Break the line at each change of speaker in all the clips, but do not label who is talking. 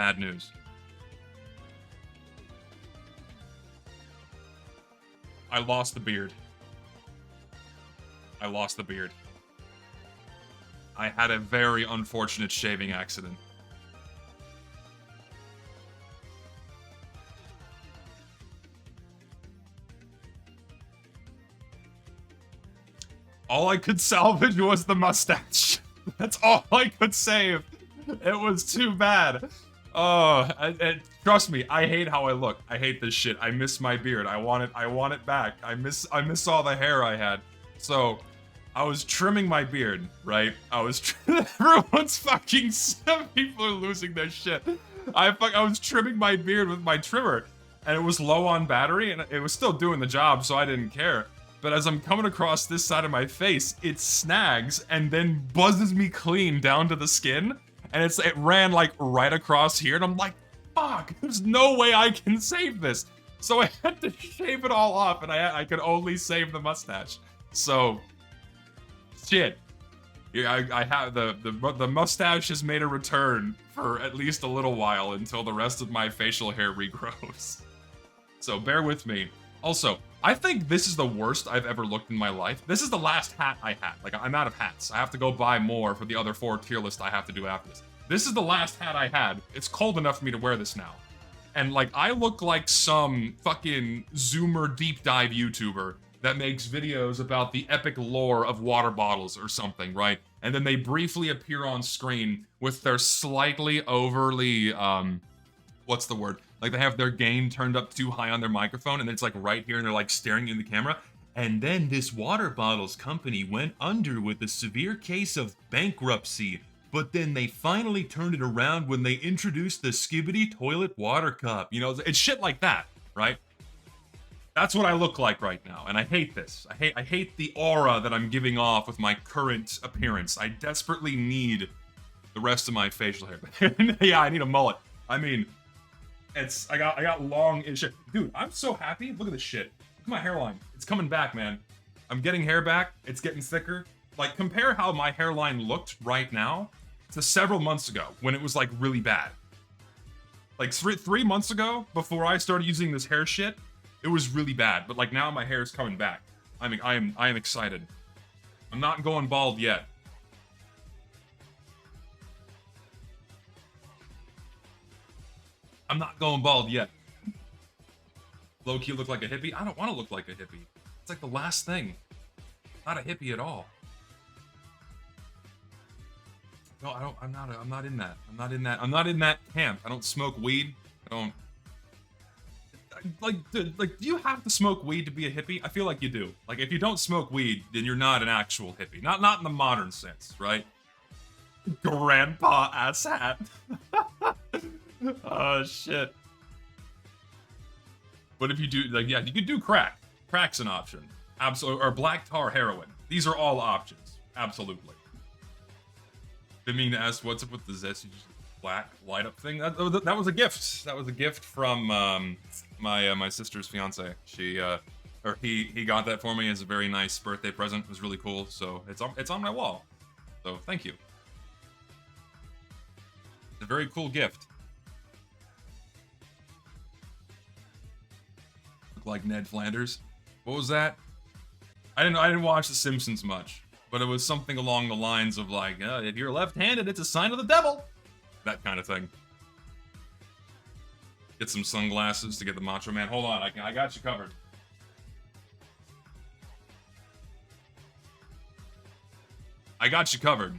bad news. I lost the beard. I lost the beard. I had a very unfortunate shaving accident. All I could salvage was the mustache. That's all I could save. It was too bad. Oh, trust me, I hate how I look. I hate this shit. I miss my beard. I want it back. I miss all the hair I had. So, I was trimming my beard, right? Everyone's fucking people are losing their shit. I was trimming my beard with my trimmer, and it was low on battery, and it was still doing the job, so I didn't care. But as I'm coming across this side of my face, it snags and then buzzes me clean down to the skin. And it ran like right across here, and I'm like, fuck, there's no way I can save this. So I had to shave it all off, and I could only save the mustache. So, shit. Yeah, I have the mustache has made a return for at least a little while until the rest of my facial hair regrows. So bear with me. Also, I think this is the worst I've ever looked in my life. This is the last hat I had. Like, I'm out of hats. I have to go buy more for the other 4 tier list I have to do after this. This is the last hat I had. It's cold enough for me to wear this now. And, like, I look like some fucking Zoomer deep dive YouTuber that makes videos about the epic lore of water bottles or something, right? And then they briefly appear on screen with their slightly overly, what's the word? Like, they have their gain turned up too high on their microphone, and it's like right here, and they're like staring in the camera. And then this water bottles company went under with a severe case of bankruptcy, but then they finally turned it around when they introduced the Skibbity toilet water cup. You know, it's shit like that, right? That's what I look like right now, and I hate this. I hate the aura that I'm giving off with my current appearance. I desperately need the rest of my facial hair. Yeah, I need a mullet. I mean, I got long and shit. Dude, I'm so happy. Look at this shit. Look at my hairline. It's coming back, man. I'm getting hair back. It's getting thicker. Like, compare how my hairline looked right now to several months ago when it was, like, really bad. Like, 3 months ago, before I started using this hair shit, it was really bad. But, like, now my hair is coming back. I mean, I am excited. I'm not going bald yet. I'm not going bald yet. Low-key look like a hippie? I don't want to look like a hippie. It's like the last thing. Not a hippie at all. No, I'm not in that. I'm not in that camp. I don't smoke weed. I don't... Dude, do you have to smoke weed to be a hippie? I feel like you do. Like, if you don't smoke weed, then you're not an actual hippie. Not in the modern sense, right? Grandpa ass hat. Oh, shit. But if you do, like, yeah, you could do crack. Crack's an option. Absolutely. Or black tar heroin. These are all options. Absolutely. Didn't mean to ask what's up with the zesty black light up thing. That was a gift. That was a gift from my sister's fiance. He got that for me as a very nice birthday present. It was really cool. So it's on my wall. So thank you. It's a very cool gift. Look like Ned Flanders. What was that? I didn't watch The Simpsons much, but it was something along the lines of like, if you're left-handed, it's a sign of the devil. That kind of thing. Get some sunglasses to get the Macho Man. Hold on, I got you covered. I got you covered.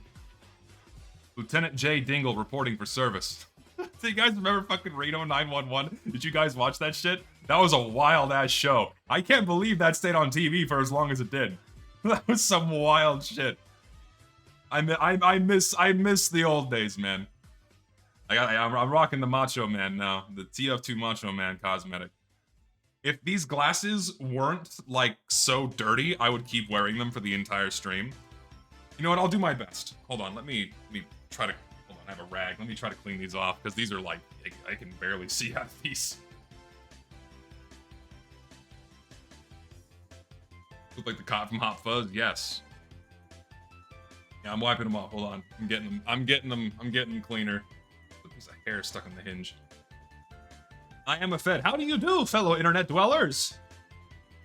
Lieutenant J. Dingle reporting for service. Do you guys remember fucking Reno 911? Did you guys watch that shit? That was a wild ass show. I can't believe that stayed on TV for as long as it did. That was some wild shit. I miss the old days, man. I'm rocking the Macho Man now, the TF2 Macho Man cosmetic. If these glasses weren't like so dirty, I would keep wearing them for the entire stream. You know what? I'll do my best. Hold on, let me try to. Hold on, I have a rag. Let me try to clean these off because these are like I can barely see out of these. Look like the cop from Hot Fuzz. Yes. Yeah, I'm wiping them off. Hold on, I'm getting them cleaner. There's a hair stuck on the hinge. I am a Fed. How do you do, fellow internet dwellers?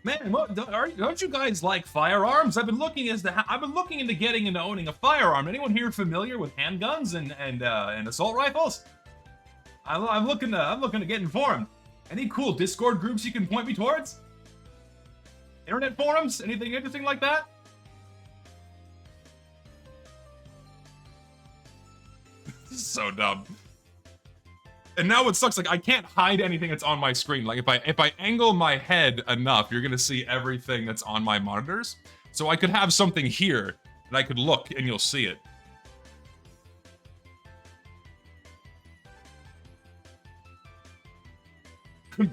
Man, don't you guys like firearms? I've been looking into getting into owning a firearm. Anyone here familiar with handguns and assault rifles? I'm looking to get informed. Any cool Discord groups you can point me towards? Internet forums? Anything interesting like that? This is so dumb. And now what sucks, like, I can't hide anything that's on my screen. Like, if I angle my head enough, you're gonna see everything that's on my monitors. So I could have something here, and I could look, and you'll see it.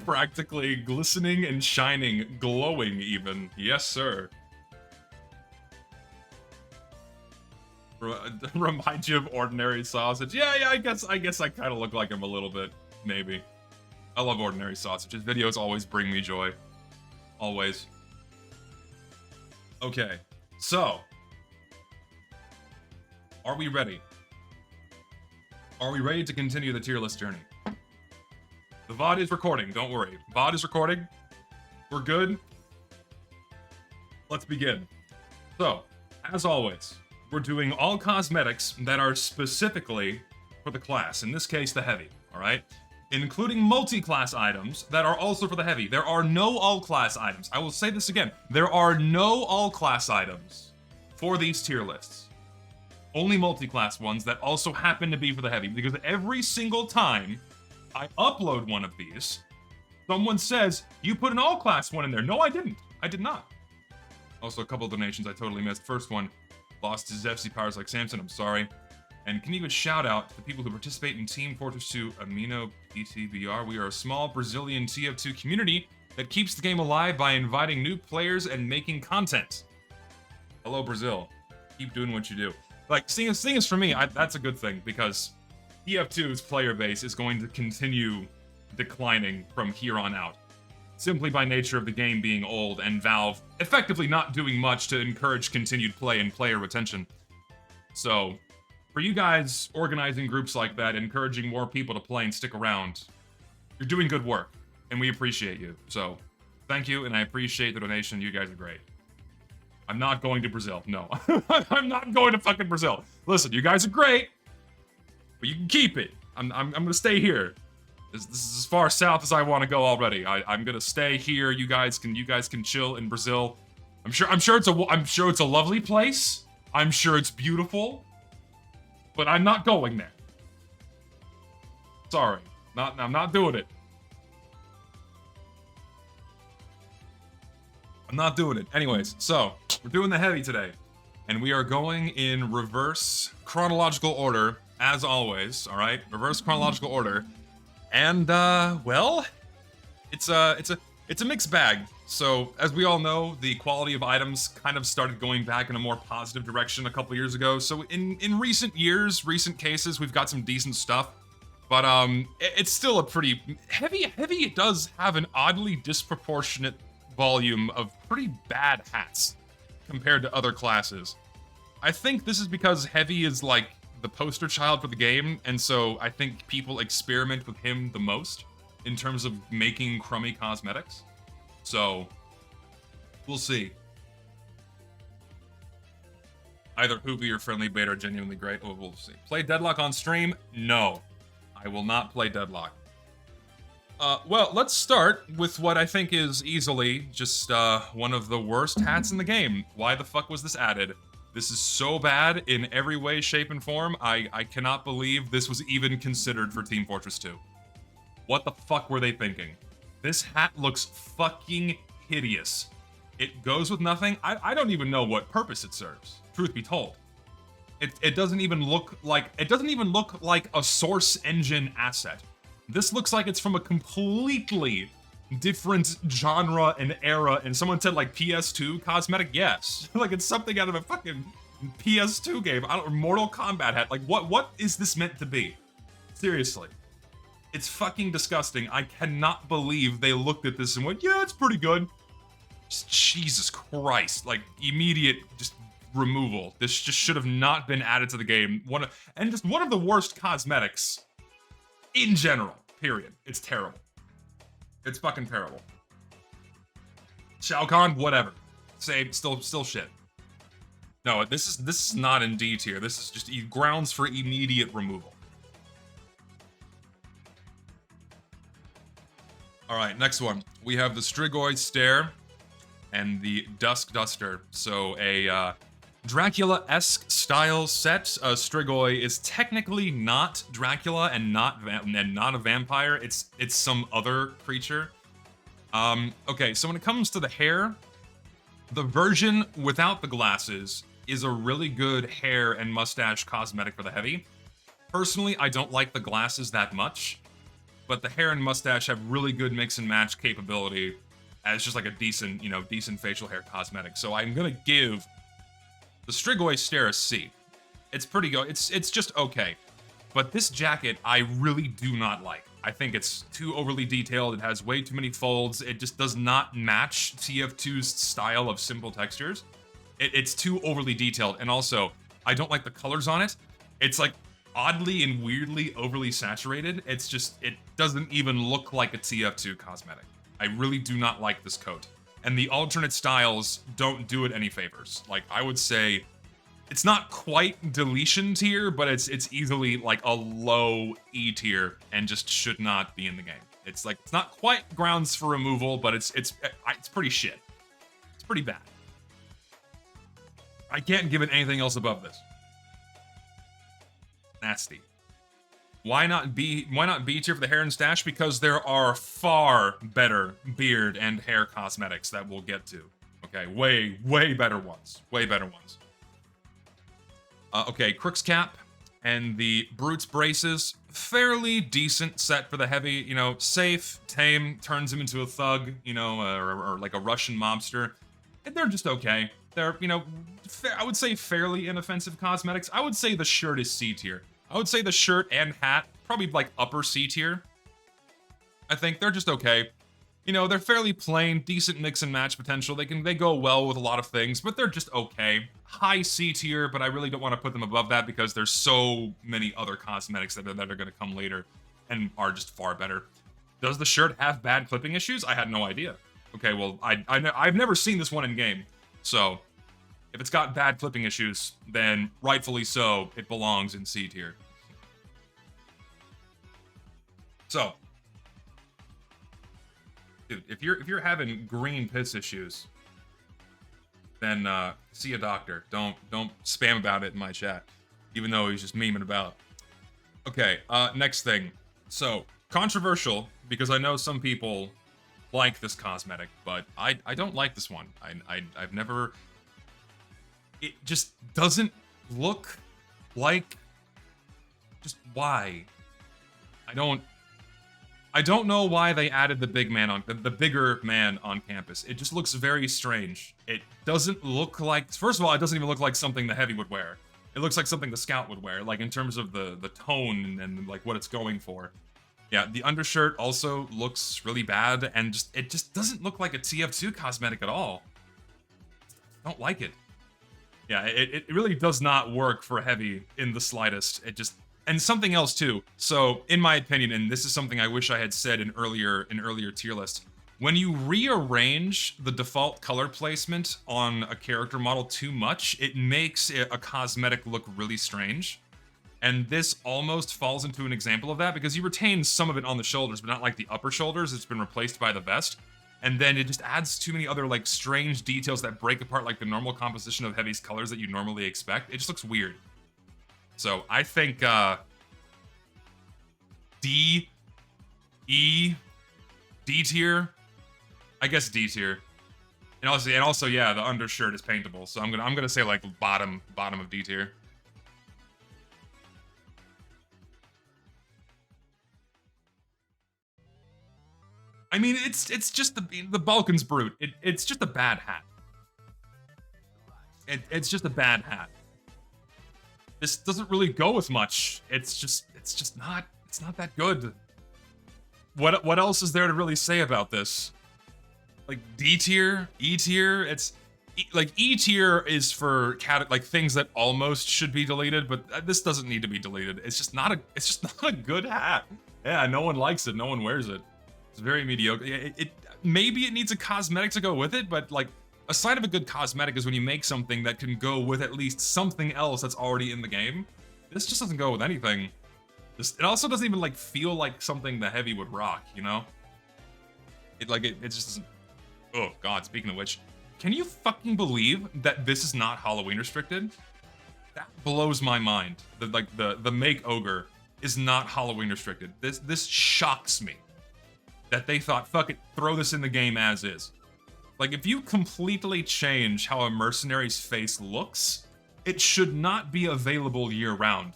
Practically glistening and shining, glowing even. Yes, sir. Remind you of ordinary sausage. Yeah, I guess I kind of look like him a little bit, maybe. I love ordinary sausage. His videos always bring me joy. Always. Okay, so. Are we ready? Are we ready to continue the tier list journey? The VOD is recording, don't worry. VOD is recording. We're good. Let's begin. So, as always, we're doing all cosmetics that are specifically for the class, in this case, the heavy, alright? Including multi-class items that are also for the heavy. There are no all-class items. I will say this again. There are no all-class items for these tier lists. Only multi-class ones that also happen to be for the heavy, because every single time I upload one of these, someone says, you put an all-class one in there. No, I didn't. I did not. Also, a couple of donations I totally missed. First one, lost his FC powers like Samson, I'm sorry. And can you give a shout out to the people who participate in Team Fortress 2 Amino PTBR? We are a small Brazilian TF2 community that keeps the game alive by inviting new players and making content. Hello, Brazil. Keep doing what you do. Like, seeing as for me, that's a good thing, because TF2's player base is going to continue declining from here on out. Simply by nature of the game being old and Valve effectively not doing much to encourage continued play and player retention. So, for you guys organizing groups like that, encouraging more people to play and stick around, you're doing good work, and we appreciate you. So, thank you, and I appreciate the donation. You guys are great. I'm not going to Brazil. No. I'm not going to fucking Brazil. Listen, you guys are great, but you can keep it. I'm gonna stay here. This is as far south as I want to go already. I'm gonna stay here. You guys can chill in Brazil. I'm sure it's a lovely place. I'm sure it's beautiful, but I'm not going there. Sorry, I'm not doing it. I'm not doing it. Anyways, so we're doing the heavy today, and we are going in reverse chronological order as always. All right, reverse chronological order. And, well, it's a mixed bag. So, as we all know, the quality of items kind of started going back in a more positive direction a couple years ago. So, in recent years, recent cases, we've got some decent stuff. But, it's still a pretty... Heavy does have an oddly disproportionate volume of pretty bad hats compared to other classes. I think this is because Heavy is, like, the poster child for the game, and so I think people experiment with him the most in terms of making crummy cosmetics. So, we'll see. Either Hoovy or Friendly Bait are genuinely great. Oh, we'll see. Play Deadlock on stream? No. I will not play Deadlock. Well, let's start with what I think is easily just one of the worst hats in the game. Why the fuck was this added? This is so bad in every way, shape, and form. I cannot believe this was even considered for Team Fortress 2. What the fuck were they thinking? This hat looks fucking hideous. It goes with nothing. I don't even know what purpose it serves, truth be told. It doesn't even look like a Source Engine asset. This looks like it's from a completely different genre and era, and someone said like PS2 cosmetic. Yes. Like it's something out of a fucking PS2 game. Mortal Kombat hat. Like what is this meant to be? Seriously. It's fucking disgusting. I cannot believe they looked at this and went, yeah, it's pretty good. Just, Jesus Christ. Like immediate just removal. This just should have not been added to the game. One of the worst cosmetics In general, period. It's terrible. It's fucking terrible. Shao Kahn, whatever. Still shit. No, this is not in D tier. This is just grounds for immediate removal. All right, next one. We have the Strigoi Stare and the Dusk Duster. So a Dracula-esque style set. Strigoi is technically not Dracula and not a vampire. It's some other creature. Okay, so when it comes to the hair, the version without the glasses is a really good hair and mustache cosmetic for the heavy. Personally, I don't like the glasses that much, but the hair and mustache have really good mix and match capability as just like a decent, decent facial hair cosmetic. So I'm gonna give the Strigoi Stare a C. It's pretty good. It's just okay. But this jacket, I really do not like. I think it's too overly detailed. It has way too many folds. It just does not match TF2's style of simple textures. It's too overly detailed. And also, I don't like the colors on it. It's like oddly and weirdly overly saturated. It's just, it doesn't even look like a TF2 cosmetic. I really do not like this coat. And the alternate styles don't do it any favors. Like, I would say, it's not quite deletion tier, but it's easily like a low E tier and just should not be in the game. It's like, it's not quite grounds for removal, but it's pretty shit. It's pretty bad. I can't give it anything else above this. Nasty. Why not B tier for the hair and stash? Because there are far better beard and hair cosmetics that we'll get to. Okay, way better ones. Way better ones. Okay, Crook's Cap and the Brute's Braces. Fairly decent set for the heavy, safe, tame, turns him into a thug, or like a Russian mobster. And they're just okay. They're, I would say fairly inoffensive cosmetics. I would say the shirt is C tier. I would say the shirt and hat, probably like upper C tier. I think they're just okay. They're fairly plain, decent mix and match potential. They go well with a lot of things, but they're just okay. High C tier, but I really don't want to put them above that because there's so many other cosmetics that are going to come later and are just far better. Does the shirt have bad clipping issues? I had no idea. Okay, well, I've never seen this one in game, so if it's got bad clipping issues, then rightfully so, it belongs in C tier. So, dude, if you're having green piss issues, then see a doctor. Don't spam about it in my chat, even though he's just memeing about. Okay, next thing. So, controversial, because I know some people like this cosmetic, but I don't like this one. I've never... It just doesn't look like... Just why? I don't know why they added the bigger man on campus. It just looks very strange. It doesn't look like... First of all, it doesn't even look like something the heavy would wear. It looks like something the scout would wear, like in terms of the tone and like what it's going for. Yeah, the undershirt also looks really bad, and it just doesn't look like a TF2 cosmetic at all. I don't like it. Yeah, it really does not work for heavy in the slightest. It just... And something else too. So, in my opinion, and this is something I wish I had said in earlier tier list, when you rearrange the default color placement on a character model too much, it makes a cosmetic look really strange. And this almost falls into an example of that, because you retain some of it on the shoulders, but not like the upper shoulders. It's been replaced by the vest. And then it just adds too many other like strange details that break apart like the normal composition of Heavy's colors that you normally expect. It just looks weird. So I think D tier. I guess D tier. And also yeah, the undershirt is paintable. So I'm gonna say like bottom of D tier. I mean, it's just the Balkan's Brute. It's just a bad hat. It's just a bad hat. This doesn't really go with much. It's not that good. What else is there to really say about this? Like D tier, E tier, E tier is for like things that almost should be deleted, but this doesn't need to be deleted. It's just not a good hat. Yeah, no one likes it. No one wears it. It's very mediocre. Maybe it needs a cosmetic to go with it, but like a sign of a good cosmetic is when you make something that can go with at least something else that's already in the game. This just doesn't go with anything. It also doesn't even like feel like something the Heavy would rock, you know? It just doesn't. Oh god, speaking of which, can you fucking believe that this is not Halloween restricted? That blows my mind. The make ogre is not Halloween restricted. This shocks me. That they thought, fuck it, throw this in the game as is. Like, if you completely change how a mercenary's face looks, it should not be available year-round.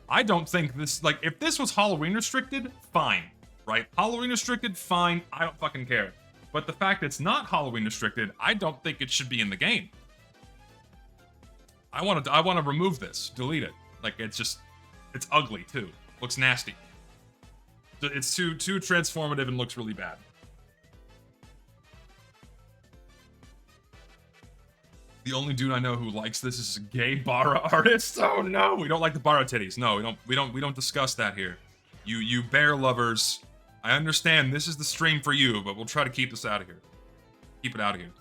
I don't think this, like, if this was Halloween restricted, fine, right? Halloween restricted, fine, I don't fucking care. But the fact it's not Halloween restricted, I don't think it should be in the game. I want to remove this, delete it. Like, it's ugly, too. Looks nasty. It's too transformative and looks really bad. The only dude I know who likes this is a gay Bara artist. Oh no, we don't like the Bara titties. No, we don't discuss that here. You bear lovers, I understand this is the stream for you, but we'll try to keep this out of here. Keep it out of here.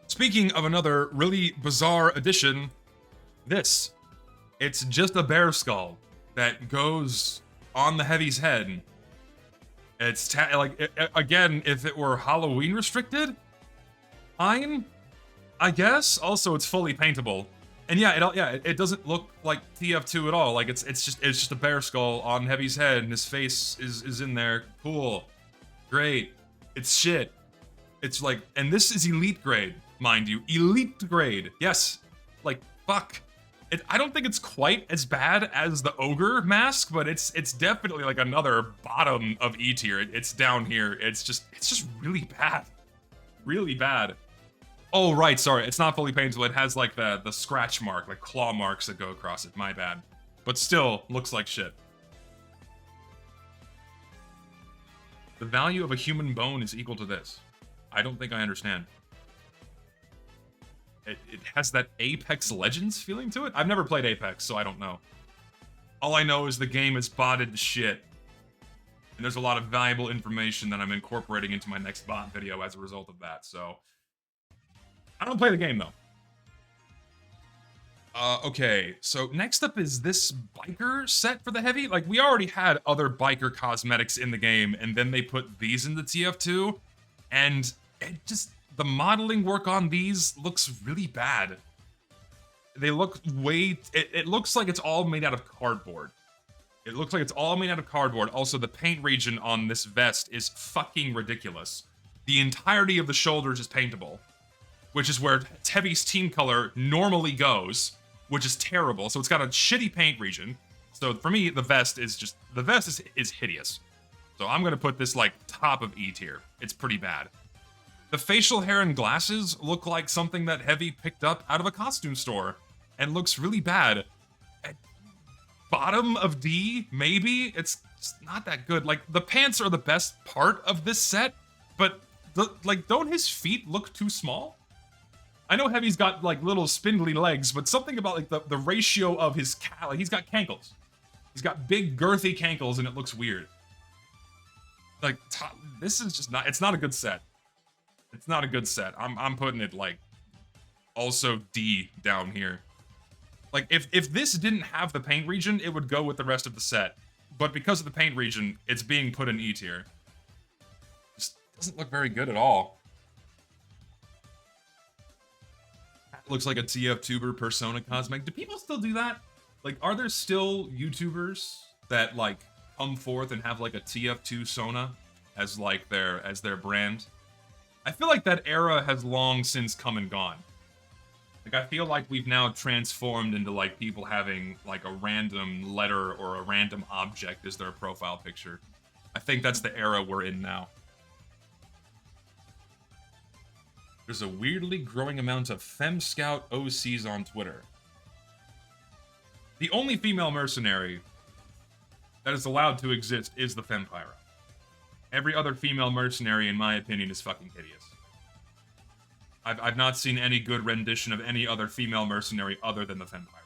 Speaking of another really bizarre addition, this. It's just a bear skull that goes on the Heavy's head. It's again, if it were Halloween restricted, fine, I guess. Also, it's fully paintable, and yeah, it doesn't look like TF2 at all. Like it's just a bear skull on Heavy's head, and his face is in there. Cool, great. It's shit. It's like, and this is elite grade, mind you, elite grade. Yes, like fuck. I don't think it's quite as bad as the ogre mask, but it's definitely like another bottom of E tier. It's down here. It's just really bad, really bad. Oh right, sorry, it's not fully paintable. It has like the scratch mark, like claw marks that go across it. My bad, but still looks like shit. The value of a human bone is equal to this. I don't think I understand. It has that Apex Legends feeling to it? I've never played Apex, so I don't know. All I know is the game is botted to shit. And there's a lot of valuable information that I'm incorporating into my next bot video as a result of that, so... I don't play the game, though. Okay, so next up is this biker set for the Heavy. Like, we already had other biker cosmetics in the game, and then they put these in the TF2, and it just... The modeling work on these looks really bad. They look it looks like it's all made out of cardboard. It looks like it's all made out of cardboard. Also, the paint region on this vest is fucking ridiculous. The entirety of the shoulders is paintable, which is where Heavy's team color normally goes, which is terrible. So it's got a shitty paint region. So for me, the vest is hideous. So I'm gonna put this like top of E tier. It's pretty bad. The facial hair and glasses look like something that Heavy picked up out of a costume store and looks really bad. At bottom of D, maybe? It's not that good. Like, the pants are the best part of this set, but, don't his feet look too small? I know Heavy's got, like, little spindly legs, but something about, like, the ratio of his like, he's got cankles. He's got big, girthy cankles, and it looks weird. Like, this is just not, it's not a good set. It's not a good set. I'm putting it, like, also D down here. Like, if this didn't have the paint region, it would go with the rest of the set. But because of the paint region, it's being put in E tier. Just doesn't look very good at all. Looks like a TF2ber Persona cosmetic. Do people still do that? Like, are there still YouTubers that, like, come forth and have, like, a TF2 Sona as, like, their brand? I feel like that era has long since come and gone. Like, I feel like we've now transformed into, like, people having, like, a random letter or a random object as their profile picture. I think that's the era we're in now. There's a weirdly growing amount of Fem Scout OCs on Twitter. The only female mercenary that is allowed to exist is the Fempyra. Every other female mercenary, in my opinion, is fucking hideous. I've not seen any good rendition of any other female mercenary other than the Fempyra.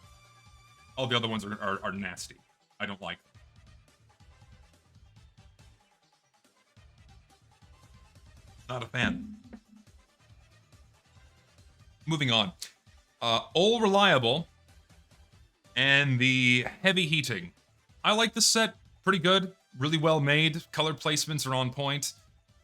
All the other ones are nasty. I don't like. Not a fan. Moving on. All reliable and the heavy heating. I like this set. Pretty good. Really well made. Color placements are on point.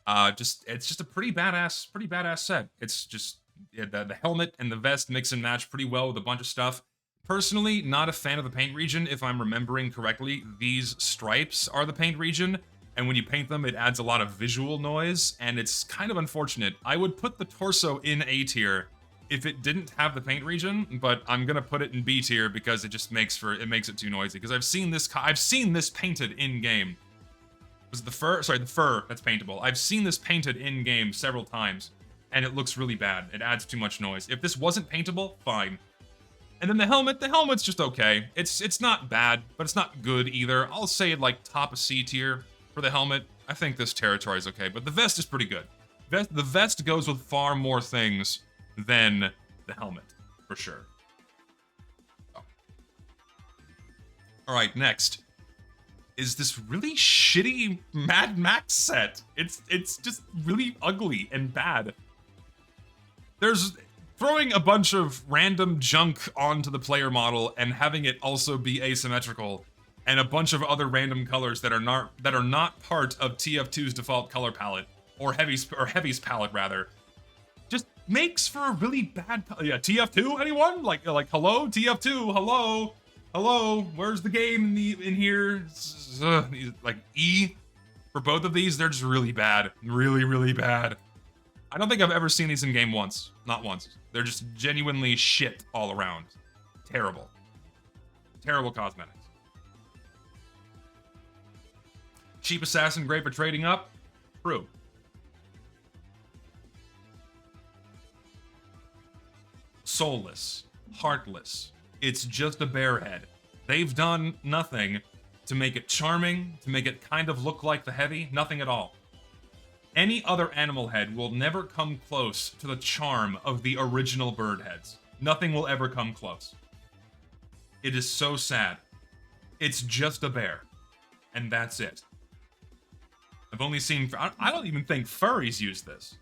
It's just a pretty badass set. It's just the helmet and the vest mix and match pretty well with a bunch of stuff. Personally, not a fan of the paint region. If I'm remembering correctly, these stripes are the paint region, and when you paint them, it adds a lot of visual noise, and it's kind of unfortunate. I would put the torso in A tier if it didn't have the paint region, but I'm gonna put it in B tier because it just makes it too noisy. Because I've seen this painted in game. Was it the fur? Sorry, the fur that's paintable. I've seen this painted in game several times, and it looks really bad. It adds too much noise. If this wasn't paintable, fine. And then the helmet's just okay. It's not bad, but it's not good either. I'll say like top of C tier for the helmet. I think this territory is okay, but the vest is pretty good. The vest goes with far more things than the helmet, for sure. Oh. All right, next is this really shitty Mad Max set. It's just really ugly and bad. There's throwing a bunch of random junk onto the player model and having it also be asymmetrical, and a bunch of other random colors that are not part of TF2's default color palette, or Heavy's palette rather, just makes for a really bad. Yeah, TF2, anyone? Like hello, TF2, hello, where's the game in here? Like E for both of these, they're just really bad, really bad. I don't think I've ever seen these in game once, not once. They're just genuinely shit all around. Terrible cosmetics. Cheap assassin, great for trading up. True. Soulless, heartless. It's just a bear head. They've done nothing to make it charming, to make it kind of look like the Heavy, nothing at all. Any other animal head will never come close to the charm of the original bird heads. Nothing will ever come close. It is so sad. It's just a bear. And that's it. I've only seen... I don't even think furries use this.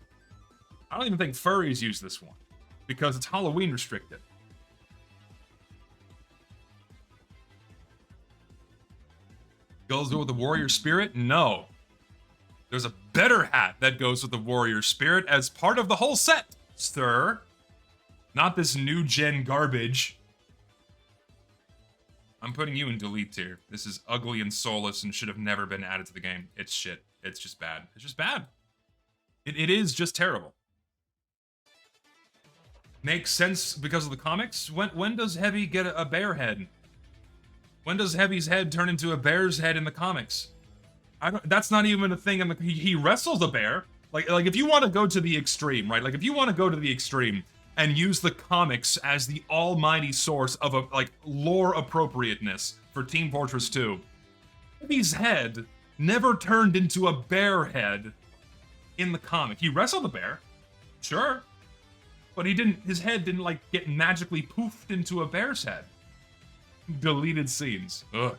I don't even think furries use this one. Because it's Halloween restricted. Goes with the warrior spirit? No. There's a better hat that goes with the warrior spirit as part of the whole set, sir. Not this new gen garbage. I'm putting you in delete tier. This is ugly and soulless and should have never been added to the game. It's shit. It's just bad. It's just bad. It is just terrible. Makes sense because of the comics. When does Heavy get a bear head? When does Heavy's head turn into a bear's head in the comics? That's not even a thing. He wrestles a bear. Like if you want to go to the extreme, right? Like if you want to go to the extreme and use the comics as the almighty source of lore appropriateness for Team Fortress 2, Heavy's head never turned into a bear head in the comic. He wrestled a bear, sure, but his head didn't get magically poofed into a bear's head. Deleted scenes. Ugh.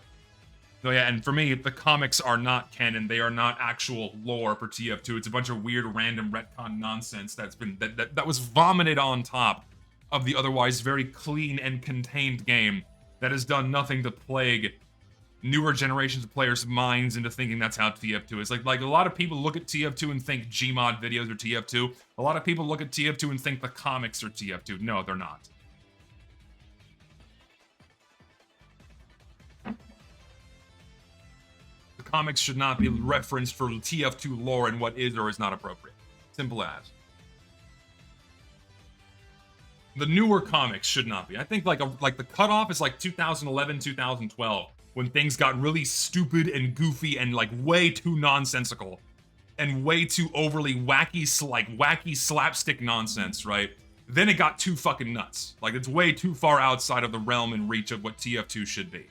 So yeah, and for me, the comics are not canon. They are not actual lore for TF2. It's a bunch of weird, random retcon nonsense that was vomited on top of the otherwise very clean and contained game that has done nothing to plague newer generations of players' minds into thinking that's how TF2 is. Like a lot of people look at TF2 and think Gmod videos are TF2. A lot of people look at TF2 and think the comics are TF2. No, they're not. Comics should not be referenced for TF2 lore and what is or is not appropriate. Simple as. The newer comics should not be. I think like the cutoff is 2011, 2012, when things got really stupid and goofy and way too nonsensical and way too overly wacky slapstick nonsense, right? Then it got too fucking nuts. It's way too far outside of the realm and reach of what TF2 should be.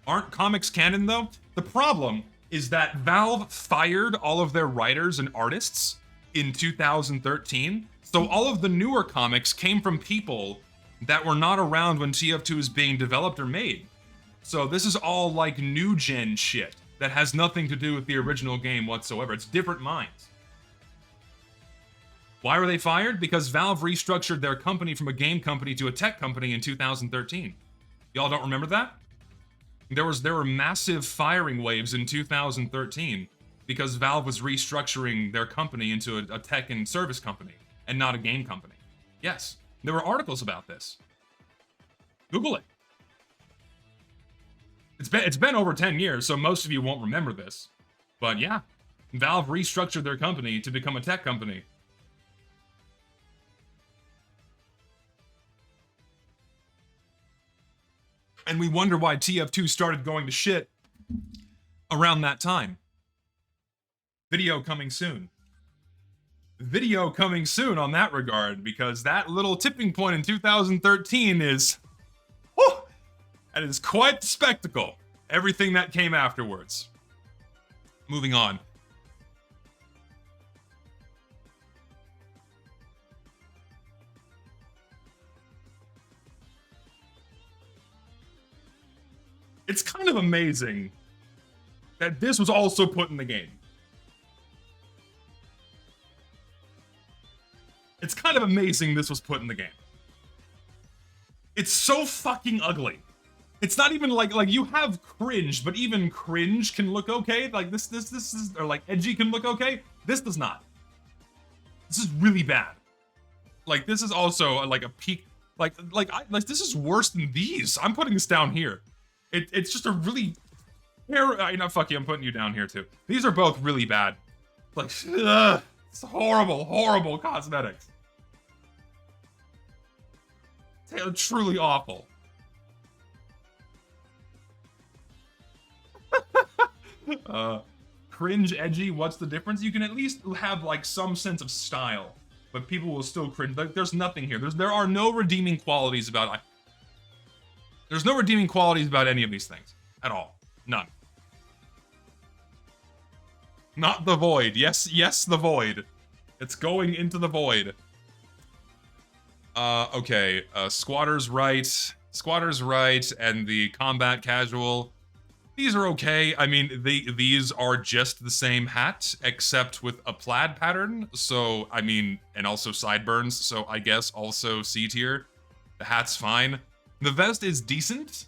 Aren't comics canon, though? The problem is that Valve fired all of their writers and artists in 2013, so all of the newer comics came from people that were not around when TF2 was being developed or made. So this is all like new gen shit that has nothing to do with the original game whatsoever. It's different minds. Why were they fired? Because Valve restructured their company from a game company to a tech company in 2013. Y'all don't remember that? There were massive firing waves in 2013 because Valve was restructuring their company into a tech and service company and not a game company. Yes, there were articles about this. Google it. It's been over 10 years, so most of you won't remember this. But yeah, Valve restructured their company to become a tech company. And we wonder why TF2 started going to shit around that time. Video coming soon. Video coming soon on that regard, because that little tipping point in 2013 is... whew, that is quite the spectacle. Everything that came afterwards. Moving on. It's kind of amazing that this was also put in the game. It's kind of amazing this was put in the game. It's so fucking ugly. It's not even like you have cringe, but even cringe can look okay. Like this is, or like edgy can look okay. This does not. This is really bad. Like this is also like a peak. Like this is worse than these. I'm putting this down here. It's just a really, fuck you, I'm putting you down here too. These are both really bad. Like, ugh, it's horrible, horrible cosmetics. They're truly awful. Cringe, edgy, what's the difference? You can at least have like some sense of style, but people will still cringe. There's nothing here. There are no redeeming qualities about There's no redeeming qualities about any of these things. At all. None. Not the void. Yes, the void. It's going into the void. Okay. Squatter's right. Squatter's right, and the combat casual. These are okay. I mean, these are just the same hat, except with a plaid pattern. So, I mean, and also sideburns. So, I guess also C tier. The hat's fine. The vest is decent.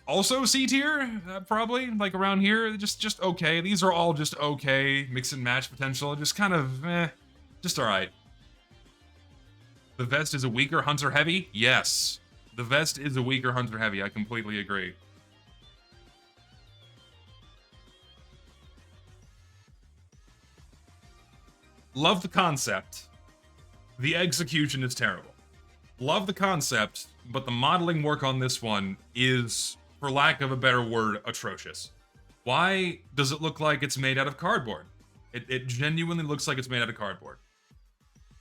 Also C tier, probably, like around here, just okay. These are all just okay. Mix and match potential, just kind of, just alright. The vest is a weaker hunter heavy? Yes. The vest is a weaker hunter heavy, I completely agree. Love the concept. The execution is terrible. Love the concept, but the modeling work on this one is, for lack of a better word, atrocious. Why does it look like it's made out of cardboard? It genuinely looks like it's made out of cardboard.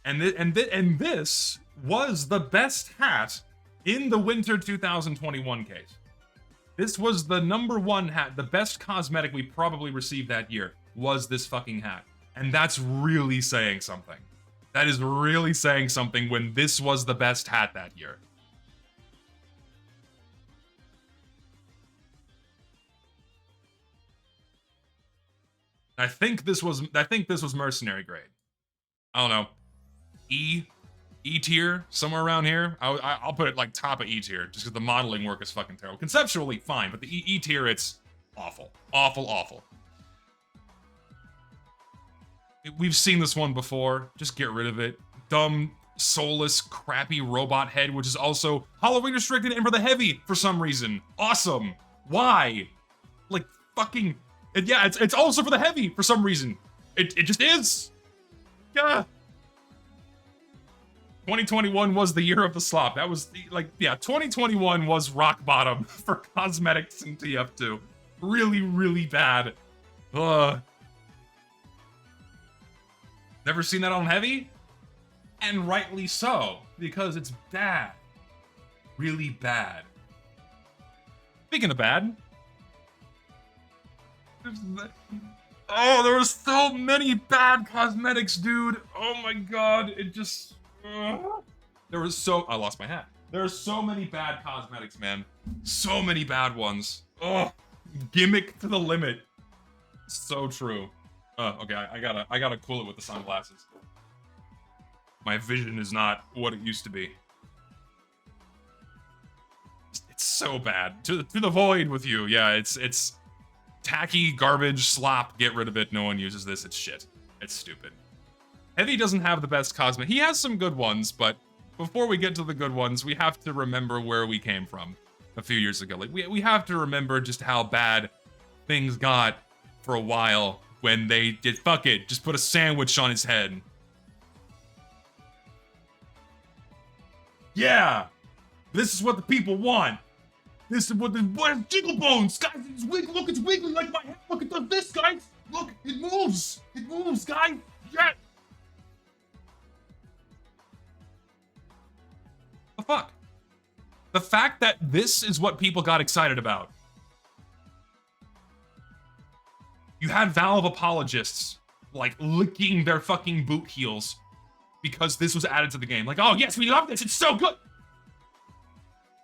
And this was the best hat in the winter 2021 case. This was the #1 hat, the best cosmetic we probably received that year was this fucking hat. And that's really saying something. That is really saying something when this was the best hat that year. I think this was mercenary grade. I don't know. E tier, somewhere around here. I'll put it like top of E tier, just because the modeling work is fucking terrible. Conceptually, fine, but the E tier, it's awful. Awful, awful. We've seen this one before. Just get rid of it. Dumb, soulless, crappy robot head, which is also Halloween restricted and for the heavy for some reason. Awesome. Why? Like, fucking... yeah, it's also for the heavy for some reason. It just is. Yeah. 2021 was the year of the slop. That was, like, yeah, 2021 was rock bottom for cosmetics in TF2. Really, really bad. Never seen that on heavy? And rightly so, because it's bad. Really bad. Speaking of bad... oh, there were so many bad cosmetics, dude. Oh my god, it just... there was so... I lost my hat. There are so many bad cosmetics, man. So many bad ones. Oh, gimmick to the limit. So true. Okay, I gotta cool it with the sunglasses. My vision is not what it used to be. It's so bad. To the void with you. Yeah, it's tacky, garbage, slop. Get rid of it. No one uses this. It's shit. It's stupid. Heavy doesn't have the best cosmetic. He has some good ones, but before we get to the good ones, we have to remember where we came from a few years ago. Like, we have to remember just how bad things got for a while when they did, fuck it, just put a sandwich on his head. Yeah! This is what the people want! This is what jiggle bones! Guys, it's wiggling, look, it's wiggling like my head! Look at this, guys! Look, it moves! It moves, guys! Yeah! The fuck? The fact that this is what people got excited about. You had Valve apologists, like, licking their fucking boot heels because this was added to the game. Like, oh yes, we love this, it's so good!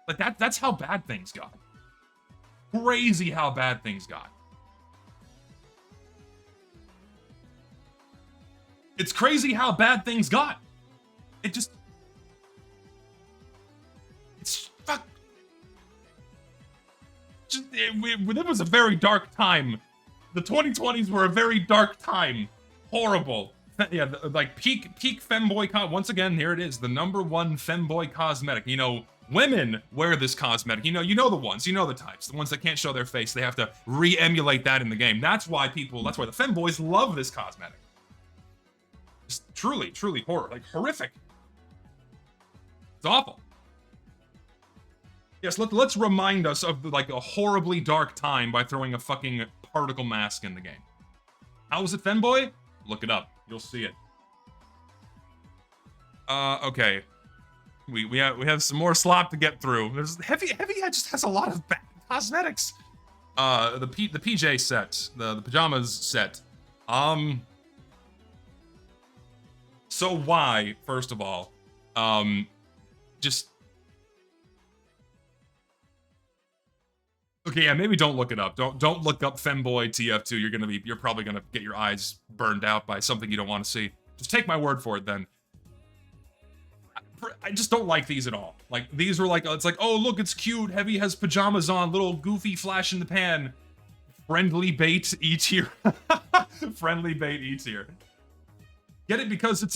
Like, that's how bad things got. Crazy how bad things got. It's crazy how bad things got. It just... It's... Fuck. It was a very dark time. The 2020s were a very dark time. Horrible. Yeah, like, peak femboy... Once again, here it is. The #1 femboy cosmetic. You know, women wear this cosmetic. You know the ones. You know the types. The ones that can't show their face. They have to re-emulate that in the game. That's why the femboys love this cosmetic. Just truly horrific. It's awful. Yes, let's remind us of, like, a horribly dark time by throwing a fucking particle mask in the game. How was it femboy? Look it up. You'll see it. Okay. We have some more slop to get through. There's heavy just has a lot of bad cosmetics. The PJ set, the pajamas set. So why, first of all, just... Okay, yeah, maybe don't look it up. Don't look up femboy TF2. You're probably gonna get your eyes burned out by something you don't want to see. Just take my word for it, then. I just don't like these at all. Like, these were like, it's like, oh, look, it's cute. Heavy has pajamas on, little goofy flash in the pan. Friendly bait E tier. Friendly bait E tier. Get it? Because it's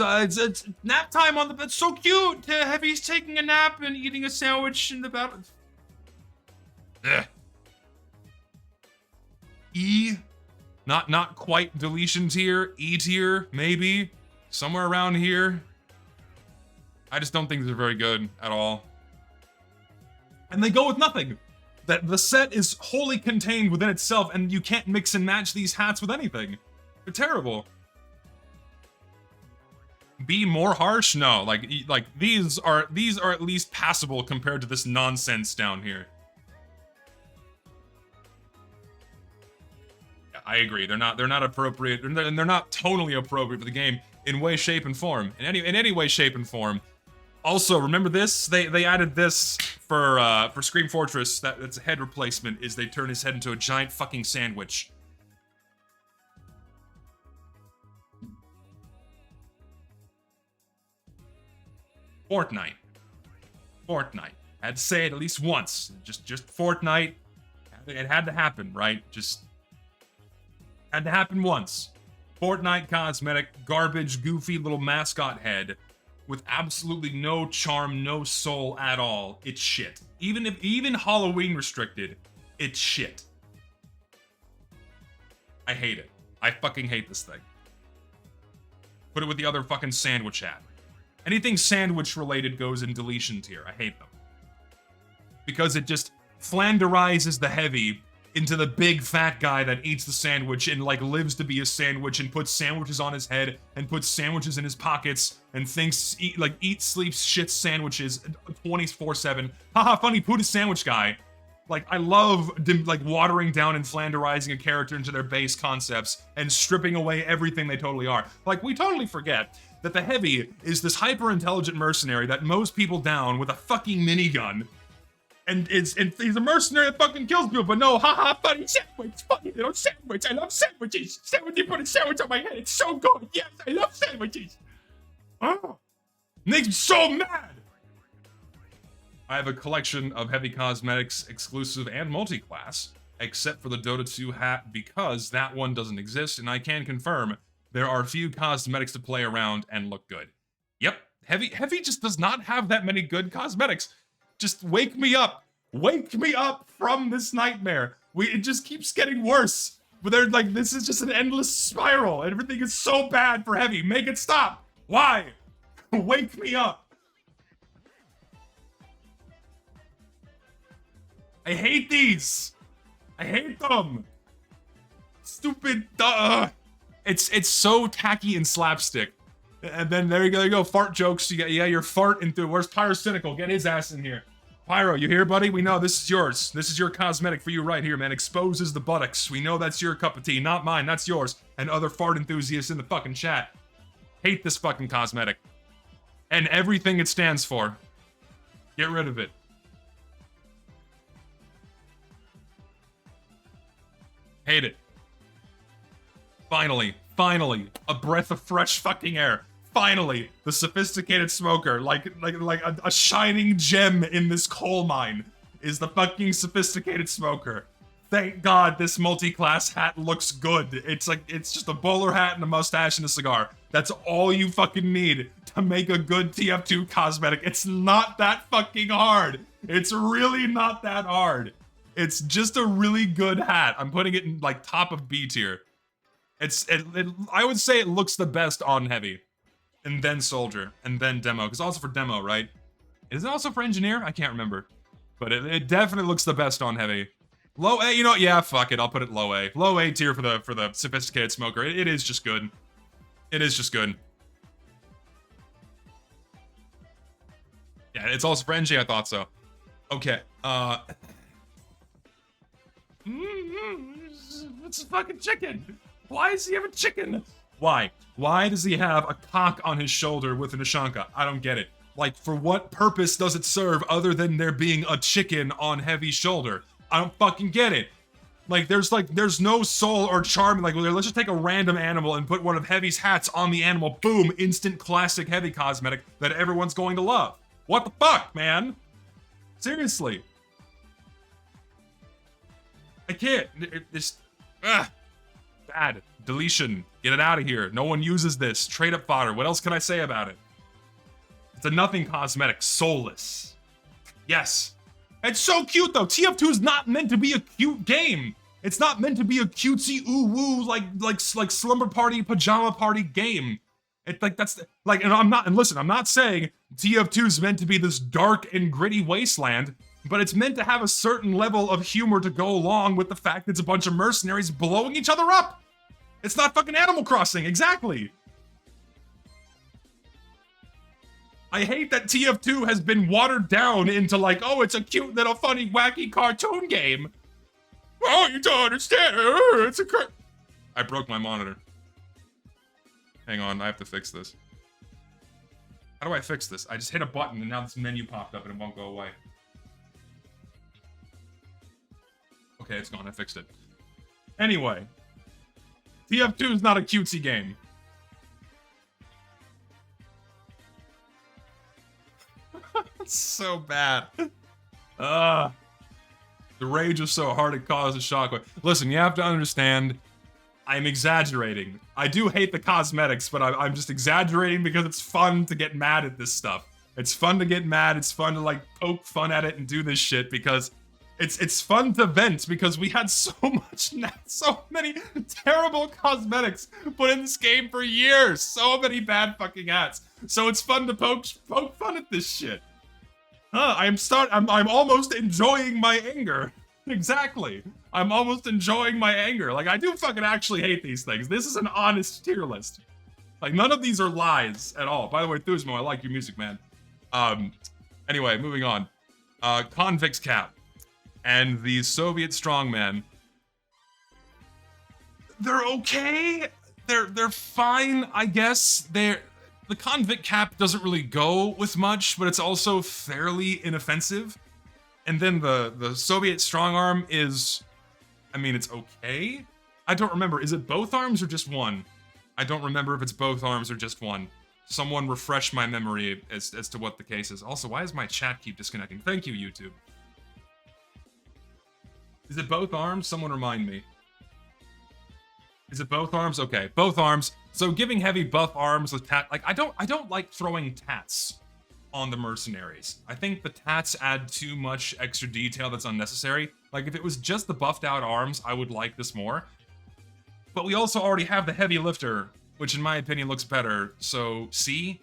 nap time on the bed. It's so cute. Heavy's taking a nap and eating a sandwich in the battle. Ugh. E, not quite deletion tier. E tier, maybe somewhere around here. I just don't think they're very good at all. And they go with nothing. That the set is wholly contained within itself, and you can't mix and match these hats with anything. They're terrible. Be more harsh? No, like these are at least passable compared to this nonsense down here. Yeah, I agree. They're not appropriate, and they're not tonally appropriate for the game in way, shape, and form. In any way, shape, and form. Also, remember this? They added this for Scream Fortress. That's a head replacement. Is they turn his head into a giant fucking sandwich. Fortnite. I had to say it at least once. Just Fortnite. It had to happen, right? Just had to happen once. Fortnite cosmetic, garbage, goofy little mascot head with absolutely no charm, no soul at all. It's shit. Even Halloween restricted, it's shit. I hate it. I fucking hate this thing. Put it with the other fucking sandwich hat. Anything sandwich related goes in deletion tier. I hate them. Because it just flanderizes the heavy into the big fat guy that eats the sandwich and, like, lives to be a sandwich and puts sandwiches on his head and puts sandwiches in his pockets and thinks, eats, sleeps, shits sandwiches 24/7. Haha, funny, Buddha sandwich guy. Like, I love, like, watering down and flanderizing a character into their base concepts and stripping away everything they totally are. Like, we totally forget that the Heavy is this hyper-intelligent mercenary that mows people down with a fucking minigun. And he's a mercenary that fucking kills people, but no, haha, funny sandwich, funny little sandwich. I love sandwiches. Sandwich, you put a sandwich on my head. It's so good. Yes, I love sandwiches. Oh, makes me so mad. I have a collection of Heavy cosmetics, exclusive and multi-class, except for the Dota 2 hat because that one doesn't exist, and I can confirm there are few cosmetics to play around and look good. Yep, Heavy just does not have that many good cosmetics. Just wake me up. Wake me up from this nightmare. It just keeps getting worse. But they're like, this is just an endless spiral. Everything is so bad for Heavy. Make it stop. Why? Wake me up. I hate these. I hate them. Stupid. It's so tacky and slapstick. And then there you go, fart jokes. You got, yeah, your fart into. Where's Pyrocynical? Get his ass in here. Pyro, you here, buddy? We know this is yours. This is your cosmetic for you right here, man. Exposes the buttocks. We know that's your cup of tea, not mine. That's yours. And other fart enthusiasts in the fucking chat. Hate this fucking cosmetic. And everything it stands for. Get rid of it. Hate it. Finally, a breath of fresh fucking air. Finally, the sophisticated smoker, like a shining gem in this coal mine, is the fucking sophisticated smoker. Thank God this multi-class hat looks good. It's just a bowler hat and a mustache and a cigar. That's all you fucking need to make a good TF2 cosmetic. It's not that fucking hard. It's really not that hard. It's just a really good hat. I'm putting it in like top of B tier. I would say it looks the best on Heavy, and then Soldier, and then Demo. Because also for Demo, right? Is it also for Engineer? I can't remember. But it definitely looks the best on Heavy. Low A, you know what? Yeah, fuck it. I'll put it low A. Low A tier for the sophisticated smoker. It is just good. It is just good. Yeah, it's also for NG. I thought so. Okay. It's a fucking chicken. Why does he have a chicken? Why? Why does he have a cock on his shoulder with an Ashanka? I don't get it. Like, for what purpose does it serve other than there being a chicken on Heavy's shoulder? I don't fucking get it. Like, there's no soul or charm. Like, let's just take a random animal and put one of Heavy's hats on the animal. Boom, instant classic Heavy cosmetic that everyone's going to love. What the fuck, man? Seriously. I can't. It's bad. Deletion. Get it out of here. No one uses this. Trade up fodder. What else can I say about it? It's a nothing cosmetic. Soulless. Yes. It's so cute though. TF2 is not meant to be a cute game. It's not meant to be a cutesy ooh-woo like slumber party, pajama party game. It's like and listen, I'm not saying TF2 is meant to be this dark and gritty wasteland, but it's meant to have a certain level of humor to go along with the fact that it's a bunch of mercenaries blowing each other up. It's not fucking Animal Crossing, exactly. I hate that TF2 has been watered down into like, oh, it's a cute little funny wacky cartoon game. Oh, you don't understand. It's a I broke my monitor. Hang on, I have to fix this. How do I fix this? I just hit a button and now this menu popped up and it won't go away. Okay, it's gone. I fixed it. Anyway, TF2 is not a cutesy game. It's so bad. The rage is so hard it causes shockwave. Listen, you have to understand, I'm exaggerating. I do hate the cosmetics, but I'm just exaggerating because it's fun to get mad at this stuff. It's fun to get mad. It's fun to like poke fun at it and do this shit because it's fun to vent because we had so many terrible cosmetics put in this game for years. So many bad fucking hats. So it's fun to poke fun at this shit. I'm almost enjoying my anger. Exactly. I'm almost enjoying my anger. Like, I do fucking actually hate these things. This is an honest tier list. Like, none of these are lies at all. By the way, Thuzmo, I like your music, man. Anyway, moving on. Convict's Cap and the Soviet Strongman. They're okay. They're fine, I guess. the convict cap doesn't really go with much, but it's also fairly inoffensive. And then the Soviet strong arm is, I mean, it's okay. I don't remember. Is it both arms or just one? I don't remember if it's both arms or just one. Someone refresh my memory as to what the case is. Also, why does my chat keep disconnecting? Thank you, YouTube. Is it both arms? Someone remind me. Is it both arms? Okay, both arms. So giving heavy buff arms with tat, like I don't like throwing tats on the mercenaries. I think the tats add too much extra detail that's unnecessary. Like if it was just the buffed out arms, I would like this more. But we also already have the heavy lifter, which in my opinion looks better. So C,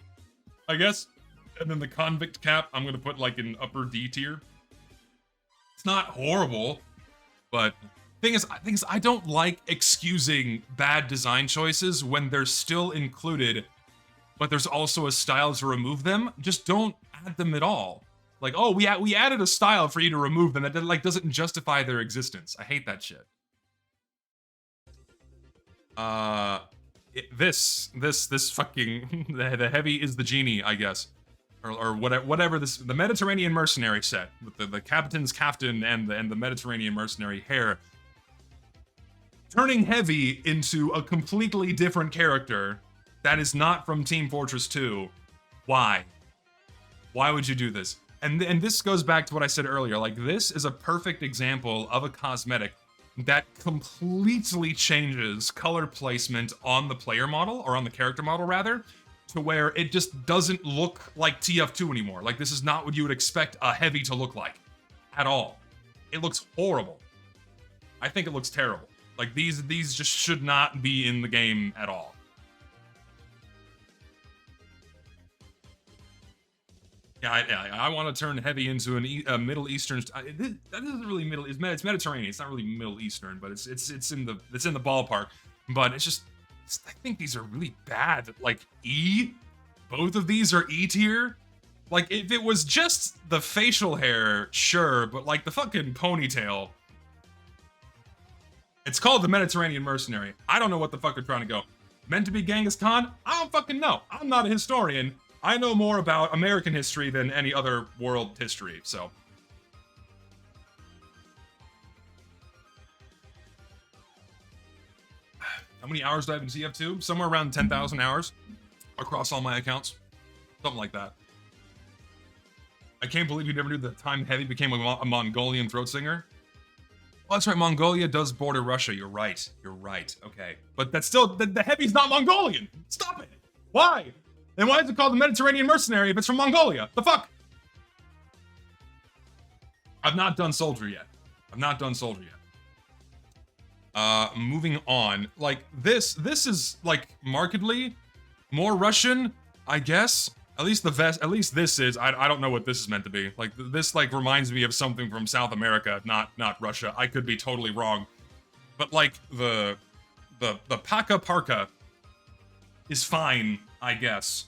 I guess. And then the convict cap, I'm gonna put like an upper D tier. It's not horrible, but thing is, I don't like excusing bad design choices when they're still included, but there's also a style to remove them. Just don't add them at all. Like, oh, we added a style for you to remove them. That like doesn't justify their existence. I hate that shit. This fucking the heavy is the genie, I guess, or whatever this, the Mediterranean mercenary set with the captain's kaftan and the Mediterranean mercenary hair, turning heavy into a completely different character that is not from Team Fortress 2. Why? Why would you do this? And this goes back to what I said earlier. Like, this is a perfect example of a cosmetic that completely changes color placement on the player model, or on the character model rather, to where it just doesn't look like TF2 anymore. Like, this is not what you would expect a heavy to look like at all. It looks horrible. I think it looks terrible. Like, these just should not be in the game at all. Yeah, I want to turn heavy into a Middle Eastern. That isn't really Middle. It's Mediterranean. It's not really Middle Eastern, but it's in the ballpark. But it's just, I think these are really bad. Like E, both of these are E tier. Like if it was just the facial hair, sure, but like the fucking ponytail. It's called the Mediterranean Mercenary. I don't know what the fuck they're trying to go. Meant to be Genghis Khan? I don't fucking know. I'm not a historian. I know more about American history than any other world history, so. How many hours do I have in TF2? Somewhere around 10,000 hours across all my accounts. Something like that. I can't believe you never knew that Time Heavy became a Mongolian throat singer. Oh, that's right, Mongolia does border Russia. You're right. You're right. Okay. But that's still, the Heavy's not Mongolian. Stop it. Why? Then why is it called the Mediterranean Mercenary if it's from Mongolia? The fuck? I've not done Soldier yet. I've not done Soldier yet. Moving on. Like, this is, like, markedly more Russian, I guess. At least the vest, at least this is, I don't know what this is meant to be. Like, this, like, reminds me of something from South America, not Russia. I could be totally wrong. But, like, the Paka Parka is fine, I guess.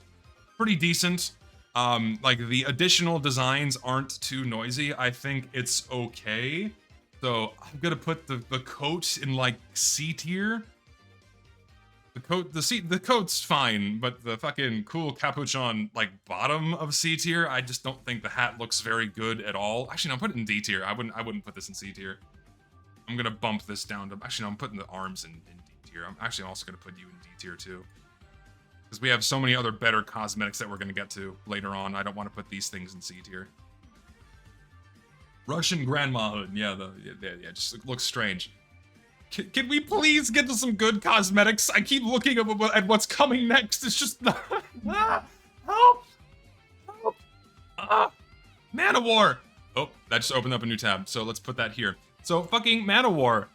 Pretty decent. Like, the additional designs aren't too noisy. I think it's okay. So, I'm gonna put the coat in, like, C tier. The coat's fine, but the fucking cool capuchon, like, bottom of C tier, I just don't think the hat looks very good at all. Actually, no, put it in D tier. I wouldn't put this in C tier. I'm gonna bump this down to, actually, no, I'm putting the arms in D tier. I'm also gonna put you in D tier too. Because we have so many other better cosmetics that we're gonna get to later on. I don't want to put these things in C tier. Russian grandma hood, yeah, just looks strange. Can we please get to some good cosmetics? I keep looking at what's coming next. It's just help! Man of War. Oh, that just opened up a new tab. So let's put that here. So fucking Man of War.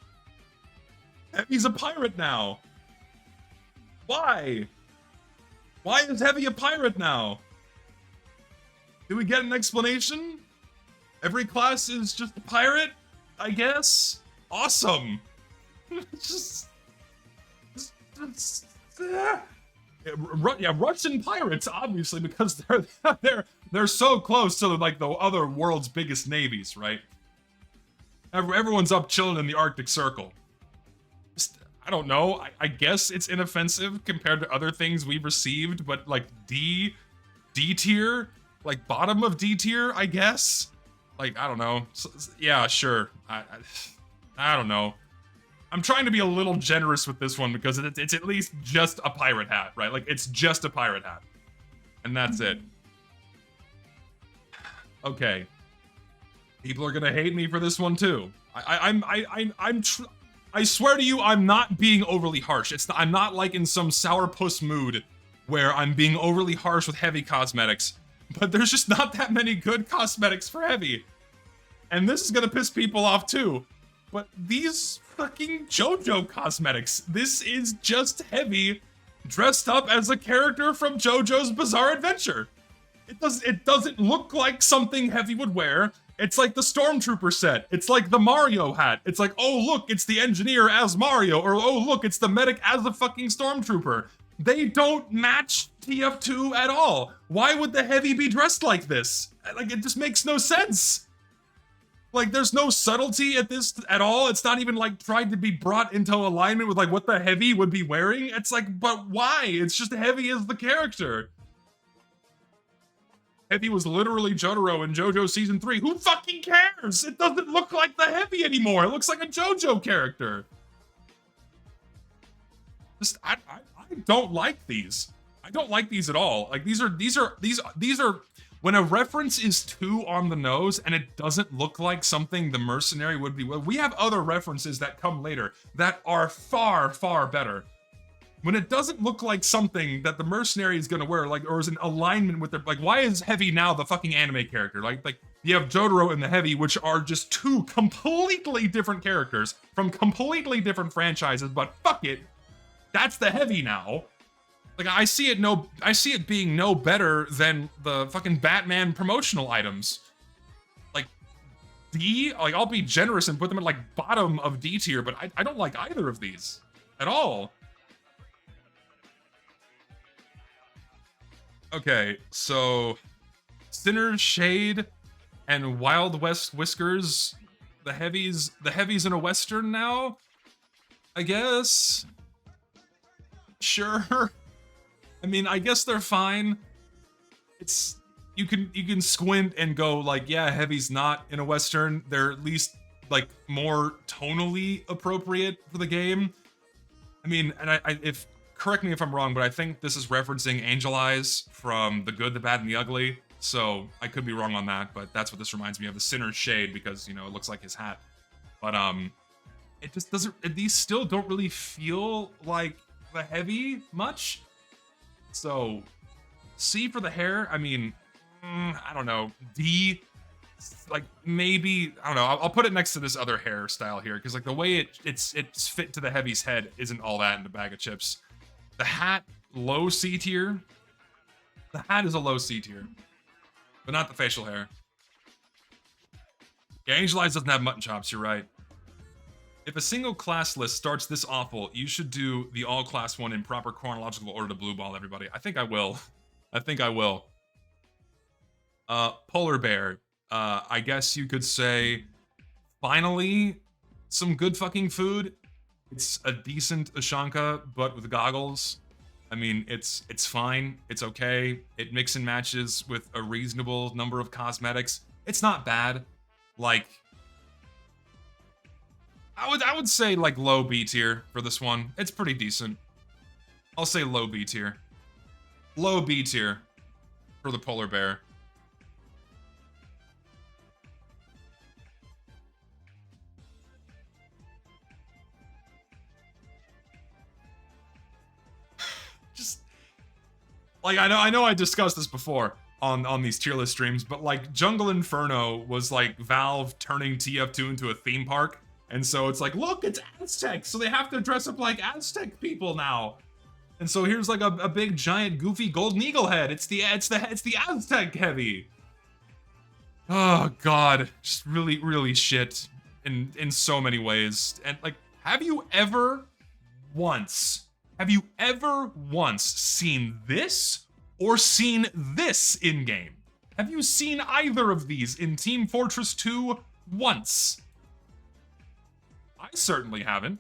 He's a pirate now. Why? Why is Heavy a pirate now? Did we get an explanation? Every class is just a pirate, I guess? Awesome. Yeah, Russian pirates, obviously, because they're so close to, like, the other world's biggest navies, right? Everyone's up chilling in the Arctic Circle. I don't know. I guess it's inoffensive compared to other things we've received, but like D tier, like bottom of D tier, I guess. Like, I don't know. Yeah, sure. I don't know. I'm trying to be a little generous with this one because it's at least just a pirate hat, right? Like, it's just a pirate hat. And that's it. Okay. People are gonna hate me for this one too. I swear to you, I'm not being overly harsh. I'm not like in some sourpuss mood where I'm being overly harsh with heavy cosmetics. But there's just not that many good cosmetics for heavy. And this is gonna piss people off too. But these fucking JoJo cosmetics, this is just heavy dressed up as a character from JoJo's Bizarre Adventure. It doesn't look like something heavy would wear. It's like the Stormtrooper set. It's like the Mario hat. It's like, oh look, it's the engineer as Mario, or oh look, it's the medic as the fucking Stormtrooper. They don't match TF2 at all. Why would the heavy be dressed like this? Like, it just makes no sense. Like, there's no subtlety at this at all. It's not even like tried to be brought into alignment with like what the heavy would be wearing. It's like, but why? It's just heavy as the character. Heavy was literally Jotaro in JoJo Season 3. Who fucking cares? It doesn't look like the heavy anymore. It looks like a JoJo character. Just, I don't like these. I don't like these at all. Like, these are, when a reference is too on the nose and it doesn't look like something the mercenary would be, we have other references that come later that are far, far better. When it doesn't look like something that the mercenary is gonna wear, like, or is in alignment with their, like, why is Heavy now the fucking anime character? Like you have Jotaro and the Heavy, which are just two completely different characters from completely different franchises, but fuck it, that's the Heavy now. Like, I see it being no better than the fucking Batman promotional items. Like, D, like, I'll be generous and put them at like bottom of D tier, but I don't like either of these at all. Okay, so Sinner's Shade and Wild West Whiskers, the heavies in a Western now, I guess. Sure. I mean, I guess they're fine. It's, you can squint and go like, yeah, Heavy's not in a Western. They're at least like more tonally appropriate for the game. I mean, and if correct me if I'm wrong, but I think this is referencing Angel Eyes from The Good, the Bad, and the Ugly. So I could be wrong on that, but that's what this reminds me of, the Sinner's Shade, because, you know, it looks like his hat. But it just doesn't, these still don't really feel like the Heavy much. So C for the hair, I mean, I don't know. D, like, maybe, I don't know. I'll put it next to this other hairstyle here, because like the way it's fit to the Heavy's head isn't all that in the bag of chips. The hat, low C tier. The hat is a low C tier, but not the facial hair. Yeah, Angel Eyes doesn't have mutton chops, you're right. If a single class list starts this awful, you should do the all class one in proper chronological order to blue ball everybody. I think I will. I think I will. Polar Bear. I guess you could say, finally, some good fucking food. It's a decent Ashanka, but with goggles. I mean, it's fine. It's okay. It mix and matches with a reasonable number of cosmetics. It's not bad. Like, I would say like low B tier for this one. It's pretty decent. I'll say low B tier. Low B tier for the Polar Bear. Just like, I know I discussed this before on these tier list streams, but like Jungle Inferno was like Valve turning TF2 into a theme park. And so it's like, look, it's Aztec, so they have to dress up like Aztec people now. And so here's like a big giant goofy golden eagle head. It's the Aztec Heavy. Oh god, just really shit in so many ways. And like, have you ever once seen this or seen this in game? Have you seen either of these in Team Fortress 2 once? I certainly haven't.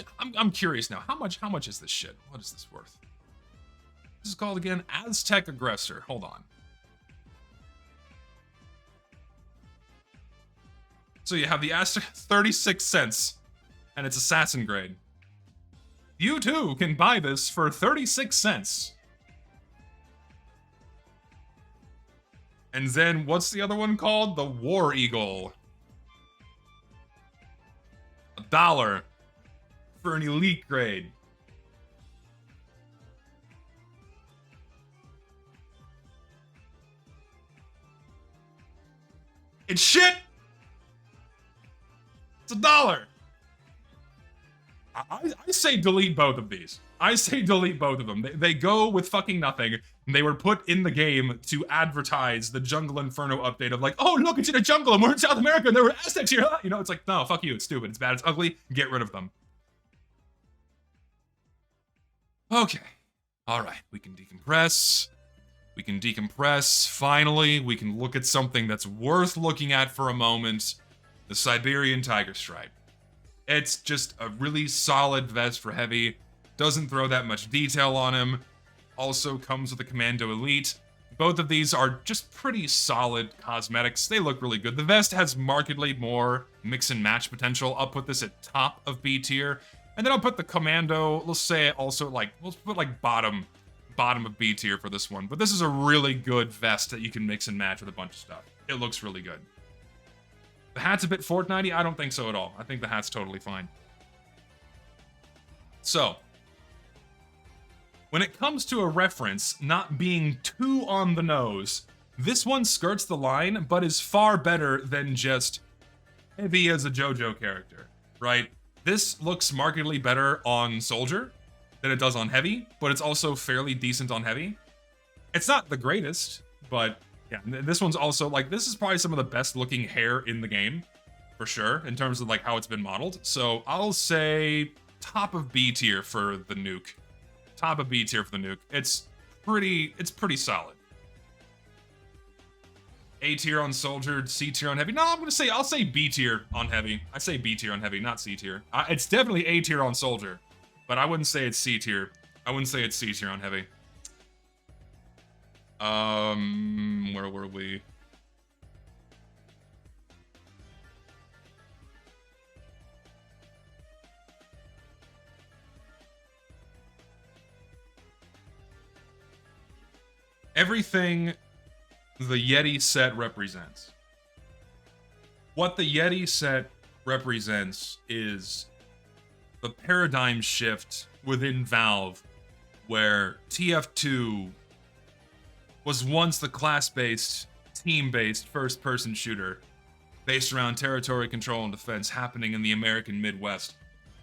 much? I'm curious now. How much is this shit? What is this worth? This is called again Aztec Aggressor. Hold on. So you have the Aztec, 36 cents, and it's assassin grade. You too can buy this for 36 cents. And then what's the other one called? The War Eagle. $1 for an elite grade. It's shit. It's $1. I say delete both of these. I say delete both of them. They go with fucking nothing. They were put in the game to advertise the Jungle Inferno update of like, oh, look, it's in a jungle and we're in South America and there were Aztecs here. You know, it's like, no, fuck you. It's stupid. It's bad. It's ugly. Get rid of them. Okay. All right. We can decompress. We can decompress. Finally, we can look at something that's worth looking at for a moment. The Siberian Tiger Stripe. It's just a really solid vest for heavy. Doesn't throw that much detail on him. Also comes with a Commando Elite. Both of these are just pretty solid cosmetics. They look really good. The vest has markedly more mix and match potential. I'll put this at top of B tier. And then I'll put the Commando, let's say also like, let's put like bottom of B tier for this one. But this is a really good vest that you can mix and match with a bunch of stuff. It looks really good. The hat's a bit Fortnite-y? I don't think so at all. I think the hat's totally fine. So, when it comes to a reference not being too on the nose, this one skirts the line, but is far better than just heavy as a JoJo character, right? This looks markedly better on Soldier than it does on Heavy, but it's also fairly decent on Heavy. It's not the greatest, but yeah, this one's also, like, this is probably some of the best looking hair in the game, for sure, in terms of, like, how it's been modeled. So I'll say top of B tier for the nuke. Top of B tier for the nuke. It's pretty solid. A tier on Soldier, C tier on Heavy. No, I'll say B tier on Heavy. I say B tier on Heavy, not C tier. It's definitely A tier on Soldier, but I wouldn't say it's C tier. I wouldn't say it's C tier on Heavy. Where were we? Everything the Yeti set represents. What the Yeti set represents is the paradigm shift within Valve, where TF2 was once the class-based, team-based first-person shooter based around territory control and defense happening in the American Midwest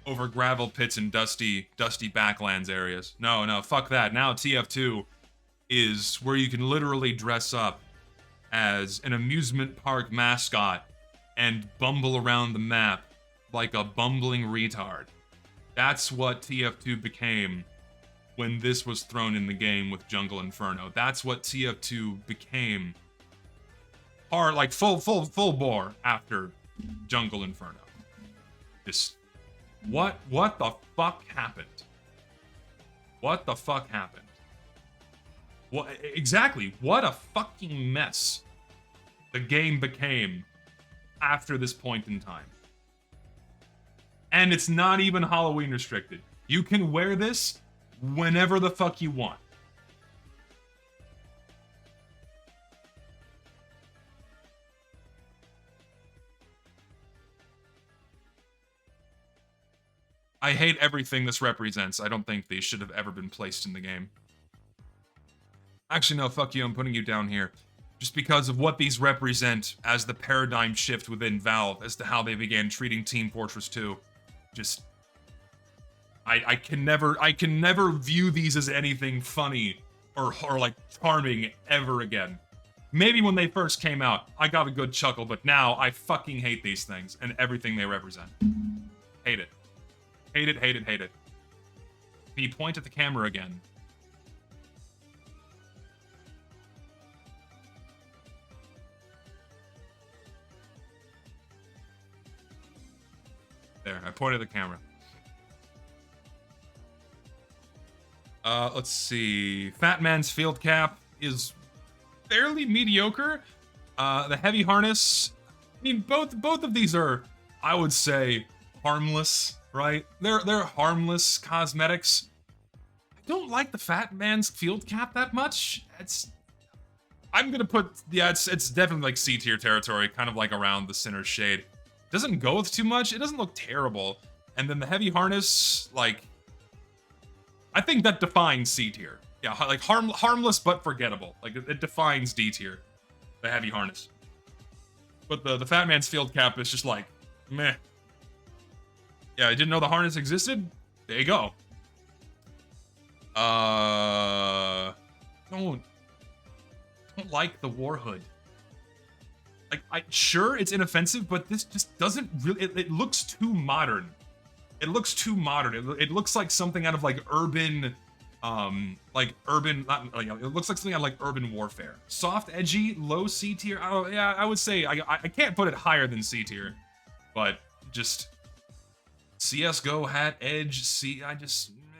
over gravel pits and dusty backlands areas. No, fuck that. Now TF2 is where you can literally dress up as an amusement park mascot and bumble around the map like a bumbling retard. That's what TF2 became when this was thrown in the game with Jungle Inferno. That's what TF2 became. Hard, like full bore after Jungle Inferno. Just, what the fuck happened? What the fuck happened? What, exactly, what a fucking mess the game became after this point in time. And it's not even Halloween restricted. You can wear this whenever the fuck you want. I hate everything this represents. I don't think these should have ever been placed in the game. Actually, no, fuck you, I'm putting you down here. Just because of what these represent as the paradigm shift within Valve as to how they began treating Team Fortress 2. Just, I can never view these as anything funny or like charming ever again. Maybe when they first came out, I got a good chuckle, but now I fucking hate these things and everything they represent. Hate it. Hate it, hate it, hate it. Can you point at the camera again? There, I pointed at the camera. Let's see. Fat Man's Field Cap is fairly mediocre. The Heavy Harness, I mean, both of these are, I would say, harmless, right? They're harmless cosmetics. I don't like the Fat Man's Field Cap that much. I'm gonna put, yeah, it's definitely like C tier territory, kind of like around the center shade. Doesn't go with too much. It doesn't look terrible. And then the Heavy Harness, like, I think that defines C tier. Yeah, like harmless but forgettable. Like it defines D tier, the Heavy Harness. But the Fat Man's Field Cap is just like, meh. Yeah, I didn't know the harness existed. There you go. Don't like the War Hood. Like, sure, it's inoffensive, but this just doesn't really. It looks too modern. It looks too modern. It looks like something out of like urban, not like, it looks like something out of like urban warfare. Soft, edgy, low C tier. Yeah, I would say I can't put it higher than C tier, but just CS:GO hat edge.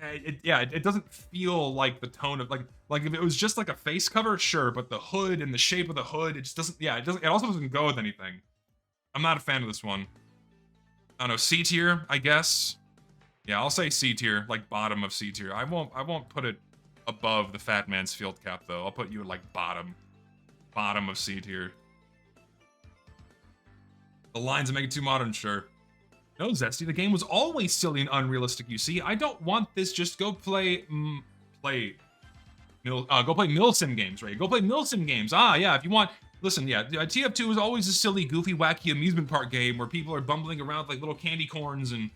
It doesn't feel like the tone of like if it was just like a face cover, sure, but the hood and the shape of the hood, it just doesn't. Yeah, it doesn't. It also doesn't go with anything. I'm not a fan of this one. I don't know, C tier, I guess. Yeah, I'll say C tier, like bottom of C tier. I won't put it above the Fat Man's Field Cap though. I'll put you at like bottom of C tier. The lines make it too modern, sure. No, Zesty, the game was always silly and unrealistic, you see. I don't want this, just go play Milsim games, right? Go play Milsim games. Ah, yeah, if you want. Listen, yeah, TF2 is always a silly, goofy, wacky amusement park game where people are bumbling around with like little candy corns and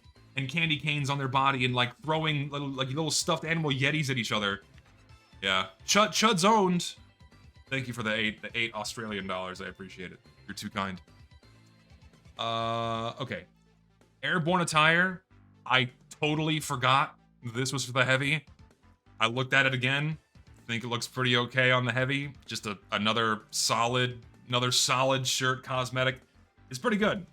candy canes on their body and like throwing little stuffed animal yetis at each other. Yeah, Chud's owned. Thank you for the eight Australian dollars. I appreciate it. You're too kind. Okay. Airborne attire. I totally forgot this was for the heavy. I looked at it again. Think it looks pretty okay on the heavy. Just another solid shirt cosmetic. It's pretty good.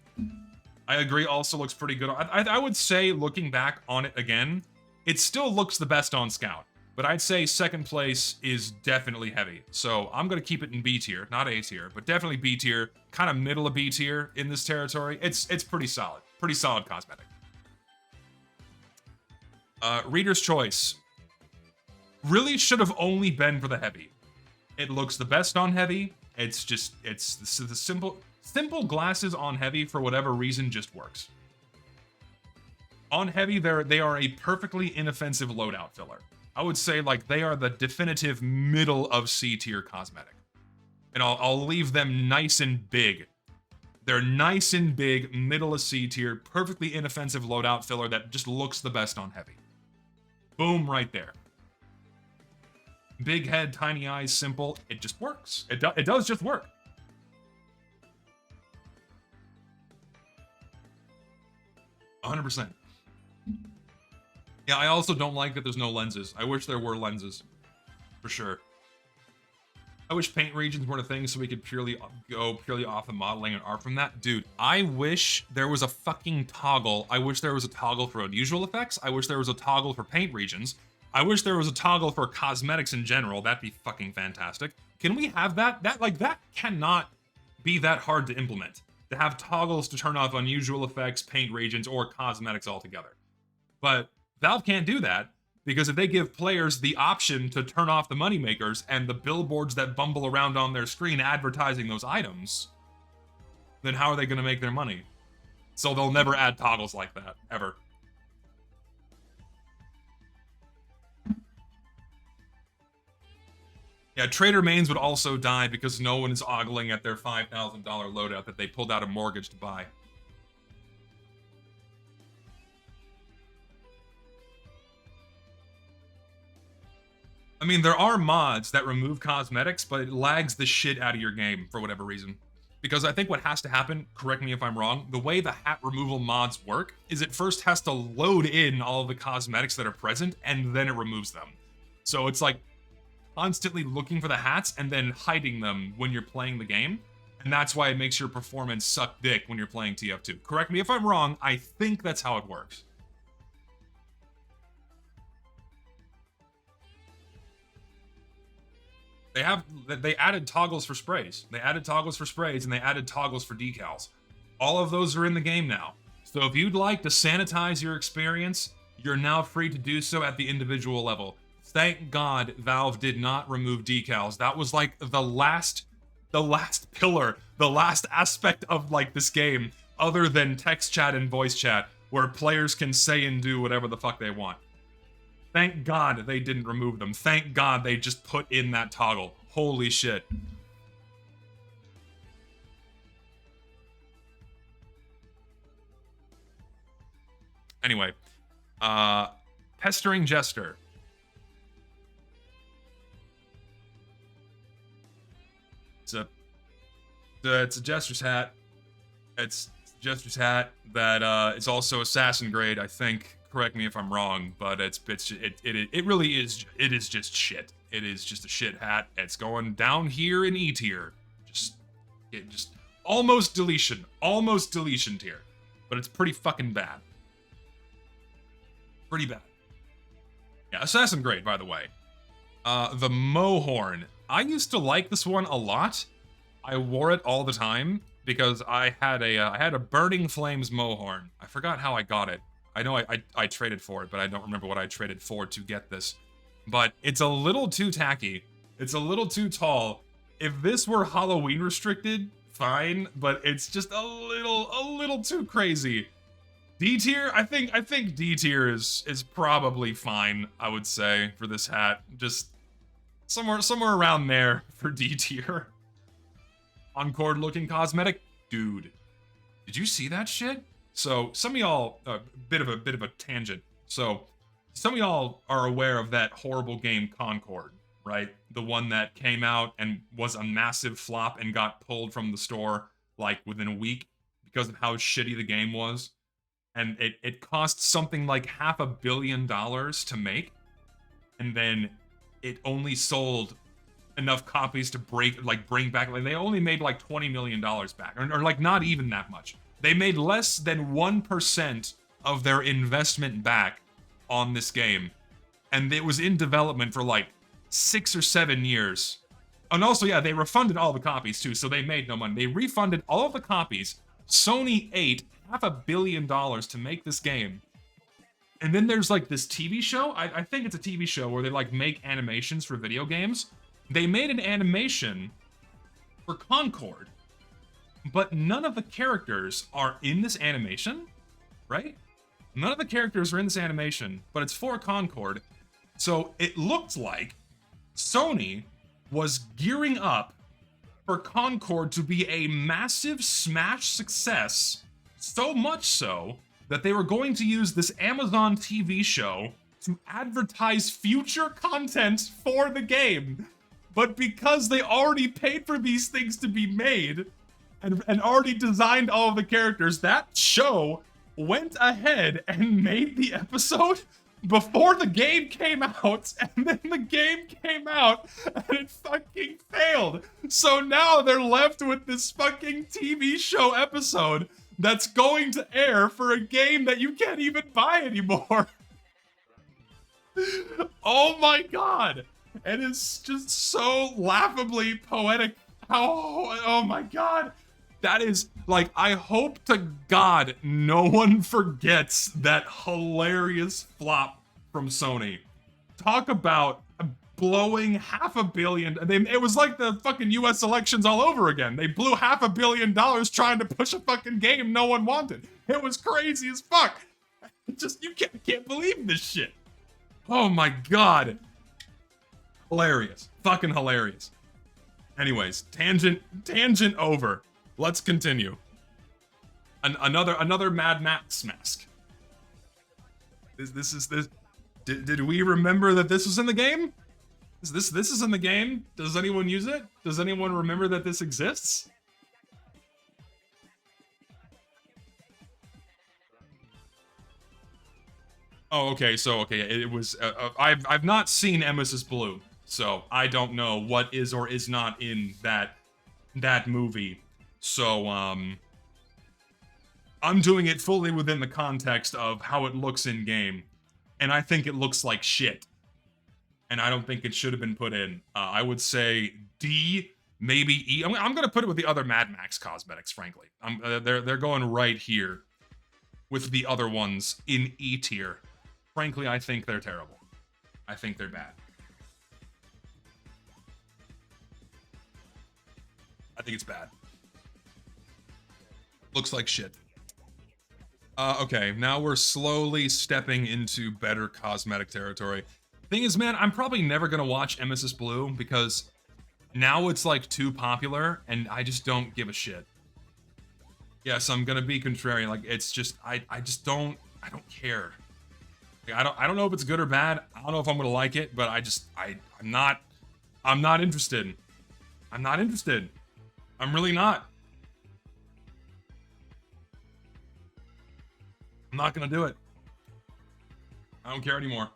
I agree, also looks pretty good. I would say, looking back on it again, it still looks the best on Scout. But I'd say second place is definitely heavy. So I'm gonna keep it in B tier, not A tier, but definitely B tier, kind of middle of B tier in this territory. It's pretty solid. Pretty solid cosmetic. Reader's Choice. Really should have only been for the heavy. It looks the best on heavy. It's the simple glasses on heavy for whatever reason just works. On heavy, they are a perfectly inoffensive loadout filler. I would say like they are the definitive middle of C tier cosmetic. And I'll leave them nice and big. They're nice and big, middle of C tier, perfectly inoffensive loadout filler that just looks the best on heavy. Boom, right there. Big head, tiny eyes, simple. It just works. It does just work. %. Yeah, I also don't like that there's no lenses. I wish there were lenses. For sure. I wish paint regions weren't a thing so we could go purely off the modeling and art from that. Dude, I wish there was a fucking toggle. I wish there was a toggle for unusual effects. I wish there was a toggle for paint regions. I wish there was a toggle for cosmetics in general. That'd be fucking fantastic. Can we have that? That cannot be that hard to implement. To have toggles to turn off unusual effects, paint regions, or cosmetics altogether. But Valve can't do that, because if they give players the option to turn off the moneymakers and the billboards that bumble around on their screen advertising those items, then how are they going to make their money? So they'll never add toggles like that, ever. Yeah, Trader Mains would also die because no one is ogling at their $5,000 loadout that they pulled out a mortgage to buy. I mean, there are mods that remove cosmetics, but it lags the shit out of your game for whatever reason. Because I think what has to happen, correct me if I'm wrong, the way the hat removal mods work is it first has to load in all of the cosmetics that are present, and then it removes them. So it's like constantly looking for the hats and then hiding them when you're playing the game. And that's why it makes your performance suck dick when you're playing TF2. Correct me if I'm wrong, I think that's how it works. They added toggles for sprays. They added toggles for sprays and they added toggles for decals. All of those are in the game now. So if you'd like to sanitize your experience, you're now free to do so at the individual level. Thank God Valve did not remove decals. That was like the last pillar, the last aspect of like this game, other than text chat and voice chat, where players can say and do whatever the fuck they want. Thank God they didn't remove them. Thank God they just put in that toggle. Holy shit. Anyway, Pestering Jester. It's a Jester's hat. It's a Jester's hat that is also assassin grade, I think. Correct me if I'm wrong, but it really is. It is just shit. It is just a shit hat. It's going down here in E tier. Just almost deletion tier, but it's pretty fucking bad. Pretty bad. Yeah, assassin grade, by the way. The Mohorn. I used to like this one a lot. I wore it all the time because I had a Burning Flames Mohorn. I forgot how I got it. I know I traded for it, but I don't remember what I traded for to get this. But it's a little too tacky. It's a little too tall. If this were Halloween restricted, fine, but it's just a little too crazy. D tier? I think D tier is probably fine, I would say, for this hat. Just somewhere around there for D tier. Encore looking cosmetic? Dude. Did you see that shit? So, some of y'all, bit of a tangent. So, some of y'all are aware of that horrible game Concord, right? The one that came out and was a massive flop and got pulled from the store, like, within a week because of how shitty the game was. And it cost something like $500 million to make. And then it only sold enough copies to bring back, like, they only made like $20 million back. Or like, not even that much. They made less than 1% of their investment back on this game. And it was in development for like 6 or 7 years. And also, yeah, they refunded all the copies too, so they made no money. They refunded all of the copies. Sony ate $500 million to make this game. And then there's like this TV show. I think it's a TV show where they like make animations for video games. They made an animation for Concord. But none of the characters are in this animation, right? None of the characters are in this animation, but it's for Concord. So it looked like Sony was gearing up for Concord to be a massive smash success, so much so that they were going to use this Amazon TV show to advertise future content for the game. But because they already paid for these things to be made, and already designed all of the characters, that show went ahead and made the episode before the game came out, and then the game came out, and it fucking failed. So now they're left with this fucking TV show episode that's going to air for a game that you can't even buy anymore. Oh my god! And it's just so laughably poetic. Oh my god! That is, like, I hope to God no one forgets that hilarious flop from Sony. Talk about blowing $500 million. It was like the fucking US elections all over again. They blew $500 million trying to push a fucking game no one wanted. It was crazy as fuck. Just, you can't believe this shit. Oh my God. Hilarious. Fucking hilarious. Anyways, tangent over. Let's continue. Another Mad Max mask. Did we remember that this was in the game? This is in the game? Does anyone use it? Does anyone remember that this exists? Oh, okay. So it was. I've not seen Emesis Blue, so I don't know what is or is not in that movie. So, I'm doing it fully within the context of how it looks in game, and I think it looks like shit. and I don't think it should have been put in. I would say D, maybe E. I'm gonna put it with the other Mad Max cosmetics, frankly. They're going right here with the other ones in E tier. Frankly, I think they're terrible. I think they're bad. I think it's bad. Looks like shit. Okay, now we're slowly stepping into better cosmetic territory. Thing is, man, I'm probably never gonna watch Emesis Blue because now it's like too popular and I just don't give a shit. Yes, I'm gonna be contrarian. Like, it's just, I just don't care. Like, I don't know if it's good or bad. I don't know if I'm gonna like it, but I'm not interested. I'm not interested. I'm really not. I'm not gonna do it. I don't care anymore.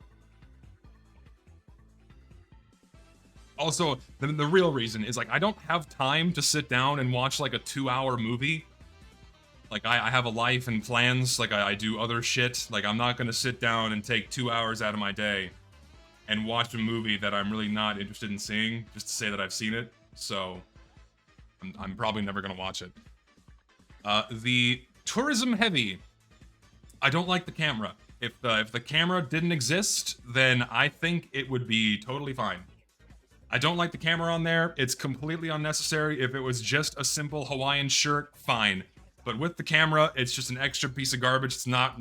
Also, the real reason is like I don't have time to sit down and watch like a 2-hour movie. Like I have a life and plans, like I do other shit. Like I'm not gonna sit down and take 2 hours out of my day and watch a movie that I'm really not interested in seeing just to say that I've seen it. So I'm probably never gonna watch it. The tourism heavy. I don't like the camera. If the camera didn't exist, then I think it would be totally fine. I don't like the camera on there. It's completely unnecessary. If it was just a simple Hawaiian shirt, fine. But with the camera, it's just an extra piece of garbage. It's not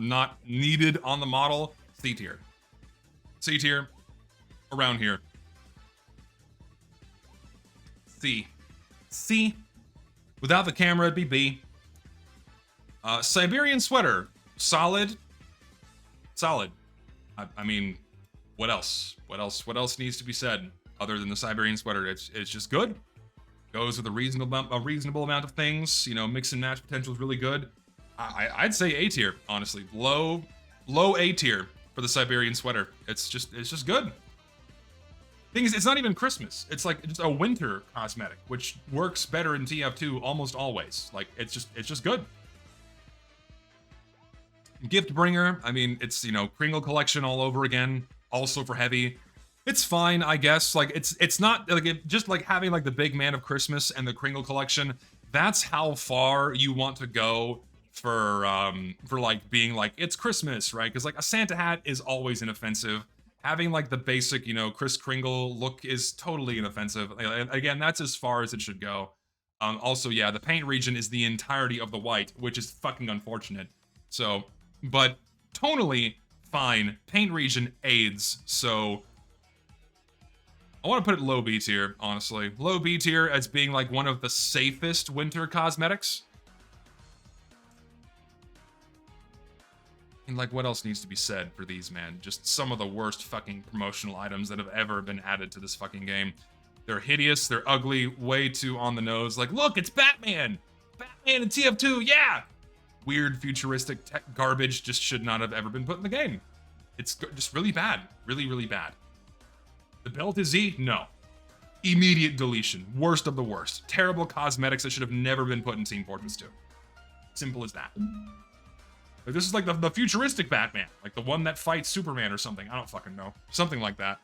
needed on the model. C tier. C tier. Around here. C. C. Without the camera, it'd be B. Siberian sweater. Solid. Solid. I mean, what else? What else needs to be said other than the Siberian sweater? It's just good. Goes with a reasonable amount of things. You know, mix and match potential is really good. I'd say A tier, honestly. Low A tier for the Siberian sweater. It's just good. Thing is, it's not even Christmas. It's like just a winter cosmetic, which works better in TF2 almost always. Like it's just good. Gift bringer. I mean, it's, you know, Kringle collection all over again. Also for heavy. It's fine, I guess. Like it's not like just like having like the big man of Christmas and the Kringle collection. That's how far you want to go for like being like it's Christmas, right? Because like a Santa hat is always inoffensive. Having like the basic, you know, Kris Kringle look is totally inoffensive. Again, that's as far as it should go. Also, yeah, the paint region is the entirety of the white, which is fucking unfortunate. So, but tonally fine. Paint region aids. So I want to put it low B tier, honestly. Low B tier as being like one of the safest winter cosmetics. And like, what else needs to be said for these, man? Just some of the worst fucking promotional items that have ever been added to this fucking game. They're hideous, they're ugly, way too on the nose. Like, look, it's Batman! Batman in TF2, yeah! Weird futuristic tech garbage just should not have ever been put in the game. It's just really bad. Really, really bad. The belt is Z? No. Immediate deletion. Worst of the worst. Terrible cosmetics that should have never been put in Team Fortress 2. Simple as that. Like, this is like the futuristic Batman. Like the one that fights Superman or something. I don't fucking know. Something like that.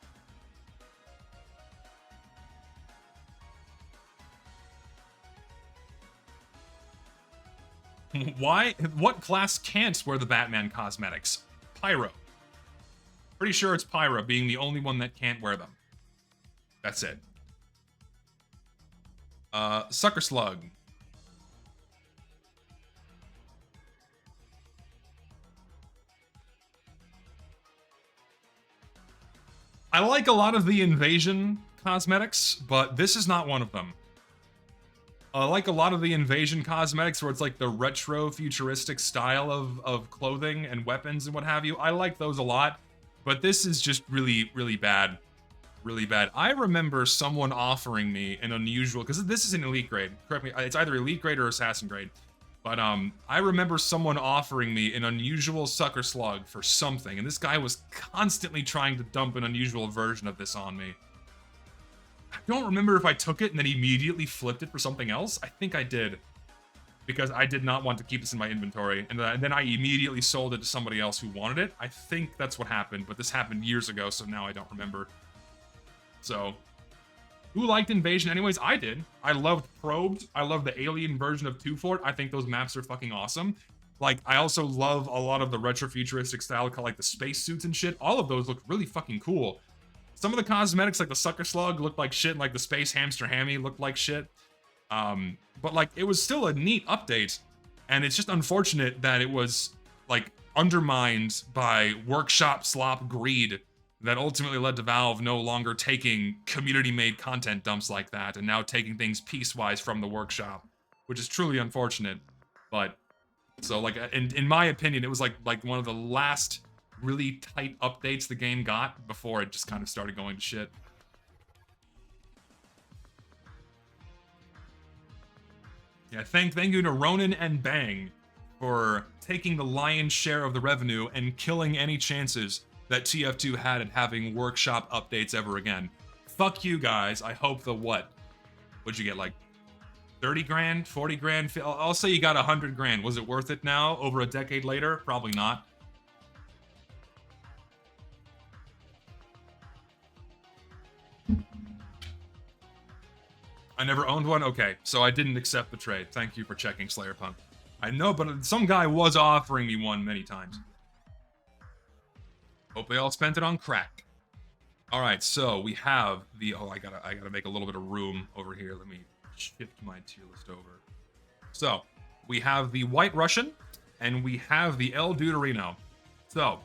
Why? What class can't wear the Batman cosmetics? Pyro. Pretty sure it's Pyro being the only one that can't wear them. That's it. Sucker Slug. I like a lot of the Invasion cosmetics, but this is not one of them. I like a lot of the Invasion cosmetics where it's like the retro futuristic style of clothing and weapons and what have you. I like those a lot. But this is just really, really bad. Really bad. I remember someone offering me an unusual, because this is an elite grade. Correct me, it's either elite grade or assassin grade. But I remember someone offering me an unusual sucker slug for something, and this guy was constantly trying to dump an unusual version of this on me. I don't remember if I took it and then immediately flipped it for something else. I think I did. Because I did not want to keep this in my inventory, and then I immediately sold it to somebody else who wanted it. I think that's what happened, but this happened years ago, so now I don't remember. So, who liked Invasion anyways? I did. I loved Probed. I love the alien version of Two Fort. I think those maps are fucking awesome. Like, I also love a lot of the retrofuturistic style, like the spacesuits and shit. All of those look really fucking cool. Some of the cosmetics, like the Sucker Slug, looked like shit, and like the Space Hamster Hammy looked like shit. But like, it was still a neat update, and it's just unfortunate that it was, like, undermined by workshop slop greed that ultimately led to Valve no longer taking community-made content dumps like that, and now taking things piecewise from the workshop, which is truly unfortunate. But, so, like, in my opinion, it was like one of the last really tight updates the game got before it just kind of started going to shit. Yeah, thank you to Ronan and Bang for taking the lion's share of the revenue and killing any chances that TF2 had at having workshop updates ever again. Fuck you guys. I hope the what? What'd you get, like 30 grand, 40 grand? I'll say you got 100 grand. Was it worth it now, over a decade later? Probably not. I never owned one? Okay, so I didn't accept the trade. Thank you for checking, Slayerpunk. I know, but some guy was offering me one many times. Hope they all spent it on crack. All right, so we have the... Oh, I gotta make a little bit of room over here. Let me shift my tier list over. So, we have the White Russian, and we have the El Deuterino. So,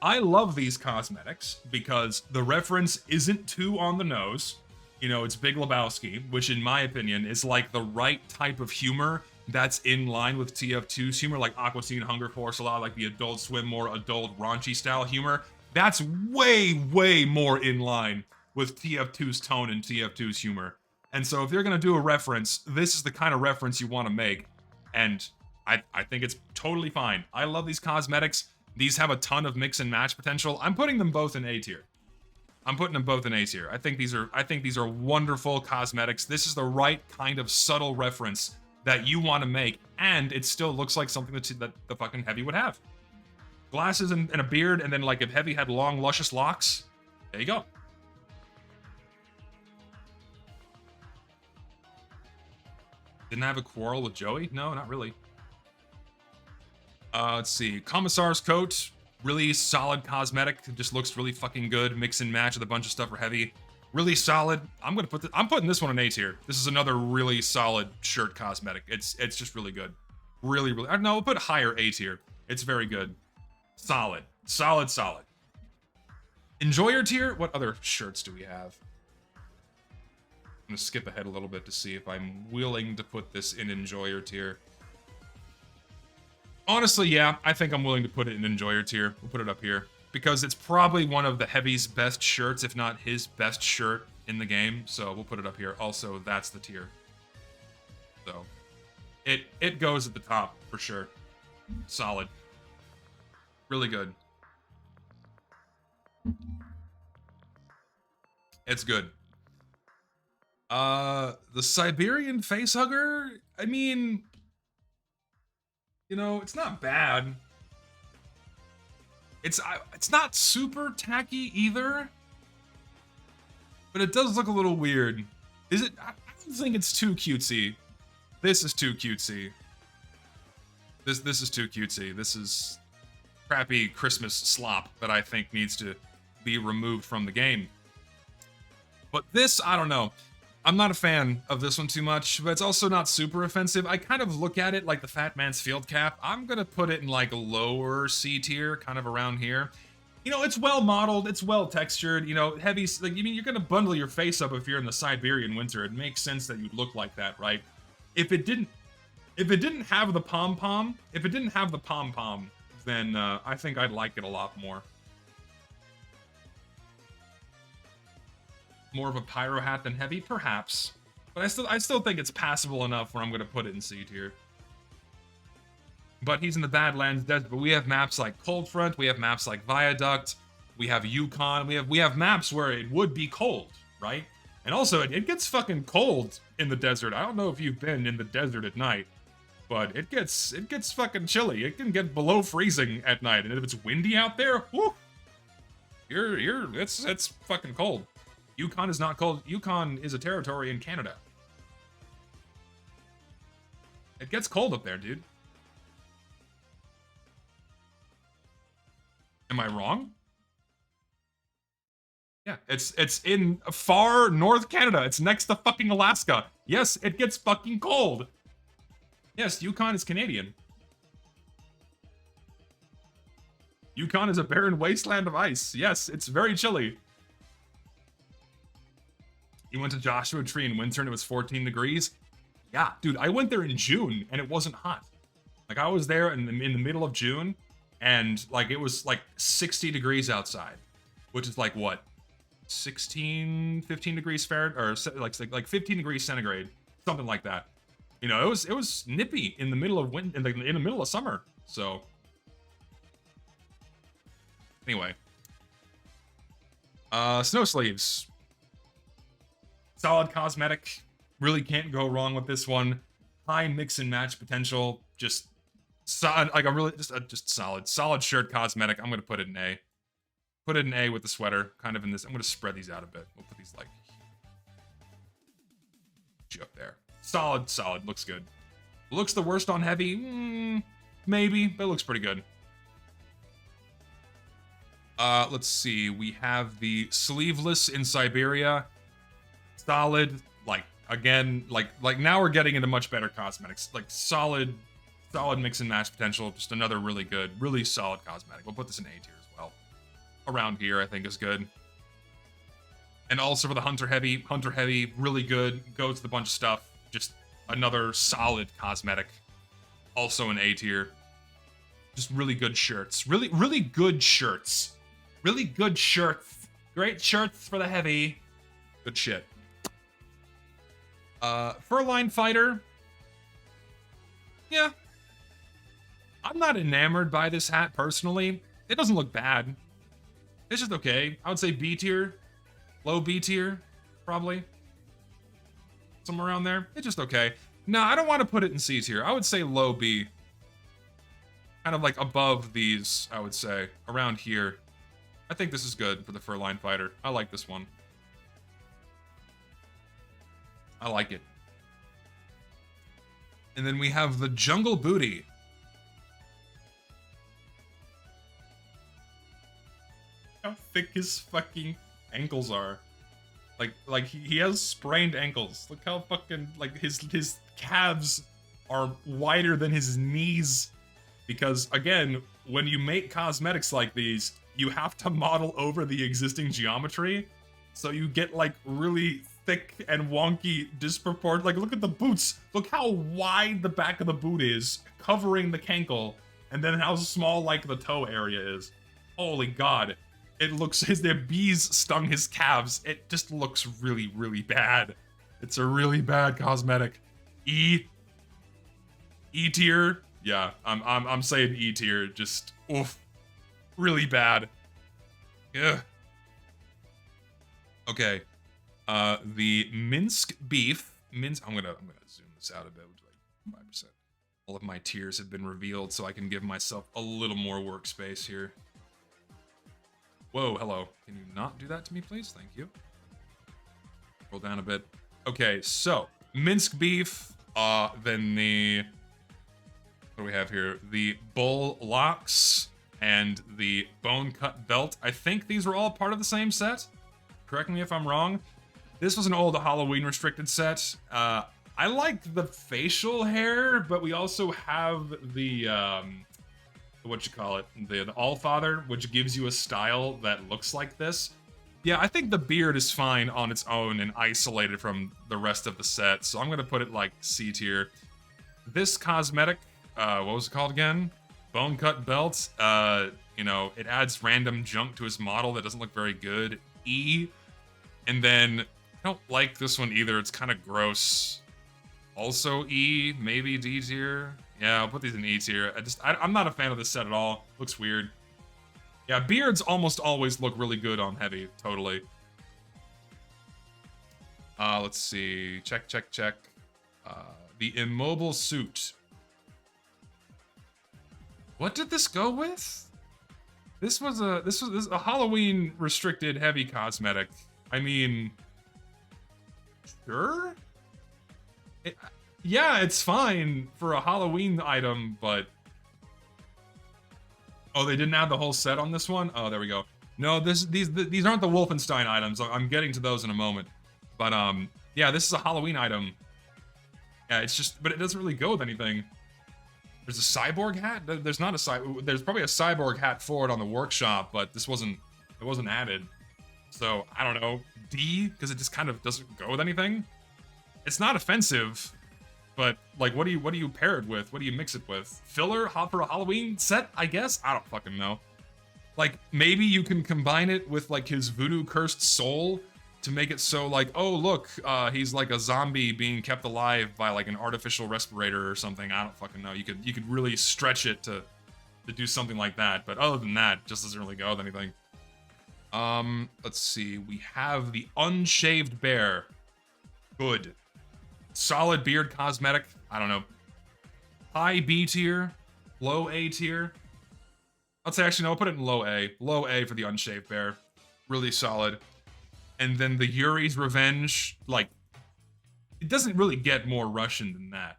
I love these cosmetics because the reference isn't too on the nose. You know, it's Big Lebowski, which in my opinion is like the right type of humor that's in line with TF2's humor, like Aqua Teen, Hunger Force, a lot like the Adult Swim, more adult raunchy style humor. That's way, way more in line with TF2's tone and TF2's humor. And so if you're gonna do a reference, this is the kind of reference you want to make. And I think it's totally fine. I love these cosmetics. These have a ton of mix and match potential. I'm putting them both in A tier. I'm putting them both in A tier. I think these are wonderful cosmetics. This is the right kind of subtle reference that you want to make, and it still looks like something that the fucking Heavy would have. Glasses and a beard, and then like if Heavy had long, luscious locks, there you go. Didn't I have a quarrel with Joey? No, not really. Let's see. Commissar's coat. Really solid cosmetic. It just looks really fucking good. Mix and match with a bunch of stuff for Heavy. Really solid. I'm putting this one in A tier. This is another really solid shirt cosmetic. It's just really good. Really, really. No, we'll put higher A tier. It's very good. Solid. Solid, solid. Enjoyer tier? What other shirts do we have? I'm gonna skip ahead a little bit to see if I'm willing to put this in Enjoyer tier. Honestly, yeah, I think I'm willing to put it in Enjoyer tier. We'll put it up here. Because it's probably one of the Heavy's best shirts, if not his best shirt in the game. So we'll put it up here. Also, that's the tier. So, it goes at the top, for sure. Solid. Really good. It's good. The Siberian Facehugger, I mean... You know, it's not bad. It's not super tacky either. But it does look a little weird. Is it? I don't think it's too cutesy. This is too cutesy. This is too cutesy. This is crappy Christmas slop that I think needs to be removed from the game. But this, I don't know. I'm not a fan of this one too much, but it's also not super offensive. I kind of look at it like the Fat Man's Field Cap. I'm gonna put it in like a lower C tier, kind of around here. You know, it's well modeled, it's well textured, you know, Heavy, like, I mean, you're gonna bundle your face up if you're in the Siberian winter. It makes sense that you'd look like that, right? If it didn't have the pom-pom, then I think I'd like it a lot more. More of a pyro hat than Heavy, perhaps, but I still think it's passable enough where I'm gonna put it in C tier. But he's in the Badlands Desert. But we have maps like Cold Front, we have maps like Viaduct, we have Yukon, we have maps where it would be cold, right? And also, it gets fucking cold in the desert. I don't know if you've been in the desert at night, but it gets fucking chilly. It can get below freezing at night, and if it's windy out there, whoo, it's fucking cold. Yukon is not called. Yukon is a territory in Canada. It gets cold up there, dude. Am I wrong? Yeah, it's in far North Canada. It's next to fucking Alaska. Yes, it gets fucking cold. Yes, Yukon is Canadian. Yukon is a barren wasteland of ice. Yes, it's very chilly. You went to Joshua Tree in winter and it was 14 degrees? Yeah, dude, I went there in June and it wasn't hot. Like, I was there in the middle of June and, like, it was, like, 60 degrees outside. Which is, like, what? 15 degrees Fahrenheit? Or, like 15 degrees centigrade. Something like that. You know, it was nippy in the middle of in the middle of summer. So... Anyway. Snow sleeves. Solid cosmetic. Really can't go wrong with this one. High mix and match potential. Just solid, like a really just solid shirt cosmetic. I'm gonna put it in A. Put it in A with the sweater, kind of in this. I'm gonna spread these out a bit. We'll put these like up there. Solid, looks good. Looks the worst on heavy, maybe, but it looks pretty good. Let's see. We have the sleeveless in Siberia. Solid, like, again, like now we're getting into much better cosmetics. Like, solid mix and match potential. Just another really good, really solid cosmetic. We'll put this in A tier as well. Around here, I think, is good. And also for the Hunter Heavy, really good. Goes with a bunch of stuff. Just another solid cosmetic. Also in A tier. Just really good shirts. Really good shirts. Really good shirts. Great shirts for the heavy. Good shit. Furline Fighter. Yeah. I'm not enamored by this hat, personally. It doesn't look bad. It's just okay. I would say B tier. Low B tier, probably. Somewhere around there. It's just okay. No, I don't want to put it in C tier. I would say low B. Kind of like above these, I would say. Around here. I think this is good for the Furline Fighter. I like this one. I like it. And then we have the Jungle Booty. How thick his fucking ankles are. Like he has sprained ankles. Look how fucking, like, his calves are wider than his knees. Because, again, when you make cosmetics like these, you have to model over the existing geometry. So you get, like, really thick and wonky disproportionate. Like, look at the boots. Look how wide the back of the boot is, covering the cankle. And then how small, like, the toe area is. Holy God. It looks, the bees stung his calves. It just looks really, really bad. It's a really bad cosmetic. E tier. Yeah, I'm saying E tier. Just oof, really bad. Ugh. Okay, the Minsk beef. I'm gonna zoom this out a bit, like 5%. All of my tiers have been revealed, so I can give myself a little more workspace here. Whoa, hello. Can you not do that to me, please? Thank you. Roll down a bit. Okay, so Minsk beef. Then the, what do we have here? The bull locks and the bone cut belt. I think these were all part of the same set. Correct me if I'm wrong. This was an old Halloween restricted set. I like the facial hair, but we also have the what you call it, the Allfather, which gives you a style that looks like this. Yeah, I think the beard is fine on its own and isolated from the rest of the set, so I'm gonna put it like C tier. This cosmetic, what was it called again? Bone cut belt. You know, it adds random junk to his model that doesn't look very good. E. And then I don't like this one either. It's kind of gross. Also E, maybe D tier. Yeah, I'll put these in E tier. I'm not a fan of this set at all. Looks weird. Yeah, beards almost always look really good on heavy. Totally. Let's see. Check. The immobile suit. What did this go with? This was a Halloween restricted heavy cosmetic. I mean, sure? Yeah, it's fine for a Halloween item, but... Oh, they didn't add the whole set on this one? Oh, there we go. No, these aren't the Wolfenstein items. I'm getting to those in a moment. But, yeah, this is a Halloween item. Yeah, it's just... But it doesn't really go with anything. There's a cyborg hat? There's not a There's probably a cyborg hat for it on the workshop, but this wasn't... It wasn't added. So, I don't know. D? Because it just kind of doesn't go with anything? It's not offensive, but, like, what do you pair it with? What do you mix it with? Filler for a Halloween set, I guess? I don't fucking know. Like, maybe you can combine it with, like, his voodoo-cursed soul to make it so, like, oh, look, he's like a zombie being kept alive by, like, an artificial respirator or something. I don't fucking know. You could really stretch it to do something like that, but other than that, it just doesn't really go with anything. Let's see. We have the Unshaved Bear. Good. Solid beard cosmetic. I don't know. High B tier. Low A tier. I'd say, actually, no, I'll put it in low A. Low A for the Unshaved Bear. Really solid. And then the Yuri's Revenge, like, it doesn't really get more Russian than that.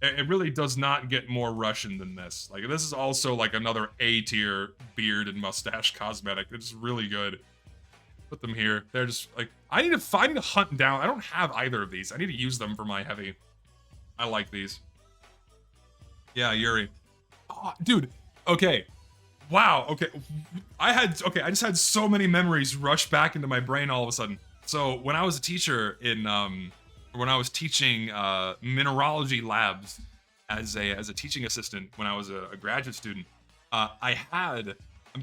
It really does not get more Russian than this. Like, this is also, like, another A-tier beard and mustache cosmetic. It's really good. Put them here. They're just, like, I need to hunt down. I don't have either of these. I need to use them for my heavy. I like these. Yeah, Yuri. Oh, dude. Okay. Wow. Okay. I just had so many memories rush back into my brain all of a sudden. So, when I was a teacher in, when I was teaching mineralogy labs as a teaching assistant when I was a graduate student, I'm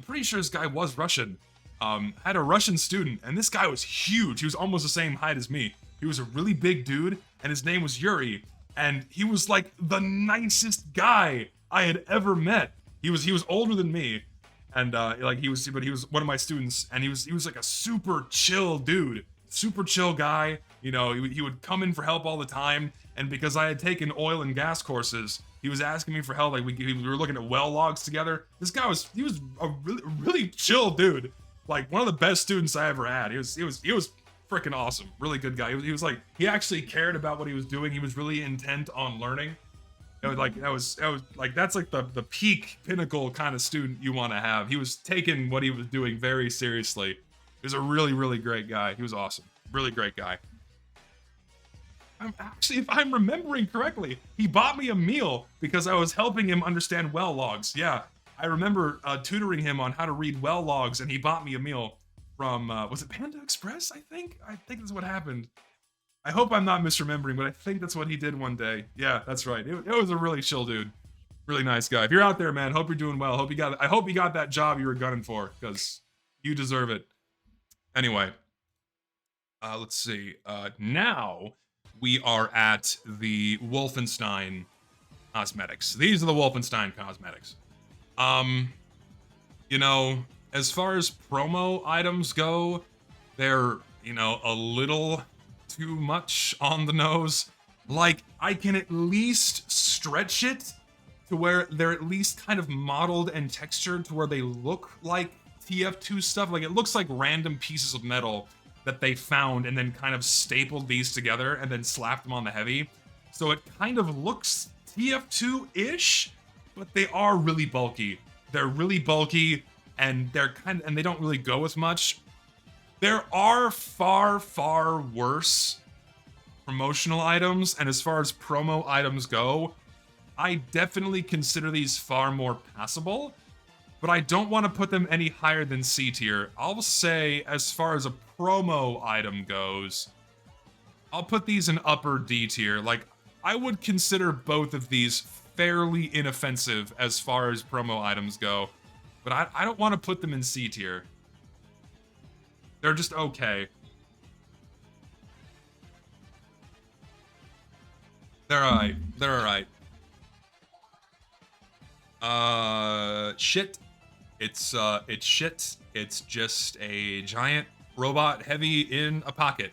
pretty sure this guy was Russian. Had a Russian student, and this guy was huge. He was almost the same height as me. He was a really big dude, and his name was Yuri, and he was like the nicest guy I had ever met. He was older than me, and he was one of my students, and he was like a super chill dude. Super chill guy, you know, he would come in for help all the time, and because I had taken oil and gas courses, he was asking me for help. Like, we were looking at well logs together. This guy was a really chill dude. Like, one of the best students I ever had. He was freaking awesome. Really good guy. He was like, he actually cared about what he was doing. He was really intent on learning. It was like, that's like the peak pinnacle kind of student you want to have. He was taking what he was doing very seriously. He was a really, really great guy. He was awesome. Really great guy. Actually, if I'm remembering correctly, he bought me a meal because I was helping him understand well logs. Yeah, I remember tutoring him on how to read well logs, and he bought me a meal from, was it Panda Express, I think? I think that's what happened. I hope I'm not misremembering, but I think that's what he did one day. Yeah, that's right. It was a really chill dude. Really nice guy. If you're out there, man, hope you're doing well. I hope you got that job you were gunning for, because you deserve it. Anyway, let's see. Now we are at the Wolfenstein cosmetics. These are the Wolfenstein cosmetics. You know, as far as promo items go, they're, you know, a little too much on the nose. Like, I can at least stretch it to where they're at least kind of modeled and textured to where they look like TF2 stuff. Like, it looks like random pieces of metal that they found and then kind of stapled these together and then slapped them on the heavy. So it kind of looks TF2-ish, but they are really bulky. They're really bulky, and and they don't really go with much. There are far, far worse promotional items, and as far as promo items go, I definitely consider these far more passable. But I don't want to put them any higher than C tier. I'll say, as far as a promo item goes, I'll put these in upper D tier. Like, I would consider both of these fairly inoffensive as far as promo items go. But I don't want to put them in C tier. They're just okay. They're alright. They're alright. Shit. It's shit. It's just a giant robot heavy in a pocket.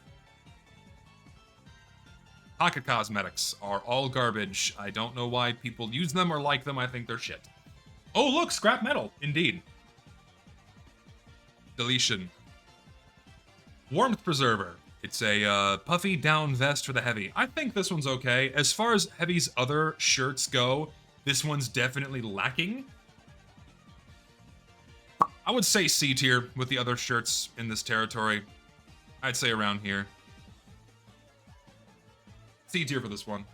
Pocket cosmetics are all garbage. I don't know why people use them or like them. I think they're shit. Oh, look, scrap metal. Indeed. Deletion. Warmth Preserver. It's a puffy down vest for the heavy. I think this one's okay. As far as heavy's other shirts go, this one's definitely lacking. I would say C tier with the other shirts in this territory. I'd say around here. C tier for this one.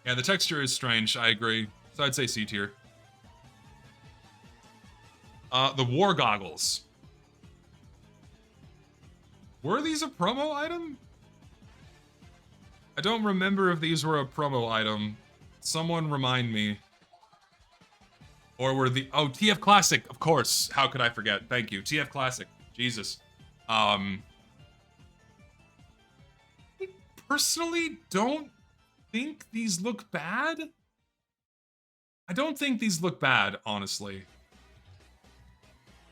Yeah, the texture is strange, I agree. So I'd say C tier. The war goggles. Were these a promo item? I don't remember if these were a promo item. Someone remind me. Or were the... Oh, TF Classic, of course. How could I forget? Thank you. TF Classic. Jesus. I personally don't think these look bad. I don't think these look bad, honestly.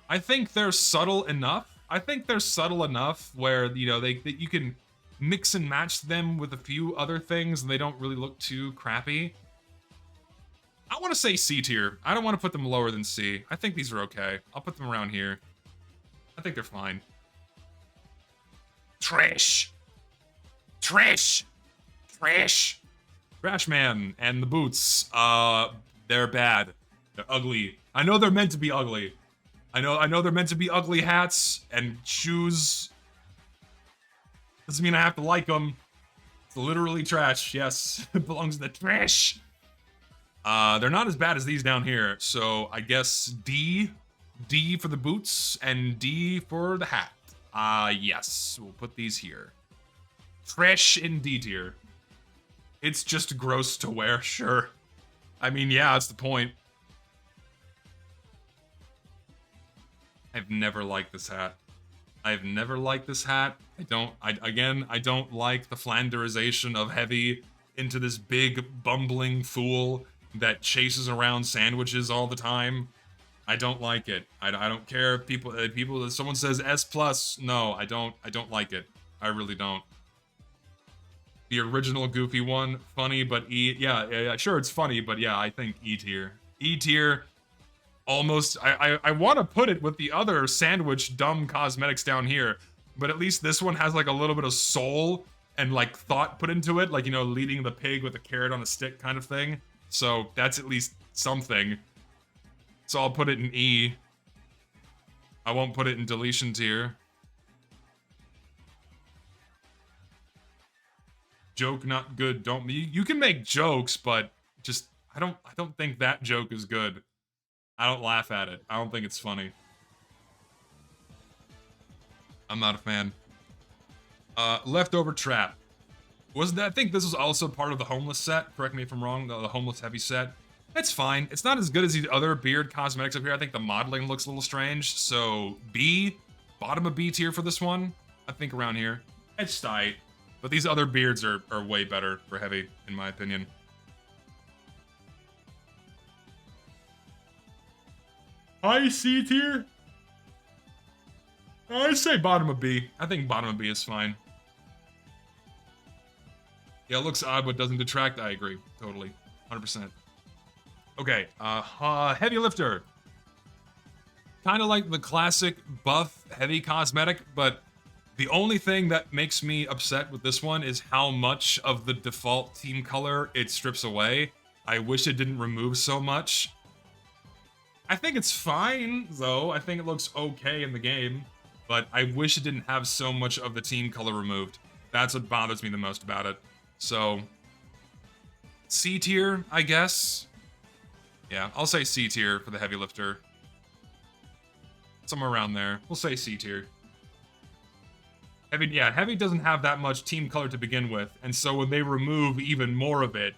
I think they're subtle enough. I think they're subtle enough where, you know, you can mix and match them with a few other things and they don't really look too crappy. I want to say C tier. I don't want to put them lower than C. I think these are okay. I'll put them around here. I think they're fine. Trash. Trash. Trash. Trash Man and the boots. They're bad. They're ugly. I know they're meant to be ugly. I know they're meant to be ugly hats and shoes. Doesn't mean I have to like them. It's literally trash. Yes, it belongs in the trash. They're not as bad as these down here, so I guess D for the boots and D for the hat. Yes, we'll put these here. Trash in D tier. It's just gross to wear, sure. I mean, yeah, that's the point. I've never liked this hat. I've never liked this hat. I don't like the Flanderization of Heavy into this big bumbling fool that chases around sandwiches all the time. I don't like it. I don't care if people someone says S+, no, I don't like it. I really don't. The original Goofy one, funny, but E, yeah, sure, it's funny, but yeah, I think E tier. E tier, almost, I want to put it with the other sandwich dumb cosmetics down here, but at least this one has like a little bit of soul and like thought put into it, like, you know, leading the pig with a carrot on a stick kind of thing. So that's at least something. So I'll put it in E. I won't put it in deletion tier. Joke not good. Don't you can make jokes, but just I don't think that joke is good. I don't laugh at it. I don't think it's funny. I'm not a fan. Leftover trap. Wasn't that? I think this was also part of the homeless set. Correct me if I'm wrong. The homeless heavy set. It's fine. It's not as good as the other beard cosmetics up here. I think the modeling looks a little strange. So B, bottom of B tier for this one. I think around here. It's tight. But these other beards are way better for heavy, in my opinion. High C tier? I'd say bottom of B. I think bottom of B is fine. Yeah, it looks odd, but doesn't detract. I agree. Totally. 100%. Okay, heavy lifter. Kind of like the classic buff heavy cosmetic, but the only thing that makes me upset with this one is how much of the default team color it strips away. I wish it didn't remove so much. I think it's fine, though. I think it looks okay in the game, but I wish it didn't have so much of the team color removed. That's what bothers me the most about it. So, C tier, I guess. Yeah, I'll say C tier for the heavy lifter. Somewhere around there. We'll say C tier. Heavy doesn't have that much team color to begin with, and so when they remove even more of it,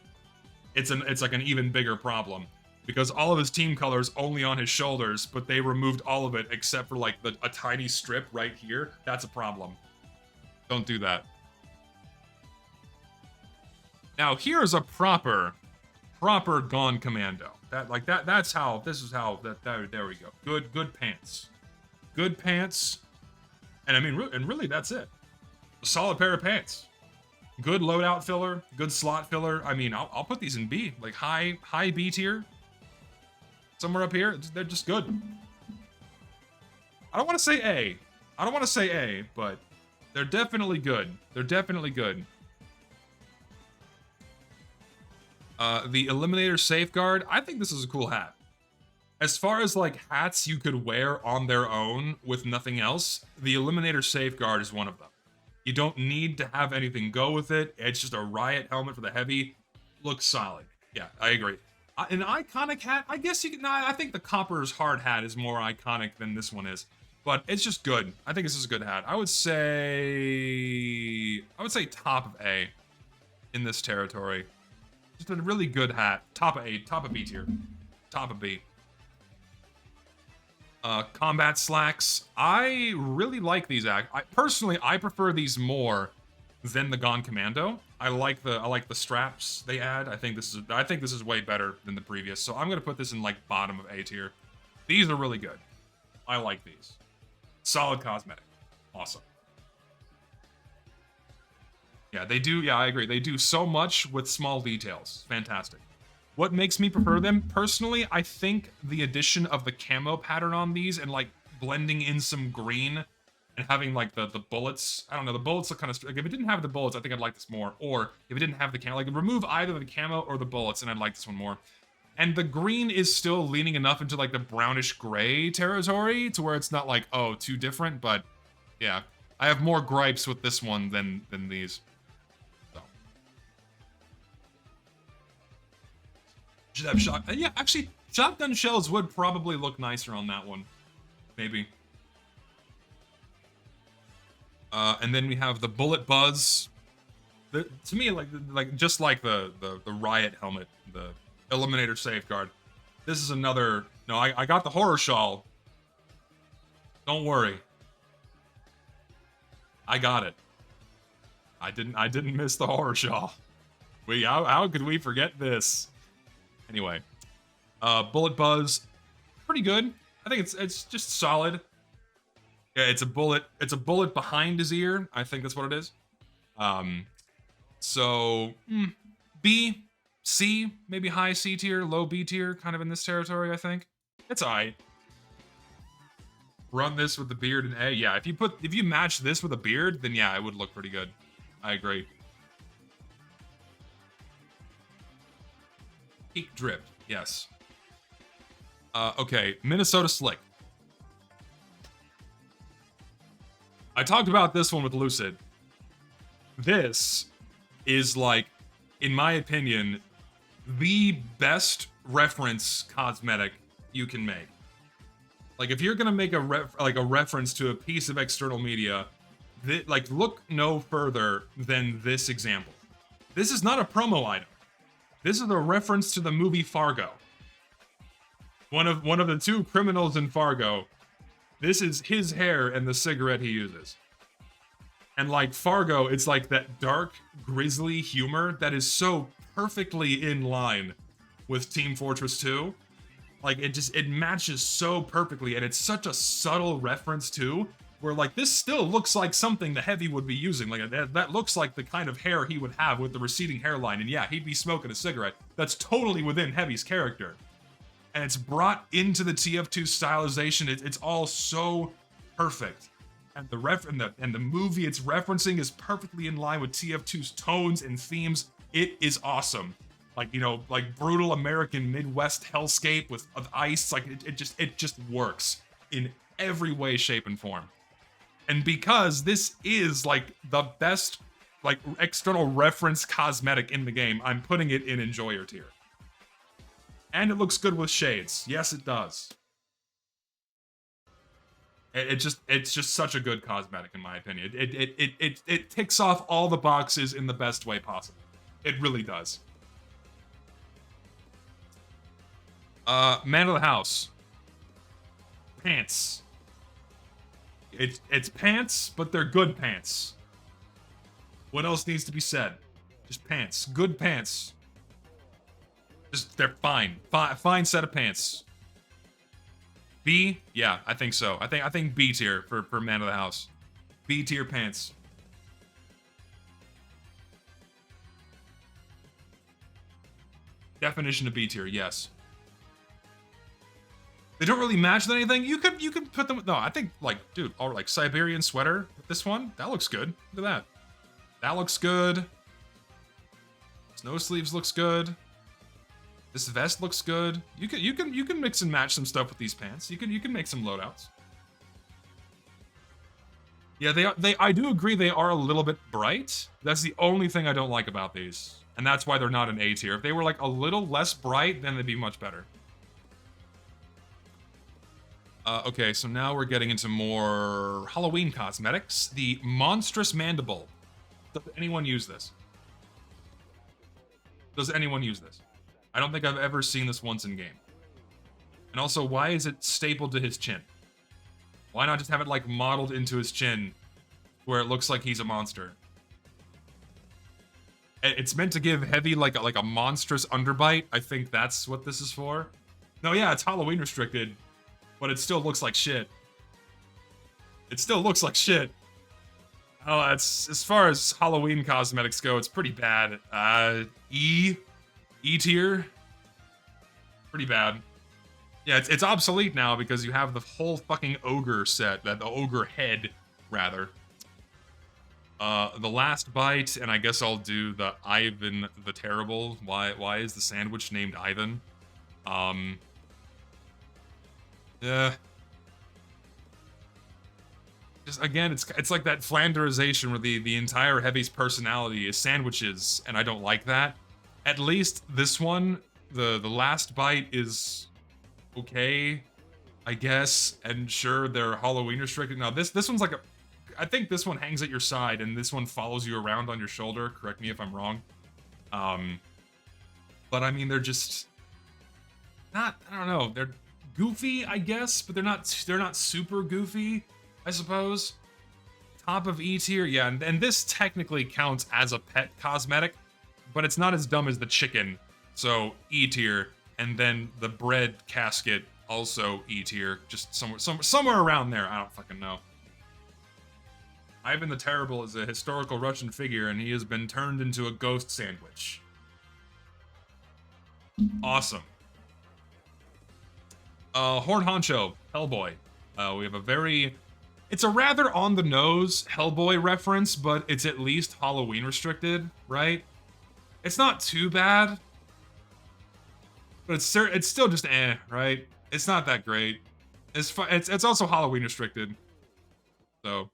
it's like an even bigger problem. Because all of his team color is only on his shoulders, but they removed all of it except for like a tiny strip right here. That's a problem. Don't do that. Now here's a proper Gone Commando. That's how, this is how, there we go. Good pants. Good pants. And I mean, really that's it. A solid pair of pants. Good loadout filler, good slot filler. I mean, I'll put these in B, like high B tier. Somewhere up here, they're just good. I don't want to say A. I don't want to say A, but they're definitely good. They're definitely good. The Eliminator Safeguard. I think this is a cool hat. As far as like hats you could wear on their own with nothing else, the Eliminator Safeguard is one of them. You don't need to have anything go with it. It's just a riot helmet for the heavy. Looks solid. Yeah, I agree. An iconic hat, I guess you can. I think the Copper's hard hat is more iconic than this one is, but it's just good. I think this is a good hat. I would say top of A in this territory. Just a really good hat. Top of A, top of B tier, top of B. Combat slacks. I really like these. Personally, I prefer these more than the Gone Commando. I like the straps they add. I think this is way better than the previous. So I'm gonna put this in like bottom of A tier. These are really good. I like these. Solid cosmetic. Awesome. Yeah, they do. Yeah, I agree. They do so much with small details. Fantastic. What makes me prefer them? Personally, I think the addition of the camo pattern on these and like blending in some green and having like the bullets. I don't know, the bullets look kind of, like if it didn't have the bullets, I think I'd like this more. Or if it didn't have the camo, like remove either the camo or the bullets and I'd like this one more. And the green is still leaning enough into like the brownish gray territory to where it's not like, oh, too different, but yeah. I have more gripes with this one than these. Should have shotgun. Yeah, actually, shotgun shells would probably look nicer on that one. Maybe. And then we have the bullet buzz. To me, just like the riot helmet, the Eliminator Safeguard. This is another. No, I got the horror shawl. Don't worry. I got it. I didn't miss the horror shawl. How could we forget this? Anyway, bullet buzz, pretty good. I think it's just solid. Yeah, it's a bullet behind his ear. I think that's what it is. So B, C, maybe high C tier, low B tier, kind of in this territory. I think it's alright. Run this with the beard and A. Yeah, if you match this with a beard, then yeah, it would look pretty good. I agree. Peak drip, yes. Okay, Minnesota Slick. I talked about this one with Lucid. This is like, in my opinion, the best reference cosmetic you can make. Like, if you're gonna make a reference to a piece of external media, like, look no further than this example. This is not a promo item. This is a reference to the movie Fargo. One of the two criminals in Fargo. This is his hair and the cigarette he uses. And like Fargo, it's like that dark, grisly humor that is so perfectly in line with Team Fortress 2. Like, it matches so perfectly, and it's such a subtle reference too, where like this still looks like something the Heavy would be using. Like that looks like the kind of hair he would have with the receding hairline, and yeah, he'd be smoking a cigarette. That's totally within Heavy's character. And it's brought into the TF2 stylization. It's all so perfect. And the movie it's referencing is perfectly in line with TF2's tones and themes. It is awesome. Like, you know, like brutal American Midwest hellscape with ice. Like it just works in every way, shape, and form. And because this is like the best like external reference cosmetic in the game, I'm putting it in enjoyer tier. And it looks good with shades. Yes, it does. It's just such a good cosmetic in my opinion. It ticks off all the boxes in the best way possible. It really does. Man of the house. Pants. It's pants, but they're good pants. What else needs to be said? Just pants. Good pants. They're fine. Fine set of pants. B? Yeah, I think so. I think B tier for Man of the House. B tier pants. Definition of B tier, yes. They don't really match with anything. You could put them. No, I think like, dude, or like Siberian sweater with this one. That looks good. Look at that. That looks good. Snow sleeves looks good. This vest looks good. You can mix and match some stuff with these pants. You can make some loadouts. Yeah, I do agree they are a little bit bright. That's the only thing I don't like about these. And that's why they're not an A tier. If they were like a little less bright, then they'd be much better. Okay, so now we're getting into more Halloween cosmetics. The Monstrous Mandible. Does anyone use this? Does anyone use this? I don't think I've ever seen this once in game. And also, why is it stapled to his chin? Why not just have it like modeled into his chin where it looks like he's a monster? It's meant to give Heavy like a monstrous underbite. I think that's what this is for. No, yeah, it's Halloween restricted, but it still looks like shit. It still looks like shit. Oh, it's as far as Halloween cosmetics go, it's pretty bad. E tier, pretty bad. Yeah, it's obsolete now because you have the whole fucking ogre set, the ogre head, rather. The Last Bite, and I guess I'll do the Ivan the Terrible. Why is the sandwich named Ivan? Yeah. Just again, it's like that Flanderization where the entire Heavy's personality is sandwiches, and I don't like that. At least this one, the Last Bite is okay, I guess, and sure they're Halloween restricted. Now this one's like I think this one hangs at your side, and this one follows you around on your shoulder. Correct me if I'm wrong. But I mean they're just not. I don't know. They're goofy, I guess, but they're not super goofy, I suppose. Top of E tier, yeah, and this technically counts as a pet cosmetic, but it's not as dumb as the chicken, so E tier, and then the bread casket, also E tier, just somewhere around there, I don't fucking know. Ivan the Terrible is a historical Russian figure, and he has been turned into a ghost sandwich. Awesome. Horn Honcho, Hellboy. We have a very... It's a rather on-the-nose Hellboy reference, but it's at least Halloween restricted, right? It's not too bad, but it's still just right? It's not that great. It's also Halloween restricted, so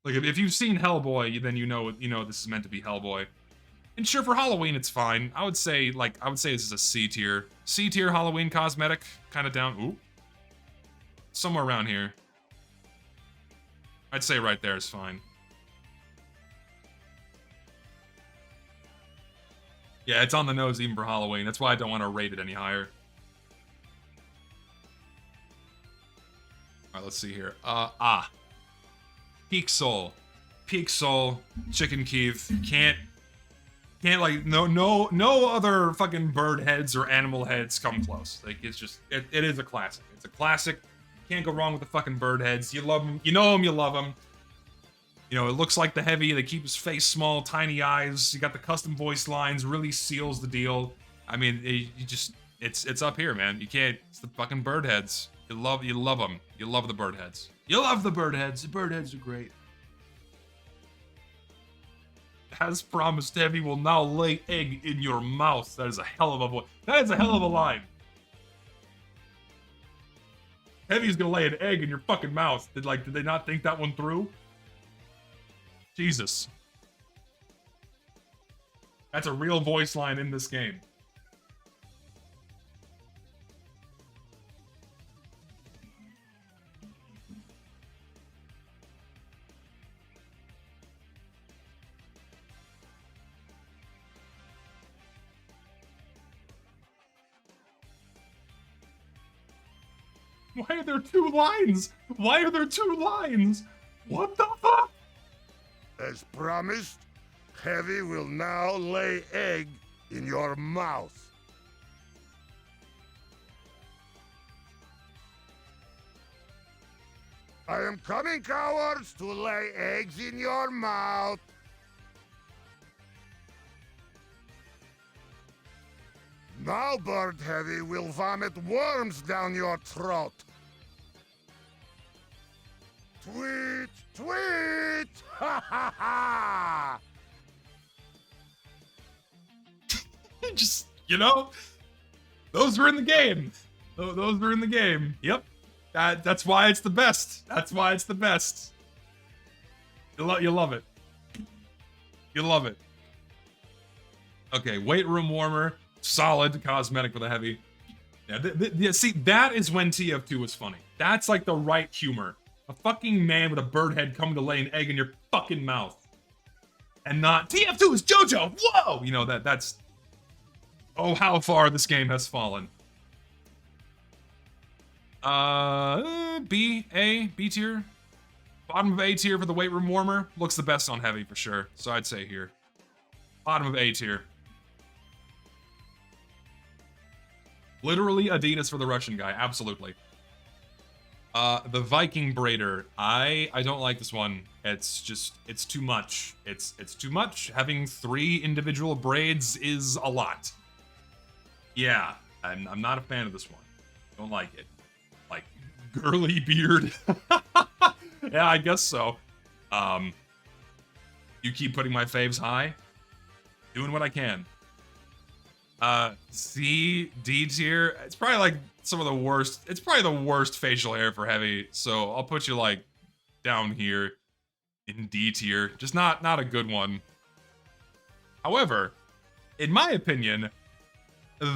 like if you've seen Hellboy, then you know this is meant to be Hellboy. And sure, for Halloween it's fine. I would say this is a C tier Halloween cosmetic, kind of down. Ooh, somewhere around here. I'd say right there is fine. Yeah, it's on the nose even for Halloween. That's why I don't want to rate it any higher. Alright, let's see here. Peak Soul, Chicken Keith. Can't like no other fucking bird heads or animal heads come close. Like it's just it is a classic. It's a classic. Can't go wrong with the fucking bird heads. You love them. You know them. You love them. You know, it looks like the Heavy. They keep his face small, tiny eyes. You got the custom voice lines. Really seals the deal. I mean, it's up here, man. You can't. It's the fucking bird heads. You love them. You love the bird heads. You love the bird heads. The bird heads are great. As promised, Heavy will now lay egg in your mouth. That is a hell of a voice. That is a hell of a line. Heavy's gonna lay an egg in your fucking mouth. Did they not think that one through? Jesus. That's a real voice line in this game. Why are there two lines? Why are there two lines? What the fuck?
As promised, Heavy will now lay egg in your mouth. I am coming, cowards, to lay eggs in your mouth. Now, Bird Heavy will vomit worms down your throat. Tweet, tweet! Ha ha ha!
Just, you know, those were in the game. Those were in the game. Yep. That's why it's the best. That's why it's the best. You love it. You love it. Okay, weight room warmer. Solid cosmetic for the heavy. Yeah, see, that is when TF2 was funny. That's like the right humor. A fucking man with a bird head coming to lay an egg in your fucking mouth. And not, TF2 is JoJo! Whoa! You know, that's... Oh, how far this game has fallen. B tier. Bottom of A tier for the weight room warmer. Looks the best on heavy for sure. So I'd say here. Bottom of A tier. Literally Adidas for the Russian guy. Absolutely. The Viking braider. I don't like this one. It's just, it's too much. It's too much. Having 3 individual braids is a lot. Yeah, I'm not a fan of this one. Don't like it. Like, girly beard. Yeah, I guess so. You keep putting my faves high. Doing what I can. C, D tier. It's probably like some of the worst. It's probably the worst facial hair for heavy. So I'll put you like down here in D tier. Just not a good one. However, in my opinion,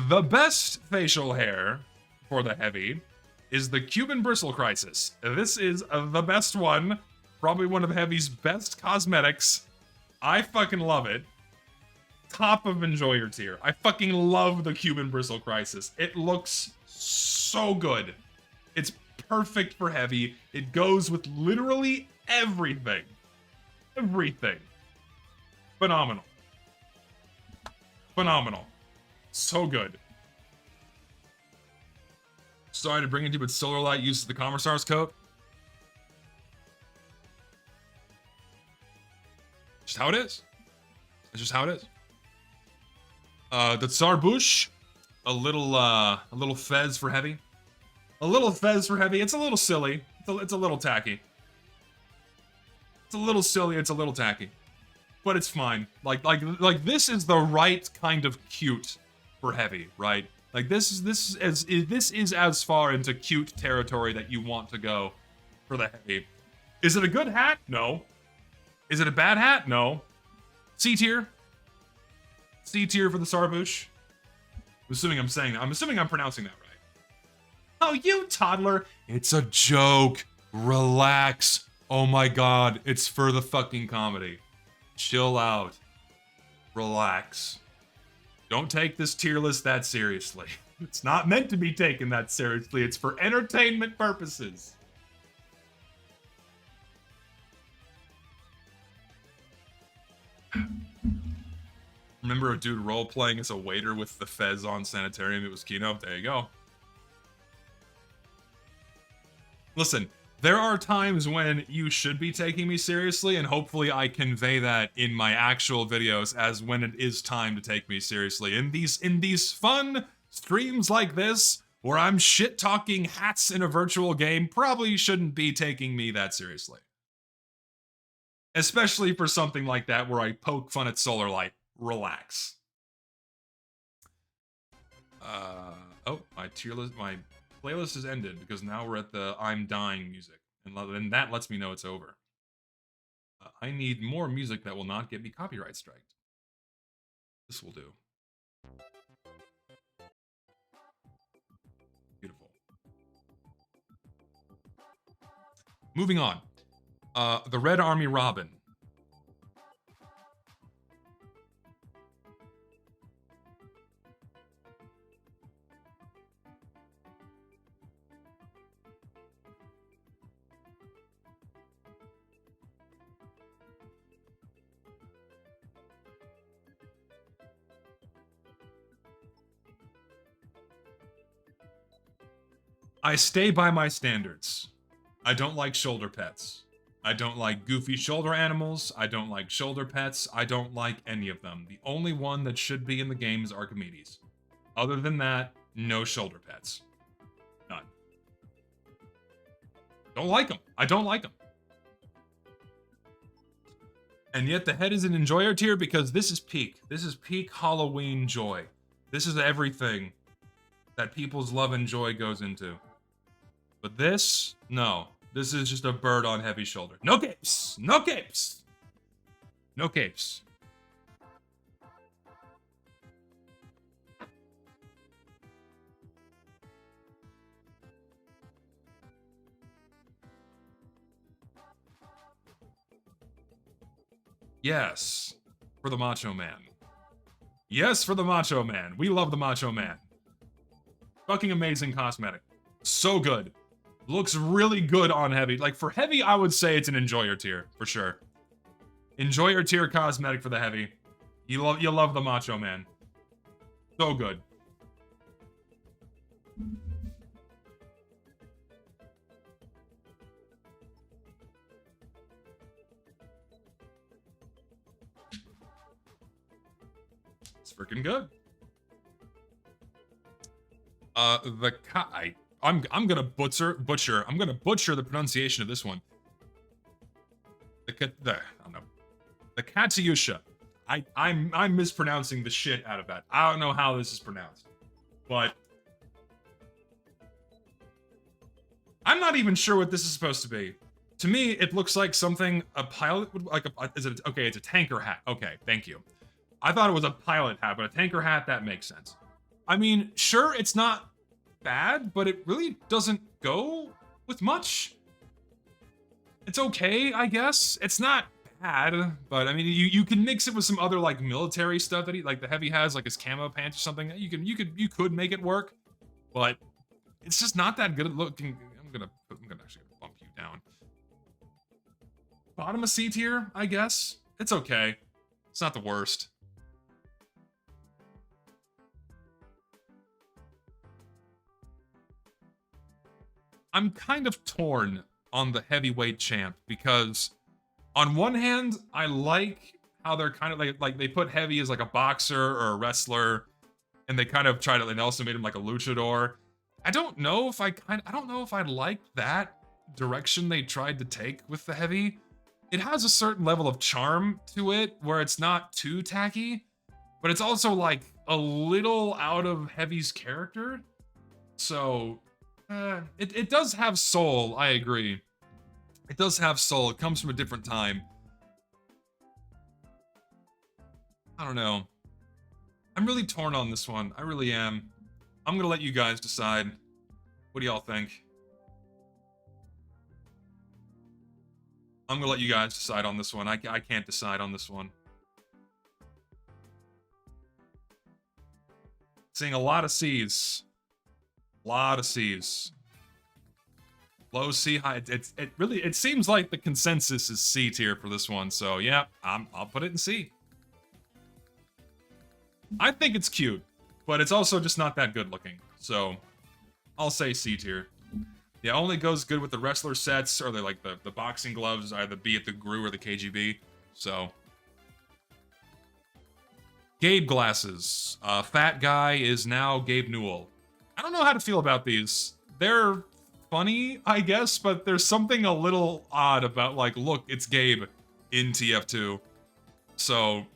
the best facial hair for the heavy is the Cuban bristle crisis. This is the best one. Probably one of Heavy's best cosmetics. I fucking love it. Top of enjoyer tier. I fucking love the Cuban bristle crisis. It looks so good. It's perfect for heavy. It goes with literally everything. Everything. Phenomenal. Phenomenal. So good. Sorry to bring it to you, but Solar Light uses the Commissar's coat. Just how it is. It's just how it is. The Tsar Bush, a little fez for heavy. A little fez for heavy. It's a little silly. It's a little tacky. It's a little silly. It's a little tacky, but it's fine. Like this is the right kind of cute for heavy, right? Like this is as far into cute territory that you want to go for the heavy. Is it a good hat? No. Is it a bad hat? No. C tier. C tier for the Sarbush. I'm assuming I'm pronouncing that right. Oh, you toddler. It's a joke. Relax. Oh my god, it's for the fucking comedy. Chill out. Relax. Don't take this tier list that seriously. It's not meant to be taken that seriously. It's for entertainment purposes. Remember a dude role-playing as a waiter with the fez on Sanitarium? It was Kino. There you go. Listen, there are times when you should be taking me seriously, and hopefully I convey that in my actual videos as when it is time to take me seriously. In these fun streams like this, where I'm shit-talking hats in a virtual game, probably shouldn't be taking me that seriously. Especially for something like that where I poke fun at Solar Light. Relax. Oh, my playlist has ended because now we're at the I'm dying music, and that lets me know it's over. I need more music that will not get me copyright striked. This will do. Beautiful. Moving on. The Red Army Robin. I stay by my standards. I don't like shoulder pets. I don't like goofy shoulder animals. I don't like shoulder pets. I don't like any of them. The only one that should be in the game is Archimedes. Other than that, no shoulder pets. None. Don't like them. I don't like them. And yet the head is an enjoyer tier because this is peak. This is peak Halloween joy. This is everything that people's love and joy goes into. But this, no. This is just a bird on heavy shoulder. No capes! No capes! No capes. Yes, for the Macho Man. Yes, for the Macho Man. We love the Macho Man. Fucking amazing cosmetic. So good. Looks really good on heavy. Like, for heavy, I would say it's an enjoyer tier, for sure. Enjoyer tier cosmetic for the heavy. You love the Macho Man. So good. It's freaking good. I'm gonna butcher the pronunciation of this one. I don't know. The Katyusha. I'm mispronouncing the shit out of that. I don't know how this is pronounced, but I'm not even sure what this is supposed to be. To me, it looks like something a pilot would like. Okay, it's a tanker hat. Okay, thank you. I thought it was a pilot hat, but a tanker hat, that makes sense. I mean, sure, it's not bad, but it really doesn't go with much. It's okay, I guess. It's not bad, but I mean, you can mix it with some other like military stuff that like the heavy has, like his camo pants or something. You could make it work, but it's just not that good at looking. I'm gonna actually bump you down. Bottom of C tier, I guess. It's okay. It's not the worst. I'm kind of torn on the heavyweight champ because on one hand, I like how they're kind of like they put heavy as like a boxer or a wrestler, and they kind of try to, and also made him like a luchador. I don't know if I don't know if I like that direction they tried to take with the heavy. It has a certain level of charm to it where it's not too tacky, but it's also like a little out of heavy's character. So it does have soul, I agree. It does have soul. It comes from a different time. I don't know. I'm really torn on this one. I really am. I'm gonna let you guys decide. What do y'all think? I'm gonna let you guys decide on this one. I can't decide on this one. Seeing a lot of C's. A lot of C's. Low C, high. It seems like the consensus is C tier for this one. So yeah, I'll put it in C. I think it's cute, but it's also just not that good looking. So I'll say C tier. Yeah, only goes good with the wrestler sets or the boxing gloves, either be it the GRU or the KGB. So Gabe glasses. Fat guy is now Gabe Newell. I don't know how to feel about these. They're funny, I guess, but there's something a little odd about like, look, it's Gabe in TF2. So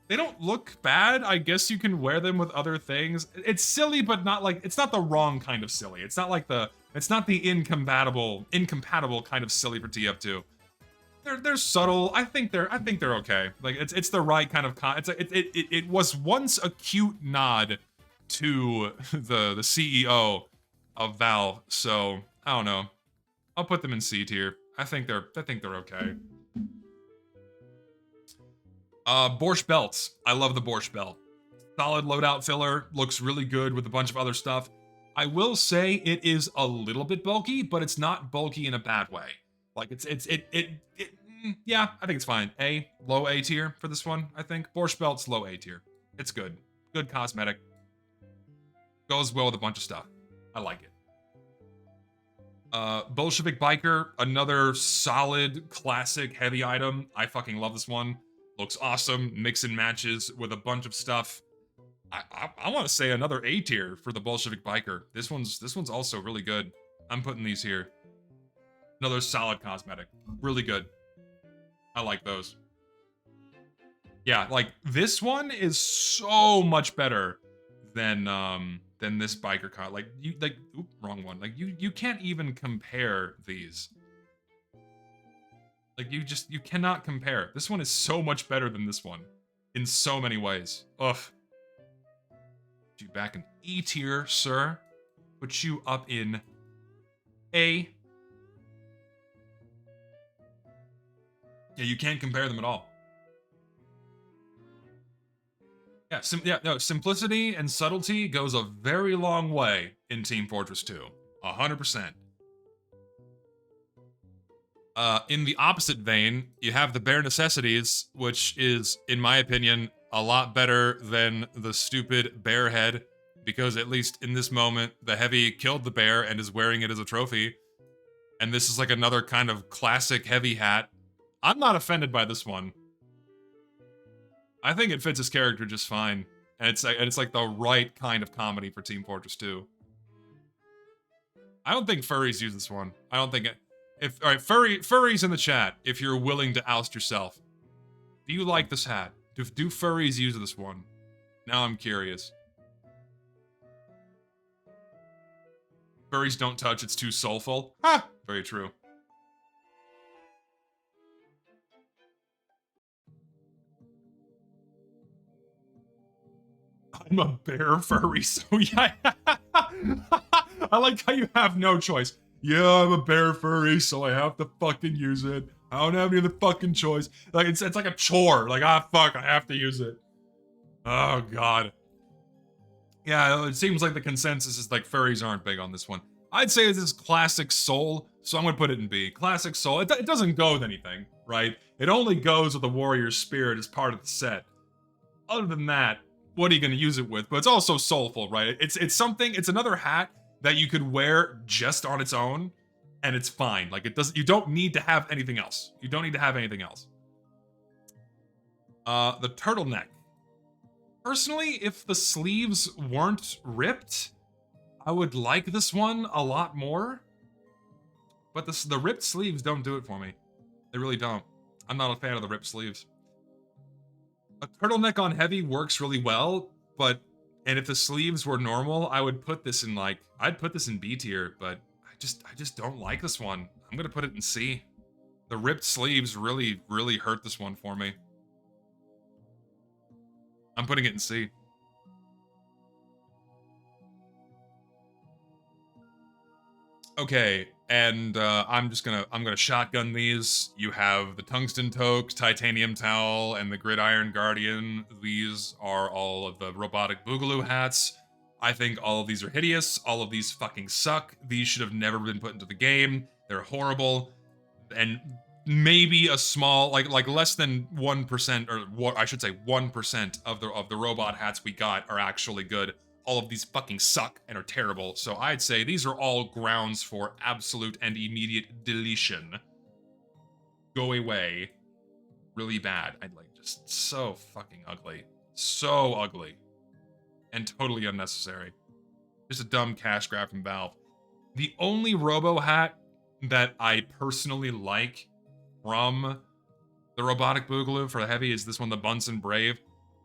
they don't look bad. I guess you can wear them with other things. It's silly, but not like, it's not the wrong kind of silly. It's not like it's not the incompatible kind of silly for TF2. They're subtle. I think they're okay. Like it's the right kind of it was once a cute nod to the CEO of Valve. So I don't know. I'll put them in C tier. I think they're okay. Borscht belts. I love the Borscht belt. Solid loadout filler. Looks really good with a bunch of other stuff. I will say it is a little bit bulky, but it's not bulky in a bad way. Like yeah, I think it's fine. Low A tier for this one, I think. Borscht belt's low A tier. It's good. Good cosmetic. Goes well with a bunch of stuff. I like it. Bolshevik biker, another solid, classic, heavy item. I fucking love this one. Looks awesome. Mix and matches with a bunch of stuff. I want to say another A tier for the Bolshevik biker. This one's also really good. I'm putting these here. Another solid cosmetic. Really good. I like those. Yeah, like this one is so much better than this biker car. Like you like oop, wrong one. Like you can't even compare these. Like you cannot compare. This one is so much better than this one in so many ways. Ugh. Put you back in E tier, sir. Put you up in A. Yeah, you can't compare them at all. Yeah, no, simplicity and subtlety goes a very long way in Team Fortress 2. 100%. In the opposite vein, you have the bare necessities, which is, in my opinion, a lot better than the stupid bear head, because at least in this moment, the heavy killed the bear and is wearing it as a trophy. And this is like another kind of classic heavy hat. I'm not offended by this one. I think it fits his character just fine. And it's like the right kind of comedy for Team Fortress 2. I don't think furries use this one. I don't think it. All right, furries in the chat, if you're willing to oust yourself. Do you like this hat? Do furries use this one? Now I'm curious. Furries don't touch, it's too soulful. Ha! Very true. I'm a bear furry, so yeah. I like how you have no choice. Yeah, I'm a bear furry, so I have to fucking use it. I don't have any other fucking choice. Like it's like a chore. Like, fuck, I have to use it. Oh god. Yeah, it seems like the consensus is like furries aren't big on this one. I'd say this is classic soul, so I'm gonna put it in B. Classic soul. It doesn't go with anything, right? It only goes with the warrior spirit as part of the set. Other than that, what are you gonna use it with? But it's also soulful, right? It's something. It's another hat that you could wear just on its own, and it's fine. Like it doesn't. You don't need to have anything else. You don't need to have anything else. The turtleneck. Personally, if the sleeves weren't ripped, I would like this one a lot more. But the ripped sleeves don't do it for me. They really don't. I'm not a fan of the ripped sleeves. A turtleneck on heavy works really well, and if the sleeves were normal, I would put this in I'd put this in B tier, but I just don't like this one. I'm gonna put it in C. The ripped sleeves really hurt this one for me. I'm putting it in C. Okay, and I'm gonna shotgun these. You have the tungsten toque, titanium towel, and the gridiron guardian. These are all of the robotic boogaloo hats. I think all of these are hideous. All of these fucking suck. These should have never been put into the game. They're horrible, and maybe a small, like less than 1%, or what I should say 1% of the robot hats we got are actually good. All of these fucking suck and are terrible, so I'd say these are all grounds for absolute and immediate deletion. Go away. Really bad. I'd like just so fucking ugly. So ugly. And totally unnecessary. Just a dumb cash grab from Valve. The only Robo hat that I personally like from the robotic boogaloo for the heavy is this one, the Bunsen Brave.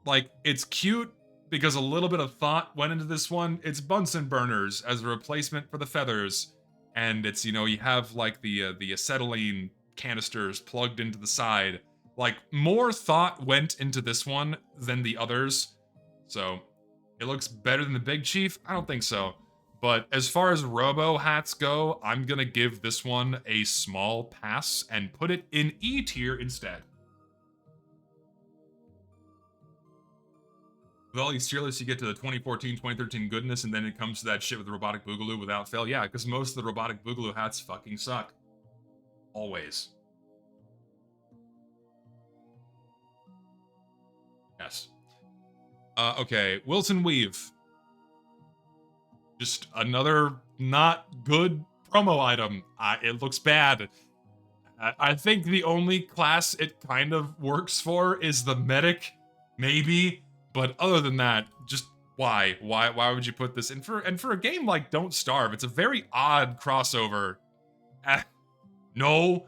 Like, it's cute because a little bit of thought went into this one. It's Bunsen burners as a replacement for the feathers. And it's, you have like the acetylene canisters plugged into the side. Like, more thought went into this one than the others. So, it looks better than the Big Chief? I don't think so. But as far as Robo hats go, I'm gonna give this one a small pass and put it in E tier instead. With all these tier lists, you get to the 2014, 2013 goodness, and then it comes to that shit with the robotic boogaloo without fail. Yeah, because most of the robotic boogaloo hats fucking suck. Always. Yes. Okay, Wilson Weave. Just another not good promo item. It looks bad. I think the only class it kind of works for is the medic, maybe. But other than that, just why? Why would you put this in? For a game like Don't Starve, it's a very odd crossover. No,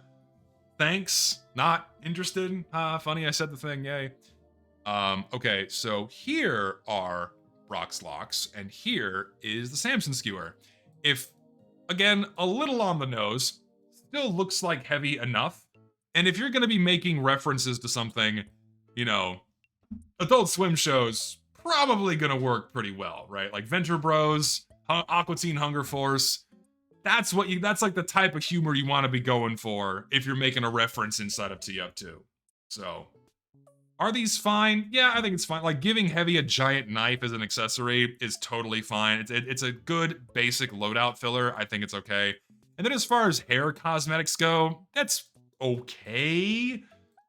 thanks. Not interested. Funny I said the thing. Yay. Okay, so here are Brock's locks, and here is the Samson skewer. If, again, a little on the nose, still looks like heavy enough. And if you're gonna be making references to something, you know, Adult Swim shows probably gonna work pretty well, right? Like Venture Bros, Aqua Teen Hunger Force. That's like the type of humor you want to be going for if you're making a reference inside of TF2. So, are these fine? Yeah, I think it's fine. Like giving Heavy a giant knife as an accessory is totally fine. It's a good basic loadout filler. I think it's okay. And then as far as hair cosmetics go, that's okay.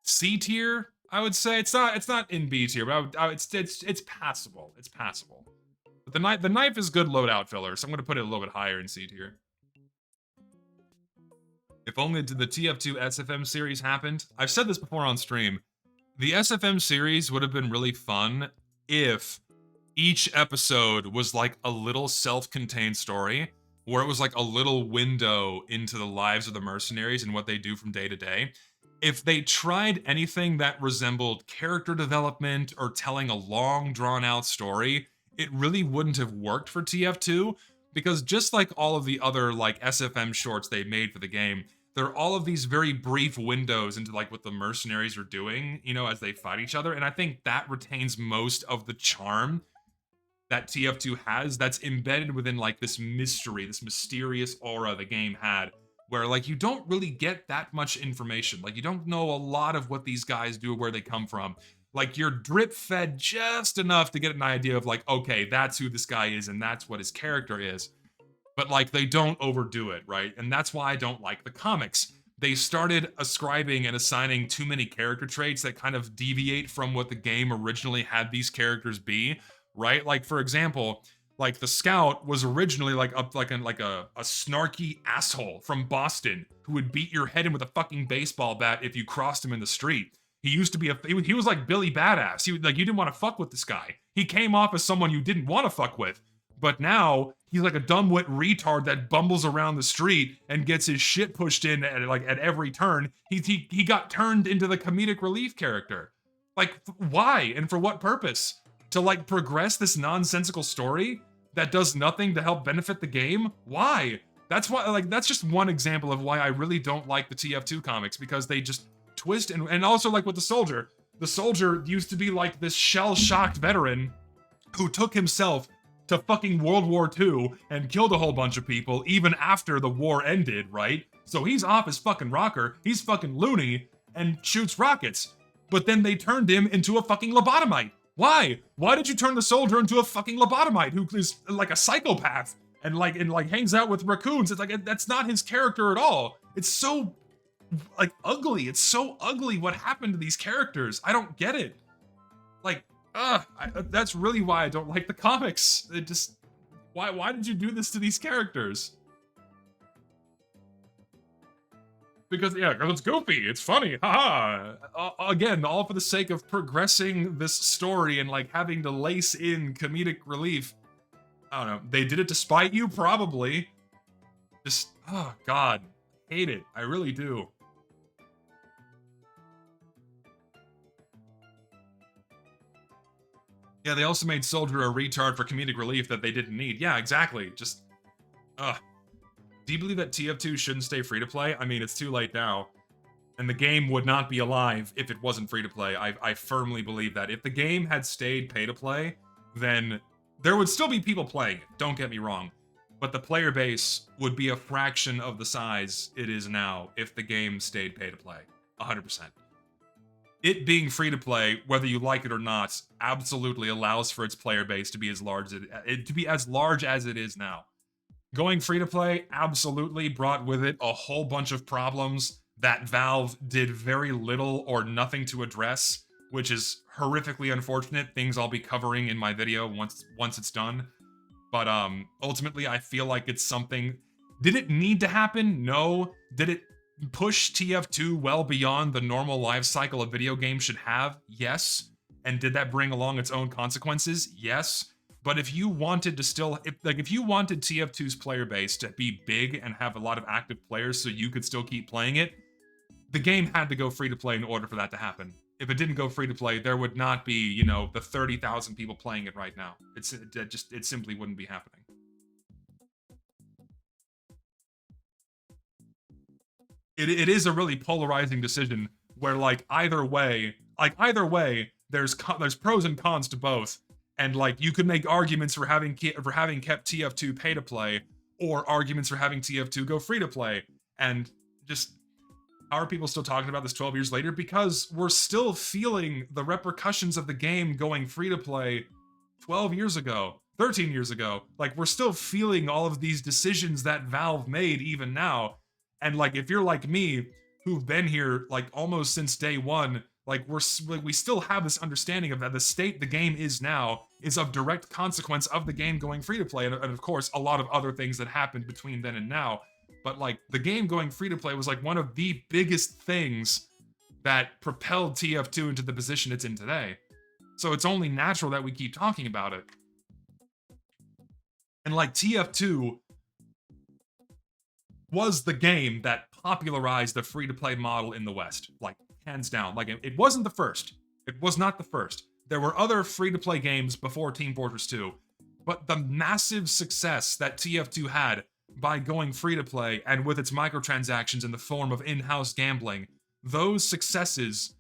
C tier, I would say. It's not in B tier, but it's passable. It's passable. But the knife is good loadout filler, so I'm gonna put it a little bit higher in C tier. If only the TF2 SFM series happened. I've said this before on stream. The SFM series would have been really fun if each episode was like a little self-contained story, where it was like a little window into the lives of the mercenaries and what they do from day to day. If they tried anything that resembled character development or telling a long, drawn-out story, it really wouldn't have worked for TF2, because just like all of the other like SFM shorts they made for the game, there are all of these very brief windows into like what the mercenaries are doing, you know, as they fight each other. And I think that retains most of the charm that TF2 has, that's embedded within like this mystery, this mysterious aura the game had, where like you don't really get that much information. Like you don't know a lot of what these guys do or where they come from. Like you're drip fed just enough to get an idea of like, okay, that's who this guy is and that's what his character is. But like they don't overdo it, right? And that's why I don't like the comics. They started ascribing and assigning too many character traits that kind of deviate from what the game originally had these characters be, right? Like for example, like the Scout was originally like a snarky asshole from Boston who would beat your head in with a fucking baseball bat if you crossed him in the street. He used to be he was like Billy Badass. He like you didn't want to fuck with this guy. He came off as someone you didn't want to fuck with. But now he's like a dumbwit retard that bumbles around the street and gets his shit pushed in at every turn. He got turned into the comedic relief character. Like why and for what purpose? To like progress this nonsensical story that does nothing to help benefit the game? Why? That's why like that's just one example of why I really don't like the TF2 comics, because they just twist and also like with the soldier. The soldier used to be like this shell-shocked veteran who took himself to fucking World War II and killed a whole bunch of people even after the war ended, right? So he's off his fucking rocker, he's fucking loony, and shoots rockets. But then they turned him into a fucking lobotomite. Why? Why did you turn the soldier into a fucking lobotomite who is like a psychopath and hangs out with raccoons? It's like, that's not his character at all. It's so like ugly. It's so ugly what happened to these characters. I don't get it. Like, that's really why I don't like the comics. It just, why did you do this to these characters? Because it's goofy, it's funny, haha. Again, all for the sake of progressing this story and like having to lace in comedic relief. I don't know, they did it to spite you? Probably. Just, oh god, hate it, I really do. Yeah, they also made Soldier a retard for comedic relief that they didn't need. Yeah, exactly. Just, do you believe that TF2 shouldn't stay free-to-play? I mean, it's too late now. And the game would not be alive if it wasn't free-to-play. I firmly believe that. If the game had stayed pay-to-play, then there would still be people playing it, don't get me wrong. But the player base would be a fraction of the size it is now if the game stayed pay-to-play. 100%. It being free-to-play, whether you like it or not, absolutely allows for its player base to be as large as it is now. Going free-to-play absolutely brought with it a whole bunch of problems that Valve did very little or nothing to address, which is horrifically unfortunate. Things I'll be covering in my video once it's done. But ultimately, I feel like it's something. Did it need to happen? No. Did it push TF2 well beyond the normal life cycle a video game should have? Yes. And did that bring along its own consequences? Yes. But if you wanted to if you wanted TF2's player base to be big and have a lot of active players so you could still keep playing it, the game had to go free to play in order for that to happen. if it didn't go free to play, there would not be, you know, the 30,000 people playing it right now. It simply wouldn't be happening. It is a really polarizing decision where either way, there's pros and cons to both, and you could make arguments for having kept TF2 pay to play, or arguments for having TF2 go free to play, and just how are people still talking about this 12 years later? Because we're still feeling the repercussions of the game going free to play 12 years ago, 13 years ago. We're still feeling all of these decisions that Valve made even now. And if you're like me, who've been here almost since day one, we still have this understanding of that the state the game is now is of direct consequence of the game going free to play, and of course a lot of other things that happened between then and now. But the game going free to play was one of the biggest things that propelled TF2 into the position it's in today. So it's only natural that we keep talking about it. And TF2 was the game that popularized the free-to-play model in the West. Hands down. It wasn't the first. It was not the first. There were other free-to-play games before Team Fortress 2, but the massive success that TF2 had by going free-to-play and with its microtransactions in the form of in-house gambling, those successes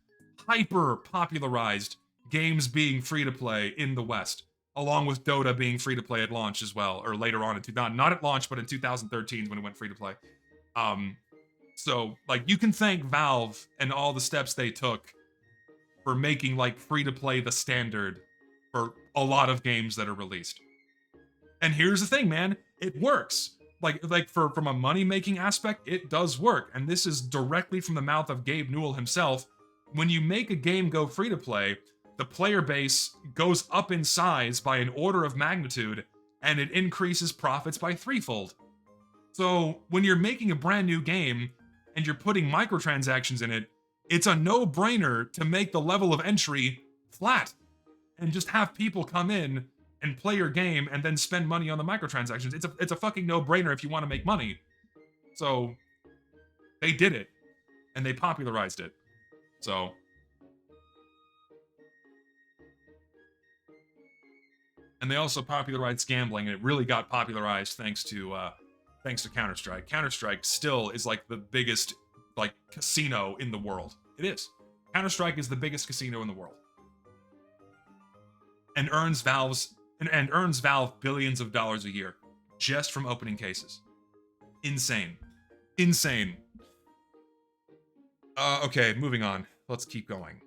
hyper-popularized games being free-to-play in the West, along with Dota being free-to-play at launch as well, or later on, not at launch, but in 2013 when it went free-to-play. So, you can thank Valve and all the steps they took for making, free-to-play the standard for a lot of games that are released. And here's the thing, man, it works. From a money-making aspect, it does work, and this is directly from the mouth of Gabe Newell himself. When you make a game go free-to-play, the player base goes up in size by an order of magnitude, and it increases profits by threefold. So, when you're making a brand new game, and you're putting microtransactions in it, it's a no-brainer to make the level of entry flat, and just have people come in and play your game and then spend money on the microtransactions. It's a fucking no-brainer if you want to make money. So they did it, and they popularized it. So and they also popularized gambling, and it really got popularized thanks to Counter-Strike. Counter-Strike still is the biggest casino in the world. It is. Counter-Strike is the biggest casino in the world. And earns Valve billions of dollars a year just from opening cases. Insane. Insane. Okay, moving on. Let's keep going.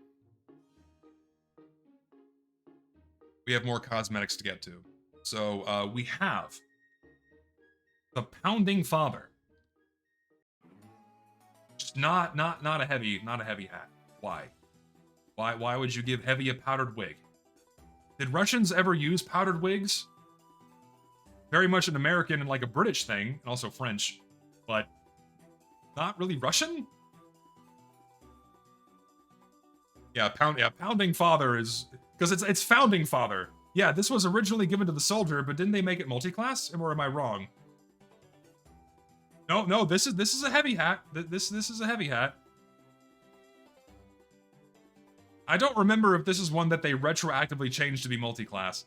We have more cosmetics to get to. So, we have the Pounding Father. Just not a heavy hat. Why? Why would you give Heavy a powdered wig? Did Russians ever use powdered wigs? Very much an American and a British thing, and also French, but not really Russian? Yeah, Pounding Father is because it's Founding Father. Yeah, this was originally given to the soldier, but didn't they make it multi-class? Or am I wrong? No, this is a heavy hat. This is a heavy hat. I don't remember if this is one that they retroactively changed to be multi-class.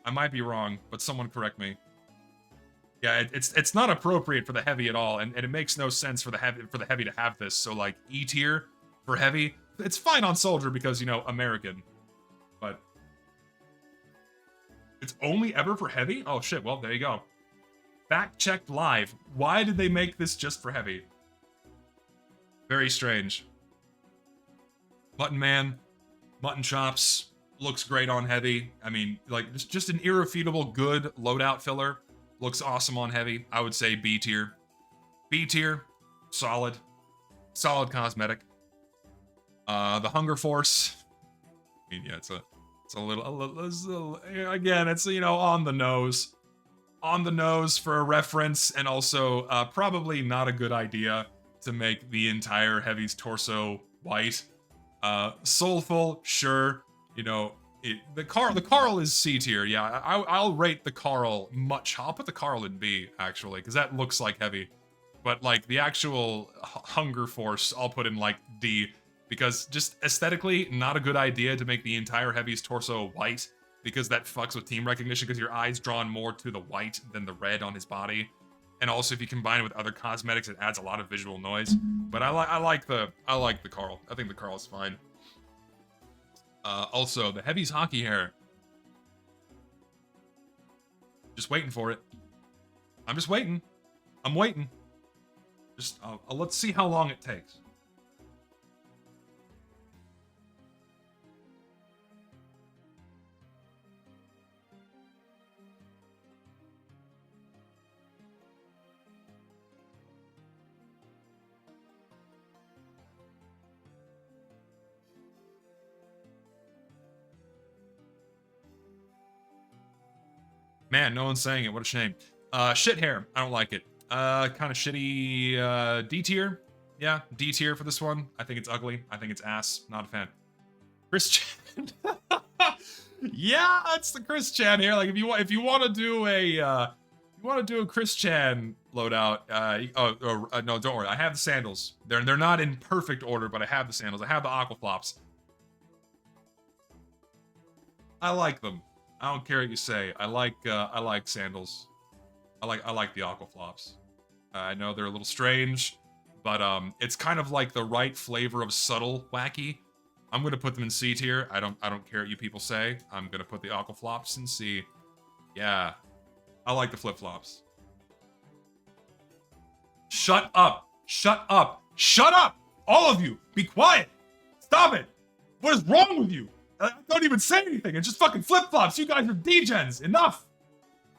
I might be wrong, but someone correct me. Yeah, it's not appropriate for the heavy at all, and it makes no sense for the heavy to have this. So E tier for heavy, it's fine on soldier because American, but it's only ever for heavy. Oh shit! Well, there you go. Fact checked live. Why did they make this just for heavy? Very strange. Mutton Man, mutton chops, looks great on heavy. I mean, just an irrefutable good loadout filler. Looks awesome on heavy. I would say B tier. B tier, solid. Solid cosmetic. The Hunger Force. I mean, yeah, it's a little again, it's, on the nose. On the nose for a reference, and also probably not a good idea to make the entire heavy's torso white. Soulful, sure. The Carl is C tier. Yeah, I'll rate the Carl much. I'll put the Carl in B actually, because that looks like heavy. But the actual Hunger Force, I'll put in D. because just aesthetically, not a good idea to make the entire Heavy's torso white, because that fucks with team recognition, because your eye's drawn more to the white than the red on his body. And also, if you combine it with other cosmetics, it adds a lot of visual noise. But I like the Carl. I think the Carl's fine. Also, the Heavy's hockey hair. Just waiting for it. I'm just waiting. I'm waiting. Just let's see how long it takes. Man, no one's saying it. What a shame. Shit hair. I don't like it. Kind of shitty, D tier. Yeah, D tier for this one. I think it's ugly. I think it's ass. Not a fan. Chris Chan. Yeah, it's the Chris Chan here. Like, if you want to do a Chris Chan loadout, no, don't worry. I have the sandals. They're not in perfect order, but I have the sandals. I have the aqua flops. I like them. I don't care what you say. I like sandals. I like the aqua flops. I know they're a little strange, but it's kind of like the right flavor of subtle wacky. I'm gonna put them in C tier. I don't care what you people say. I'm gonna put the aqua flops in C. Yeah, I like the flip flops. Shut up! Shut up! Shut up! All of you, be quiet! Stop it! What is wrong with you? Don't even say anything. It's just fucking flip-flops. You guys are degens. Enough.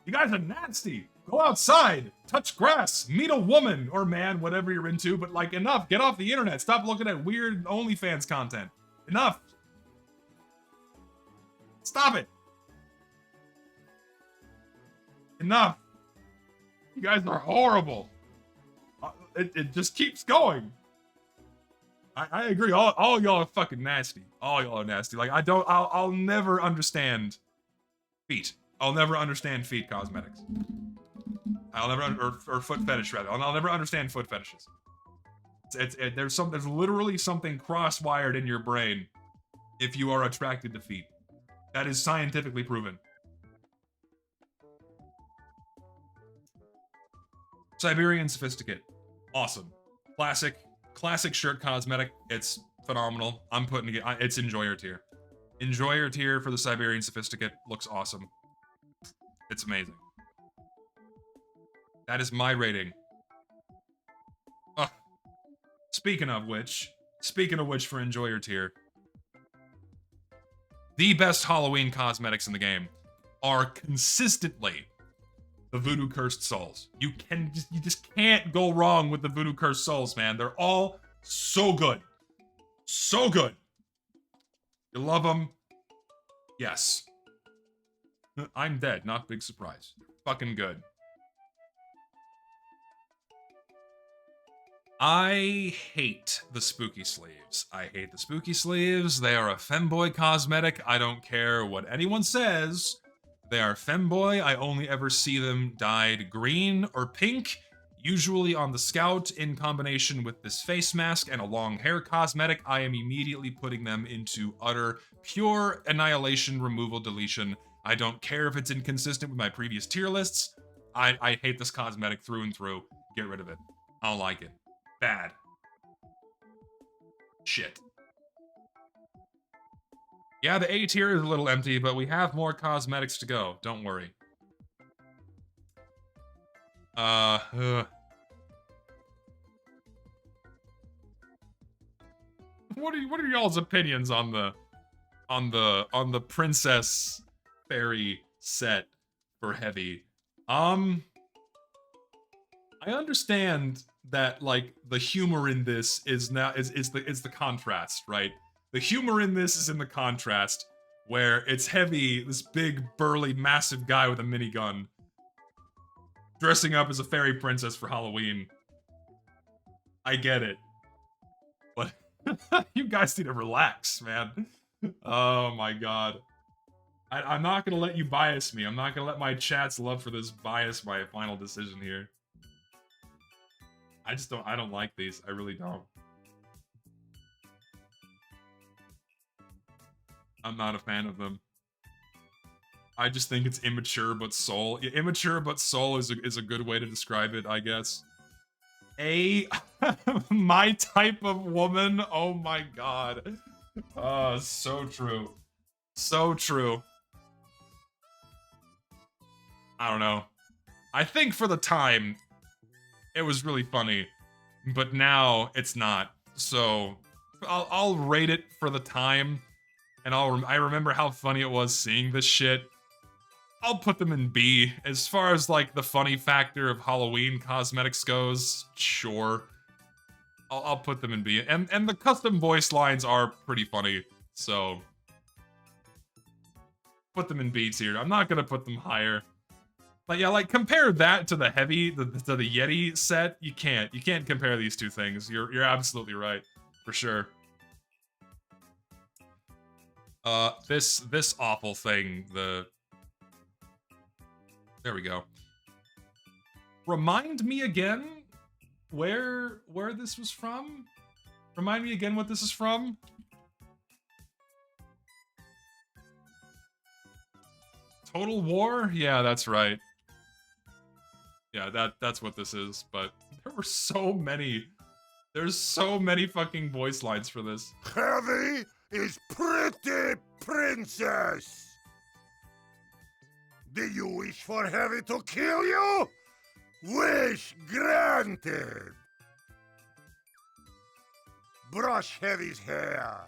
You guys are nasty. Go outside. Touch grass. Meet a woman or man, whatever you're into. But, like, enough. Get off the internet. Stop looking at weird OnlyFans content. Enough. Stop it. Enough. You guys are horrible. It just keeps going. I agree. All y'all are fucking nasty. All y'all are nasty. Like, I'll never understand feet. I'll never understand feet cosmetics. I'll never, or foot fetish rather. I'll never understand foot fetishes. There's literally something cross-wired in your brain if you are attracted to feet. That is scientifically proven. Siberian Sophisticate. Awesome. Classic shirt cosmetic. It's phenomenal. I'm putting it. It's enjoyer tier. Enjoyer tier for the Siberian Sophisticate. Looks awesome. It's amazing. That is my rating. Speaking of which for enjoyer tier, the best Halloween cosmetics in the game are consistently the Voodoo Cursed Souls. You just can't go wrong with the Voodoo Cursed Souls, man. They're all so good. So good. You love them? Yes. I'm dead, not big surprise. Fucking good. I hate the spooky sleeves. I hate the spooky sleeves. They are a femboy cosmetic. I don't care what anyone says. They are femboy. I only ever see them dyed green or pink, usually on the Scout in combination with this face mask and a long hair cosmetic. I am immediately putting them into utter, pure annihilation, removal, deletion. I don't care if it's inconsistent with my previous tier lists. I hate this cosmetic through and through. Get rid of it. I don't like it. Bad. Shit. Yeah, the A tier is a little empty, but we have more cosmetics to go. Don't worry. What are y'all's opinions on the princess fairy set for Heavy? I understand that, like, the humor in this is the contrast, right? The humor in this is in the contrast, where it's Heavy, this big, burly, massive guy with a minigun, dressing up as a fairy princess for Halloween. I get it. But you guys need to relax, man. Oh my god. I'm not gonna let you bias me. I'm not gonna let my chat's love for this bias my final decision here. I don't like these. I really don't. I'm not a fan of them. I just think it's immature but soul. Yeah, immature but soul is a good way to describe it, I guess. My type of woman. Oh my god. So true. So true. I don't know. I think for the time, it was really funny, but now it's not. So I'll rate it for the time, and I remember how funny it was seeing this shit. I'll put them in B. As far as like the funny factor of Halloween cosmetics goes, sure. I'll put them in B. And the custom voice lines are pretty funny, so put them in B tier. I'm not gonna put them higher. But yeah, like compare that to the heavy, the Yeti set. You can't compare these two things. You're absolutely right, for sure. This awful thing. There we go. Remind me again where this was from? Remind me again what this is from? Total War? Yeah, that's right. Yeah, that's what this is, but there were so many. There's so many fucking voice lines for this.
Heavy is pretty, princess. Do you wish for Heavy to kill you? Wish granted. Brush Heavy's hair.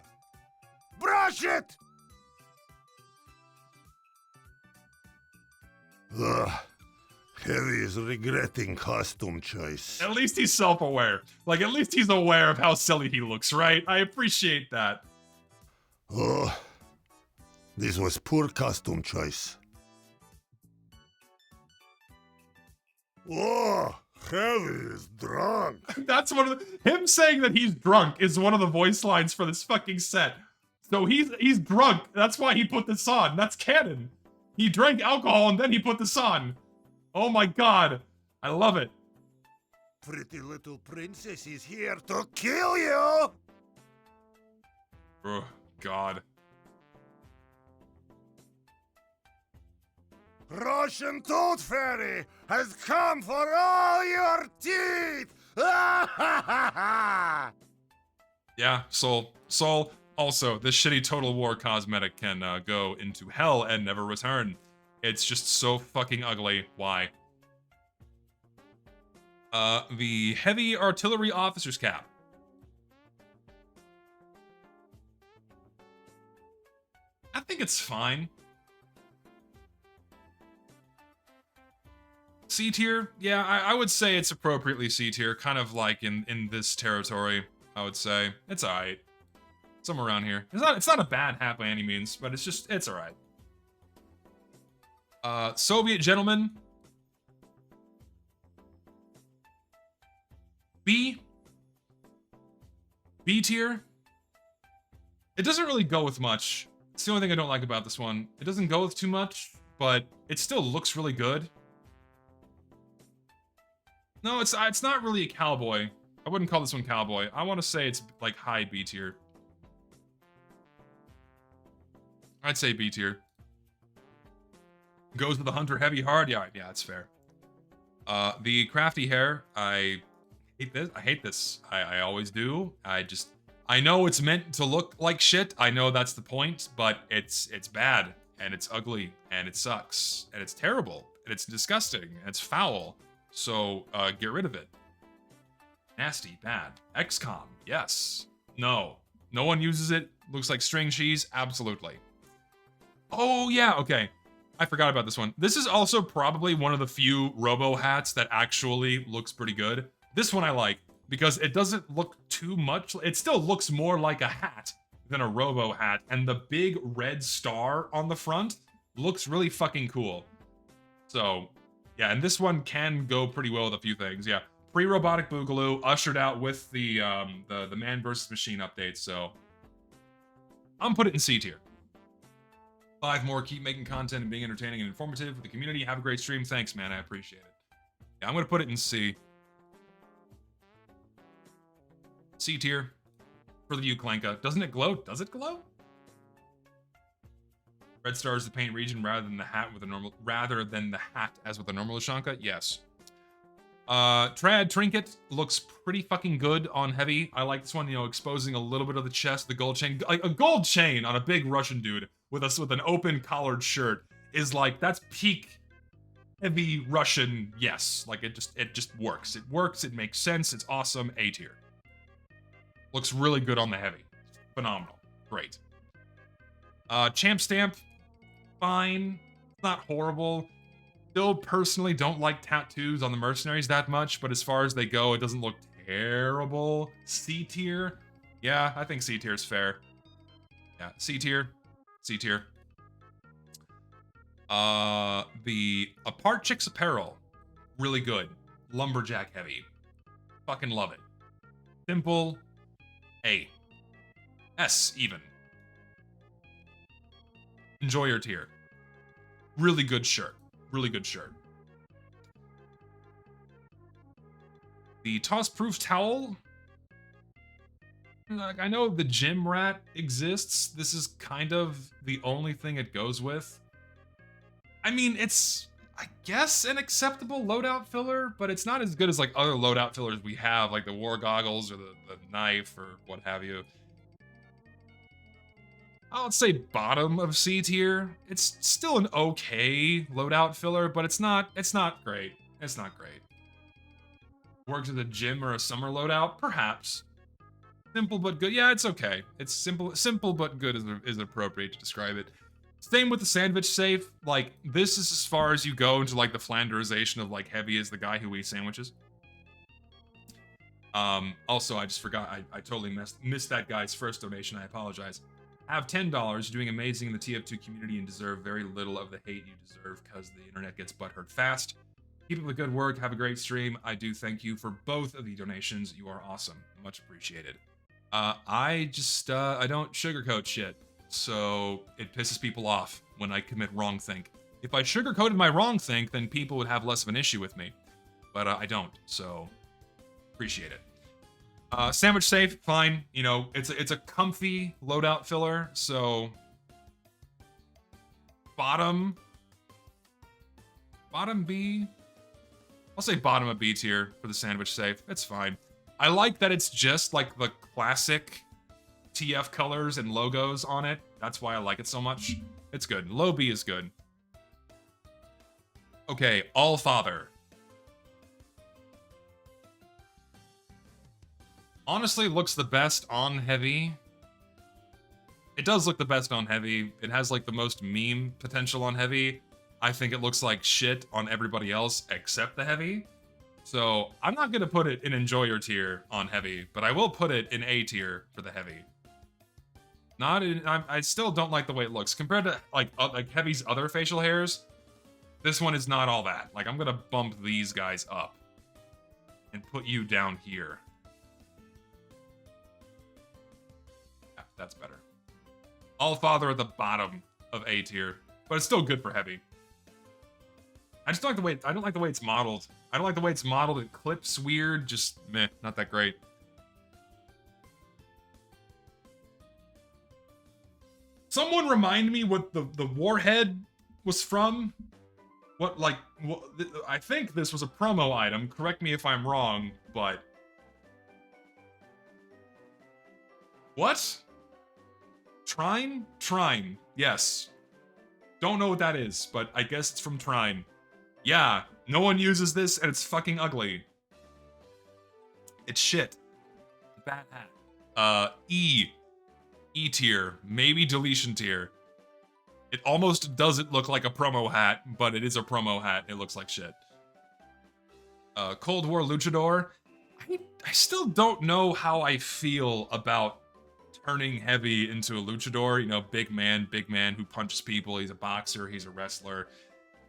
Brush it! Ugh. Heavy is regretting costume choice.
At least he's self-aware. Like, at least he's aware of how silly he looks, right? I appreciate that.
Oh, this was poor costume choice. Oh, Heavy is drunk.
That's one of the, him saying that he's drunk is one of the voice lines for this fucking set. So he's drunk. That's why he put this on. That's canon. He drank alcohol and then he put this on. Oh my god. I love it.
Pretty little princess is here to kill you.
Oh god.
Russian Tooth Fairy has come for all your teeth!
Yeah, Soul. Also, this shitty Total War cosmetic can go into hell and never return. It's just so fucking ugly. Why? The Heavy Artillery Officer's Cap. I think it's fine. C tier? Yeah, I would say it's appropriately C tier, kind of like in this territory, I would say. It's alright. Somewhere around here. It's not a bad hat by any means, but it's alright. Soviet Gentleman. B. B tier. It doesn't really go with much. It's the only thing I don't like about this one. It doesn't go with too much, but it still looks really good. No, it's not really a cowboy. I wouldn't call this one cowboy. I want to say it's like high B tier. I'd say B tier. Goes with the Hunter Heavy Hard. Yeah, that's fair. The Crafty Hair. I hate this. I hate this. I always do. I know it's meant to look like shit. I know that's the point, but it's bad and it's ugly and it sucks and it's terrible and it's disgusting and it's foul. So, get rid of it. Nasty, bad. XCOM, yes. No. No one uses it. Looks like string cheese, absolutely. Oh, yeah, okay. I forgot about this one. This is also probably one of the few Robo hats that actually looks pretty good. This one I like, because it doesn't look too much. It still looks more like a hat than a Robo hat, and the big red star on the front looks really fucking cool. So, yeah, and this one can go pretty well with a few things. Yeah, pre-robotic Boogaloo, ushered out with the Man vs. Machine update. So I'm put it in C tier. 5 more. Keep making content and being entertaining and informative with the community. Have a great stream. Thanks, man. I appreciate it. Yeah, I'm gonna put it in C. C tier for the Uklanka. Doesn't it glow? Does it glow? Red Star is the paint region rather than the hat with a normal, as with a normal Ushanka. Yes. Trad Trinket looks pretty fucking good on heavy. I like this one, you know, exposing a little bit of the chest, the gold chain. Like a gold chain on a big Russian dude with an open collared shirt is like, that's peak heavy Russian, yes. Like it just works. It works, it makes sense, it's awesome, A tier. Looks really good on the heavy. Phenomenal. Great. Champ Stamp, fine. Not horrible. Still personally don't like tattoos on the mercenaries that much, but as far as they go, it doesn't look terrible. C tier? Yeah, I think C tier is fair. Yeah, C tier. C tier. The Apart Chicks Apparel, really good. Lumberjack heavy. Fucking love it. Simple, A. S even. Enjoy your tier. Really good shirt. Really good shirt. The Toss-Proof Towel. Like, I know the Gym Rat exists. This is kind of the only thing it goes with. I mean, it's, I guess, an acceptable loadout filler, but it's not as good as like other loadout fillers we have, like the War Goggles or the knife or what have you. I'll say bottom of C tier. It's still an okay loadout filler, but it's not great. It's not great. Works at a gym or a summer loadout? Perhaps. Simple but good. Yeah, it's okay. It's simple but good is appropriate to describe it. Same with the sandwich safe. Like, this is as far as you go into like the Flanderization of like heavy as the guy who eats sandwiches. Also, I just forgot, I totally missed that guy's first donation. I apologize. Have $10, doing amazing in the TF2 community and deserve very little of the hate you deserve because the internet gets butthurt fast. Keep up the good work. Have a great stream. I do thank you for both of the donations. You are awesome. Much appreciated. I don't sugarcoat shit, so it pisses people off when I commit wrongthink. If I sugarcoated my wrongthink, then people would have less of an issue with me, but I don't, so appreciate it. Sandwich safe, fine. You know, it's a comfy loadout filler, so bottom B. I'll say bottom of B tier for the sandwich safe. It's fine. I like that it's just like the classic TF colors and logos on it. That's why I like it so much. It's good. Low B is good. Okay, All Father. Honestly, looks the best on heavy. It does look the best on heavy. It has like the most meme potential on heavy. I think it looks like shit on everybody else except the heavy. So I'm not gonna put it in enjoy your tier on heavy, but I will put it in A tier for the heavy. I still don't like the way it looks compared to like heavy's other facial hairs. This one is not all that. Like, I'm gonna bump these guys up and put you down here. Yeah, that's better. All Father at the bottom of A tier, but it's still good for heavy. I just don't like the way I don't like the way it's modeled. I don't like the way it's modeled. It clips weird. Just meh, not that great. Someone remind me what the warhead was from. I think this was a promo item. Correct me if I'm wrong, but what? Trine? Trine. Yes. Don't know what that is, but I guess it's from Trine. Yeah, no one uses this, and it's fucking ugly. It's shit. Bad hat. E tier, maybe deletion tier. It almost doesn't look like a promo hat, but it is a promo hat. It looks like shit. Cold War Luchador. I still don't know how I feel about turning heavy into a luchador. You know, big man who punches people. He's a boxer, he's a wrestler.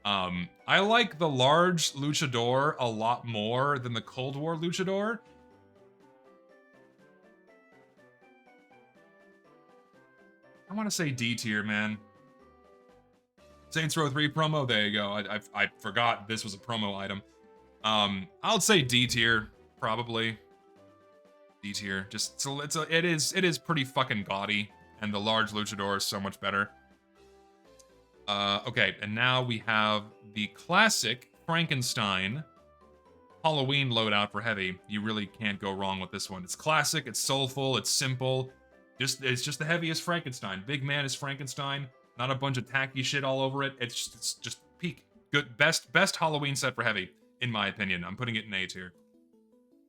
I like the large luchador a lot more than the Cold War luchador. I want to say D tier, man. Saints Row 3 promo, there you go. I forgot this was a promo item. I'll say D tier, probably. D tier. Just so it is pretty fucking gaudy, and the large luchador is so much better. Okay, and now we have the classic Frankenstein Halloween loadout for heavy. You really can't go wrong with this one. It's classic, it's soulful, it's simple. It's just the heaviest Frankenstein. Big man is Frankenstein, not a bunch of tacky shit all over it. It's just peak. Good, best Halloween set for heavy, in my opinion. I'm putting it in A tier.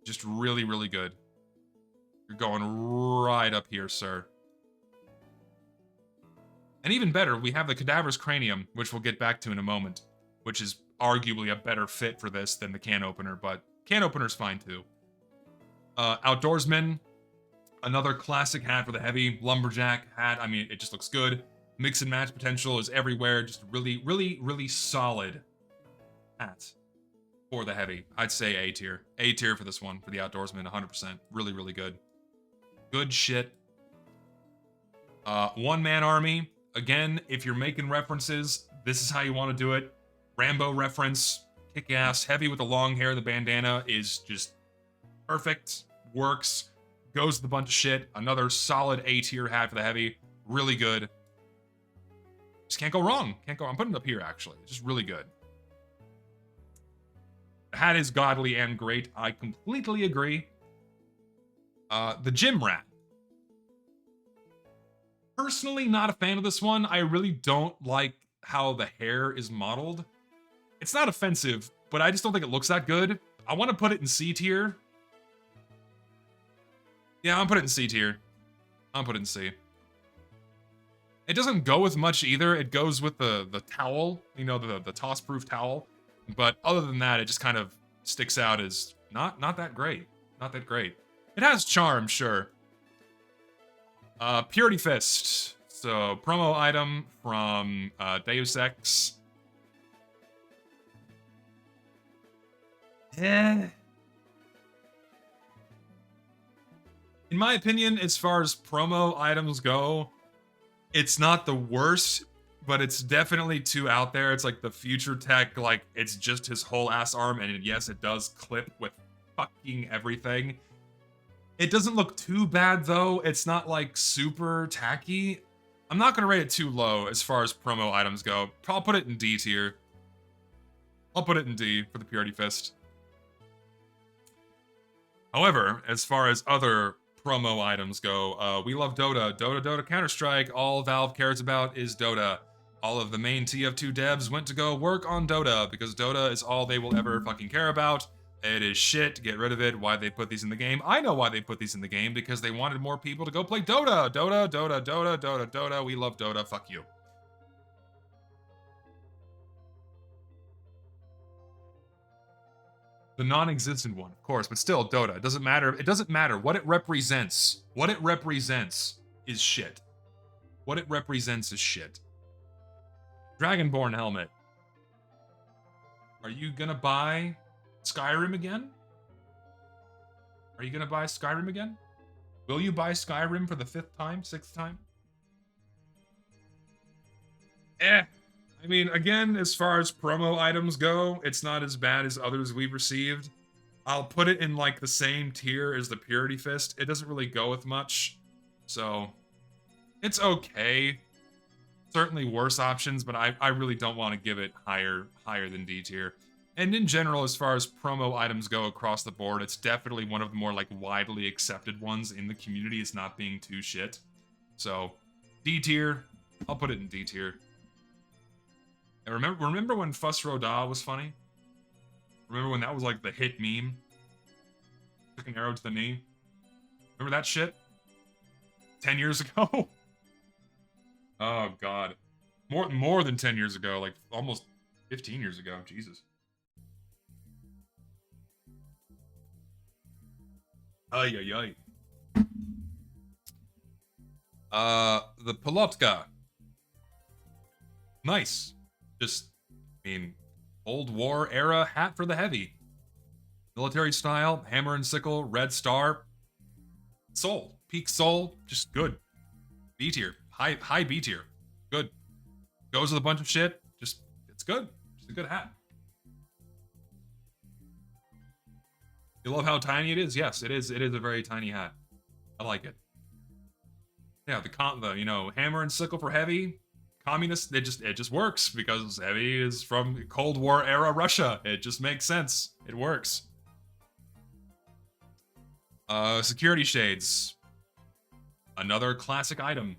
Just really, really good. You're going right up here, sir. And even better, we have the Cadaver's Cranium, which we'll get back to in a moment, which is arguably a better fit for this than the can opener, but can opener's fine too. Outdoorsman, another classic hat for the heavy. Lumberjack hat, I mean, it just looks good. Mix and match potential is everywhere. Just really, really, really solid hat for the heavy. I'd say A tier. A tier for this one, for the Outdoorsman, 100%. Really, really good. Good shit. One-man army. Again, if you're making references, this is how you want to do it. Rambo reference, kick-ass, heavy with the long hair, the bandana is just perfect, works, goes with a bunch of shit. Another solid A-tier hat for the heavy, really good. Just can't go wrong. Can't go. I'm putting it up here, actually. It's just really good. The hat is godly and great. I completely agree. The Gym Rat. Personally, not a fan of this one. I really don't like how the hair is modeled. It's not offensive, but I just don't think it looks that good. I want to put it in C tier. Yeah, I'll put it in C tier. I'll put it in C. It doesn't go with much either. It goes with the towel, you know, the toss-proof towel. But other than that, it just kind of sticks out as not that great. Not that great. It has charm, sure. Purity Fist. So, promo item from Deus Ex. In my opinion, as far as promo items go, it's not the worst, but it's definitely too out there. It's like the future tech, like, it's just his whole ass arm, and yes, it does clip with fucking everything. It doesn't look too bad, though. It's not, like, super tacky. I'm not going to rate it too low as far as promo items go. I'll put it in D tier. I'll put it in D for the Purity Fist. However, as far as other promo items go, we love Dota. Dota, Counter-Strike. All Valve cares about is Dota. All of the main TF2 devs went to go work on Dota because Dota is all they will ever fucking care about. It is shit. Get rid of it. Why they put these in the game? I know why they put these in the game, because they wanted more people to go play Dota. Dota. We love Dota. Fuck you. The non-existent one, of course, but still Dota. It doesn't matter. It doesn't matter what it represents. What it represents is shit. What it represents is shit. Dragonborn helmet. Are you gonna buy Skyrim again? Are you gonna buy Skyrim again? Will you buy Skyrim for the 5th time? 6th time? I mean, again, as far as promo items go, it's not as bad as others we've received. I'll put it in, like, the same tier as the Purity Fist. It doesn't really go with much, so it's okay. Certainly worse options, but I really don't want to give it higher than D tier. And in general, as far as promo items go across the board, it's definitely one of the more, like, widely accepted ones in the community. It's not being too shit. So, D tier. I'll put it in D tier. And remember when Fuss Roda was funny? Remember when that was like the hit meme? Took an arrow to the knee. Remember that shit? 10 years ago? Oh god. More than 10 years ago, like almost 15 years ago. Jesus. Ay. The Polotka. Nice. Just, I mean, Old War era hat for the heavy. Military style, hammer and sickle, red star. Soul. Peak soul. Just good. B tier. High B tier. Good. Goes with a bunch of shit. Just, it's good. Just a good hat. You love how tiny it is? Yes, it is. It is a very tiny hat. I like it. Yeah, the you know, hammer and sickle for heavy. communist. It just works because heavy is from Cold War era Russia. It just makes sense. It works. Security shades. Another classic item.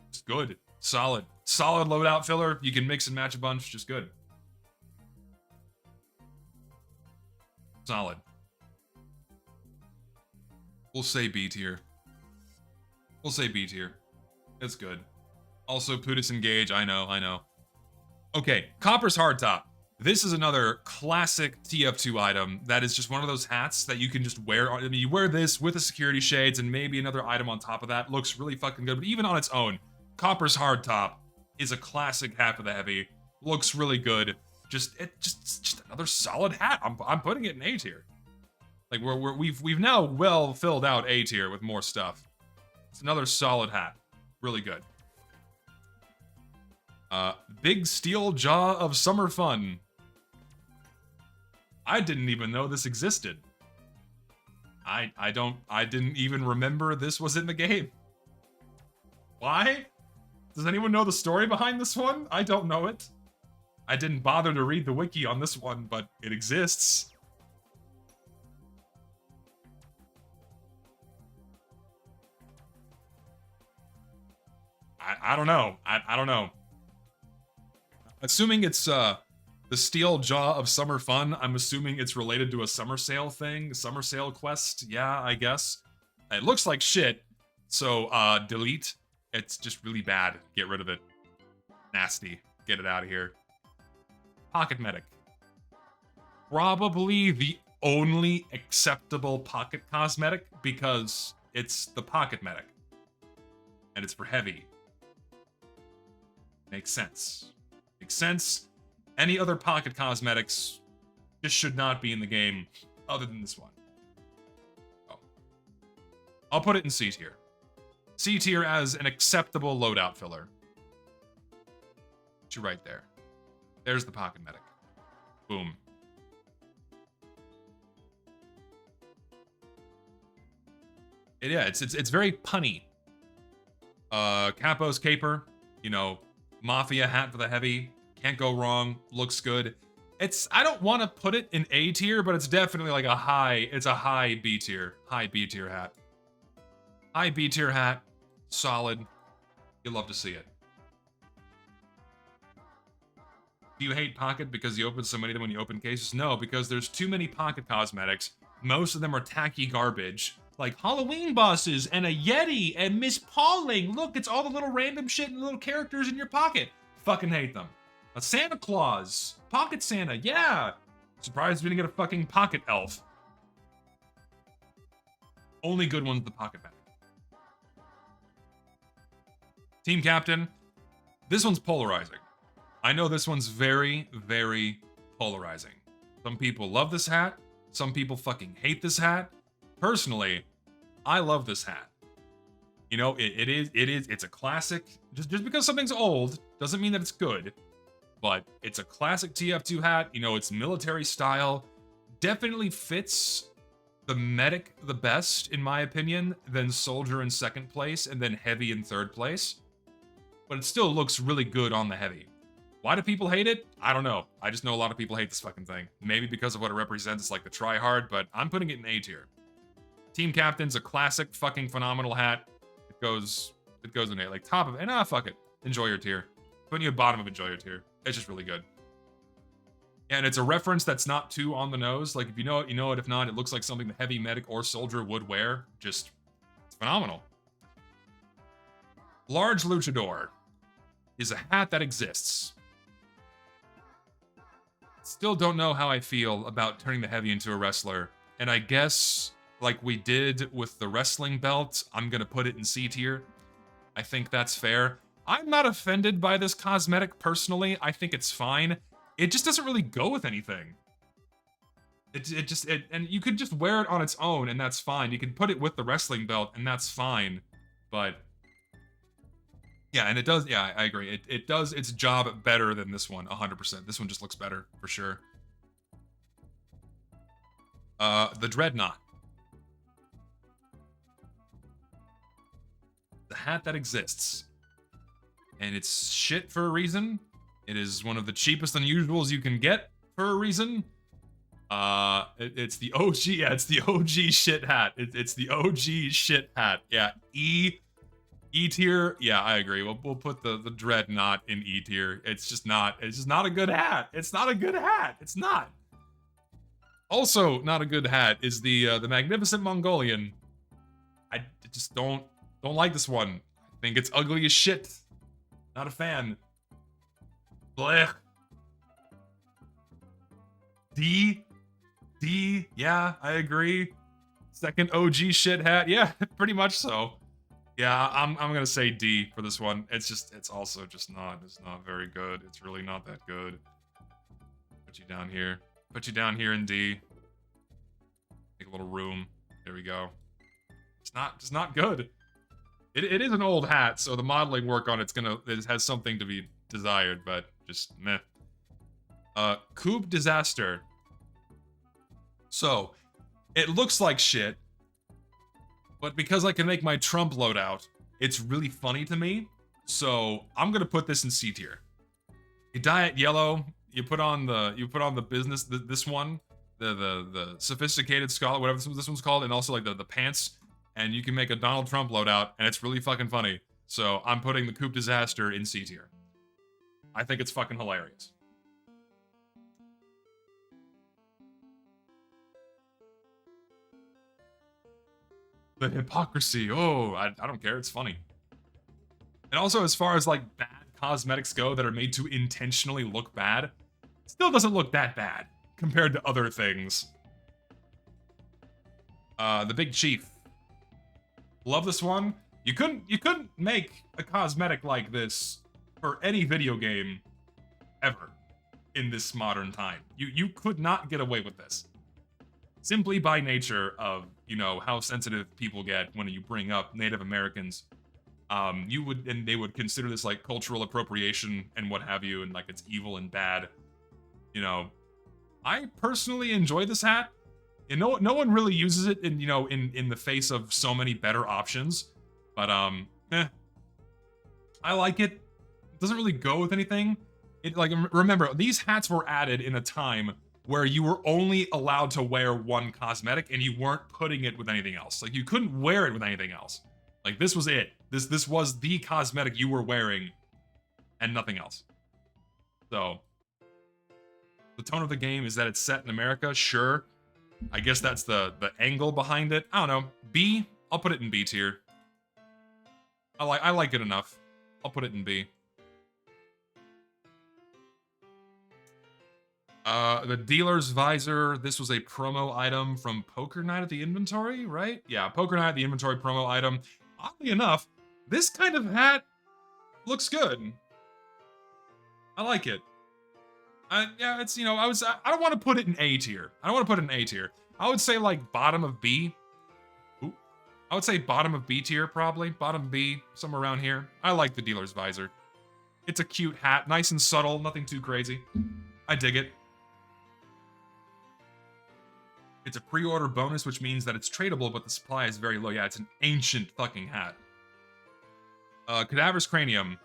It's good. Solid. Solid loadout filler. You can mix and match a bunch. Just good. Solid. We'll say B tier. We'll say B tier. It's good. Also, put us engage. I know. Okay, Copper's Hardtop. This is another classic TF2 item that is just one of those hats that you can just wear. I mean, you wear this with the security shades and maybe another item on top of that. Looks really fucking good, but even on its own, Copper's Hardtop is a classic hat for the heavy. Looks really good. Just another solid hat. I'm putting it in A tier. Like we've now well filled out A tier with more stuff. It's another solid hat. Really good. Big Steel Jaw of Summer Fun. I didn't even know this existed. I didn't even remember this was in the game. Why? Does anyone know the story behind this one? I don't know it. I didn't bother to read the wiki on this one, but it exists. I don't know. I don't know. Assuming it's the Steel Jaw of Summer Fun, I'm assuming it's related to a summer sale thing, summer sale quest. Yeah, I guess. It looks like shit, so delete. It's just really bad. Get rid of it. Nasty. Get it out of here. Pocket Medic. Probably the only acceptable pocket cosmetic because it's the Pocket Medic. And it's for heavy. Makes sense. Makes sense. Any other pocket cosmetics just should not be in the game other than this one. Oh. I'll put it in C tier. C tier as an acceptable loadout filler. Put you right there. There's the Pocket Medic. Boom. It's very punny. Capo's Caper, you know, Mafia hat for the heavy. Can't go wrong. Looks good. I don't want to put it in A tier, but it's definitely like a high B tier. High B tier hat. High B tier hat. Solid. You love to see it. Do you hate Pocket because you open so many of them when you open cases? No, because there's too many Pocket cosmetics. Most of them are tacky garbage. Like Halloween bosses and a Yeti and Miss Pauling. Look, it's all the little random shit and little characters in your pocket. Fucking hate them. A Santa Claus. Pocket Santa, yeah. Surprised we didn't get a fucking Pocket Elf. Only good one's the Pocket Medic. Team Captain. This one's polarizing. I know this one's very, very polarizing. Some people love this hat. Some people fucking hate this hat. Personally, I love this hat. You know, it's a classic. Just because something's old doesn't mean that it's good. But it's a classic TF2 hat. You know, it's military style. Definitely fits the medic the best, in my opinion, then soldier in second place, and then heavy in third place. But it still looks really good on the heavy. Why do people hate it? I don't know. I just know a lot of people hate this fucking thing. Maybe because of what it represents, it's like the try-hard, but I'm putting it in A tier. Team Captain's a classic fucking phenomenal hat. It goes in A. Like top of it. Fuck it. Enjoy your tier. Putting you at bottom of enjoy your tier. It's just really good. And it's a reference that's not too on the nose. Like if you know it, you know it. If not, it looks like something the heavy medic or soldier would wear. Just it's phenomenal. Large Luchador is a hat that exists. Still don't know how I feel about turning the heavy into a wrestler. And I guess, like we did with the wrestling belt, I'm gonna put it in C tier. I think that's fair. I'm not offended by this cosmetic personally. I think it's fine. It just doesn't really go with anything. And you could just wear it on its own and that's fine. You can put it with the wrestling belt and that's fine. But yeah, and it does, yeah, I agree. It does its job better than this one, 100%. This one just looks better, for sure. The Dreadnought. The hat that exists. and it's shit for a reason. It is one of the cheapest unusuals you can get for a reason. It's the OG, yeah, it's the OG shit hat. It's the OG shit hat. Yeah, E tier. Yeah, I agree. We'll put the dreadnought in E tier. It's just not a good hat. It's not a good hat. It's not. Also, not a good hat is the magnificent Mongolian. I just don't like this one. I think it's ugly as shit. Not a fan. Blech. D, yeah, I agree. Second OG shit hat, yeah, pretty much so. Yeah, I'm gonna say D for this one. It's also just not very good. It's really not that good. Put you down here. Put you down here in D. Make a little room. There we go. It's not good. It is an old hat, so the modeling work on it has something to be desired, but just meh. Coupe Disaster. So, it looks like shit, but because I can make my Trump loadout, it's really funny to me. So, I'm gonna put this in C tier. You dye it yellow, you put on the business, this one, the sophisticated scholar, whatever this one's called, and also like the pants, and you can make a Donald Trump loadout, and it's really fucking funny. So, I'm putting the Coupe Disaster in C tier. I think it's fucking hilarious. The hypocrisy. Oh, I don't care. It's funny. And also, as far as like bad cosmetics go that are made to intentionally look bad, it still doesn't look that bad compared to other things. The Big Chief. Love this one. You couldn't make a cosmetic like this for any video game ever in this modern time. You could not get away with this. Simply by nature of, you know, how sensitive people get when you bring up Native Americans. They would consider this like cultural appropriation and what have you, and like it's evil and bad. You know, I personally enjoy this hat. You know, no one really uses it in, you know, in the face of so many better options. But I like it. It doesn't really go with anything. It like, remember, these hats were added in a time where you were only allowed to wear one cosmetic and you weren't putting it with anything else. Like, you couldn't wear it with anything else. Like, this was it. This was the cosmetic you were wearing and nothing else. So, the tone of the game is that it's set in America, sure. I guess that's the angle behind it. I don't know. B, I'll put it in B tier. I like it enough. I'll put it in B. The Dealer's Visor. This was a promo item from Poker Night at the Inventory, right? Yeah, Poker Night at the Inventory promo item. Oddly enough, this kind of hat looks good. I like it. Yeah, it's, you know, I don't want to put it in A tier. I don't want to put it in A tier. I would say like bottom of B. Ooh. I would say bottom of B tier, probably. Bottom B, somewhere around here. I like the Dealer's Visor. It's a cute hat, nice and subtle, nothing too crazy. I dig it. It's a pre-order bonus, which means that it's tradable, but the supply is very low. Yeah, it's an ancient fucking hat. Cadaver's Cranium.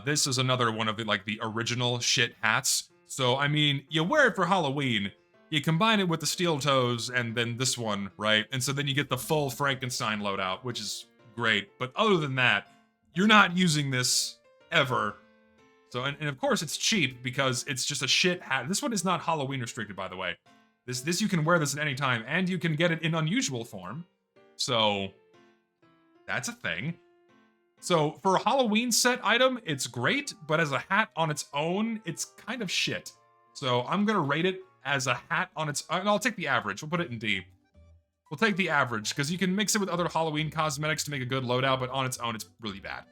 This is another one of the original shit hats. So, I mean, you wear it for Halloween, you combine it with the steel toes, and then this one, right? And so then you get the full Frankenstein loadout, which is great. But other than that, you're not using this ever. So, and of course it's cheap because it's just a shit hat. This one is not Halloween restricted, by the way. This you can wear this at any time, and you can get it in unusual form. So, that's a thing. So, for a Halloween set item, it's great, but as a hat on its own, it's kind of shit. So, I'm gonna rate it as a hat on its own. I'll take the average. We'll put it in D. We'll take the average, because you can mix it with other Halloween cosmetics to make a good loadout, but on its own, it's really bad.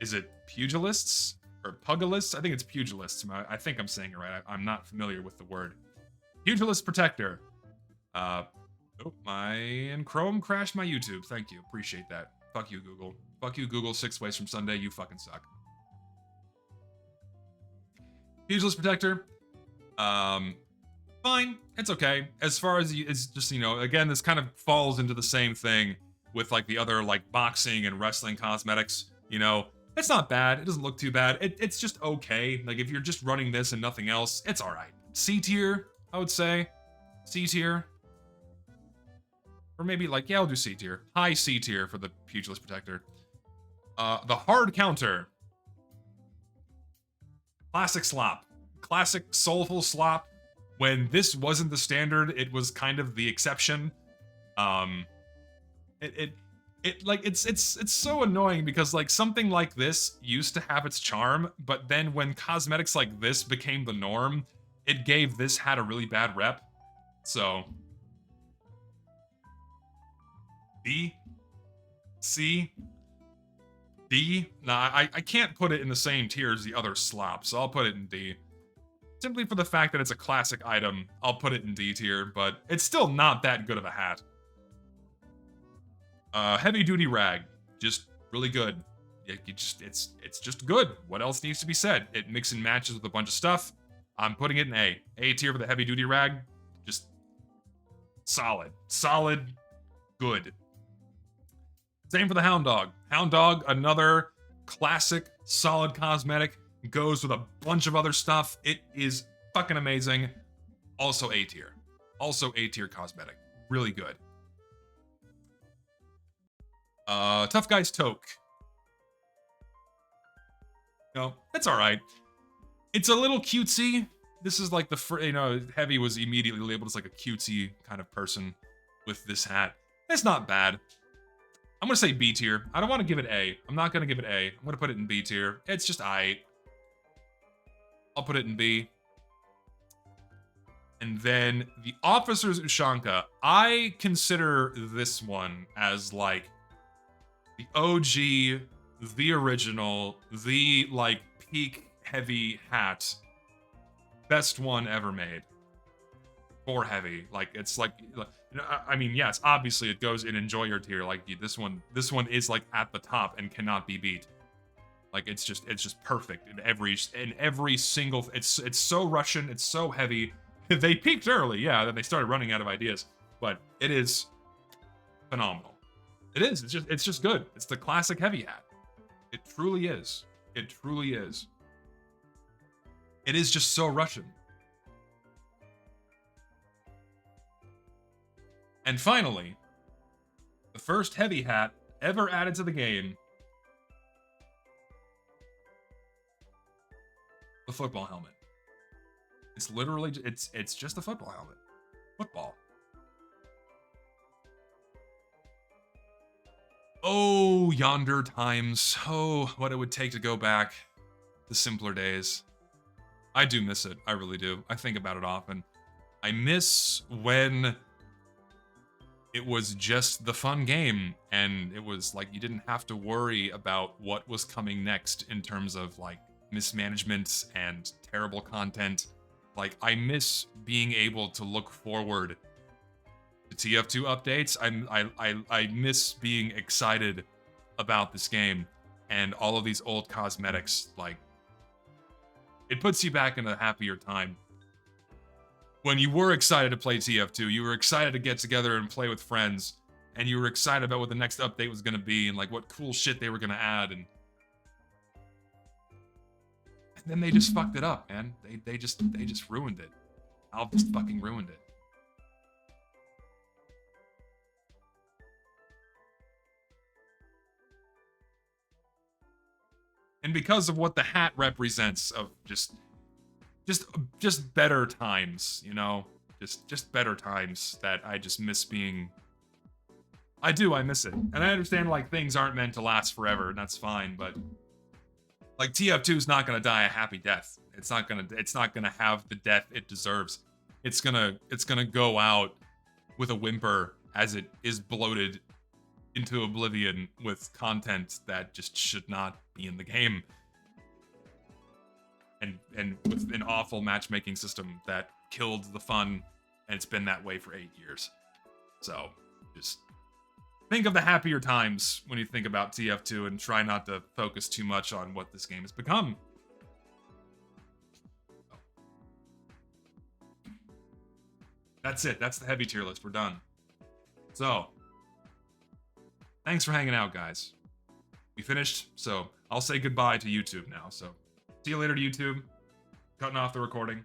Is it Pugilists? Or Pugilists? I think it's Pugilists. I think I'm saying it right. I'm not familiar with the word. Pugilist Protector. Oh, and Chrome crashed my YouTube. Thank you. Appreciate that. Fuck you, Google. Fuck you, Google. 6 ways from Sunday. You fucking suck. Pugilist Protector. Fine. It's okay. As far as it's just, you know, again, this kind of falls into the same thing with like the other like boxing and wrestling cosmetics, you know, it's not bad. It doesn't look too bad. It's just okay. Like if you're just running this and nothing else, it's all right. C tier, I would say. C tier. Or maybe like, yeah, I'll do C tier. High C tier for the Pugilist Protector. The hard counter. Classic slop. Classic soulful slop. When this wasn't the standard, it was kind of the exception. It's so annoying because like something like this used to have its charm, but then when cosmetics like this became the norm, it gave this hat a really bad rep. So B, C, D. Nah, I can't put it in the same tier as the other slop, so I'll put it in D. Simply for the fact that it's a classic item, I'll put it in D tier, but it's still not that good of a hat. Heavy duty rag, just really good. It's just good. What else needs to be said? It mix and matches with a bunch of stuff. I'm putting it in A. A tier for the heavy duty rag. Just solid, good. Same for the Hound Dog. Hound Dog, another classic, solid cosmetic. Goes with a bunch of other stuff. It is fucking amazing. Also A tier. Also A tier cosmetic. Really good. Tough Guy's Toque. No, it's alright. It's a little cutesy. This is like Heavy was immediately labeled as like a cutesy kind of person with this hat. It's not bad. I'm gonna say B tier. I don't want to give it A. I'm not gonna give it A. I'm gonna put it in B tier. It's just aight. I'll put it in B. And then the Officer's Ushanka. I consider this one as like the OG, the original, the like peak heavy hat. Best one ever made. For heavy. Like it's like I mean, yes, obviously it goes in enjoyer tier. Like this one is like at the top and cannot be beat. Like it's just perfect in every single. It's so Russian. It's so heavy. They peaked early, yeah. Then they started running out of ideas, but it is phenomenal. It is. It's just good. It's the classic heavy hat. It truly is. It truly is. It is just so Russian. And finally, the first heavy hat ever added to the game. The football helmet. It's literally, it's just a football helmet. Football. Oh, yonder times. Oh, what it would take to go back to simpler days. I do miss it. I really do. I think about it often. I miss when it was just the fun game and it was like you didn't have to worry about what was coming next in terms of like mismanagement and terrible content. Like I miss being able to look forward to TF2 updates. I miss being excited about this game and all of these old cosmetics. Like it puts you back in a happier time. When you were excited to play TF2, you were excited to get together and play with friends, and you were excited about what the next update was going to be and like what cool shit they were going to add, and then they just fucked it up, man. They just ruined it. Valve just fucking ruined it. And because of what the hat represents of just better times, you know? Just better times that I just miss being... I miss it. And I understand, like, things aren't meant to last forever, and that's fine, but... Like, TF2's not gonna die a happy death. It's not gonna have the death it deserves. It's gonna go out with a whimper as it is bloated into oblivion with content that just should not be in the game. And with an awful matchmaking system that killed the fun, and it's been that way for 8 years. So, just think of the happier times when you think about TF2 and try not to focus too much on what this game has become. That's it. That's the heavy tier list. We're done. So, thanks for hanging out, guys. We finished, so I'll say goodbye to YouTube now. So see you later to YouTube. Cutting off the recording.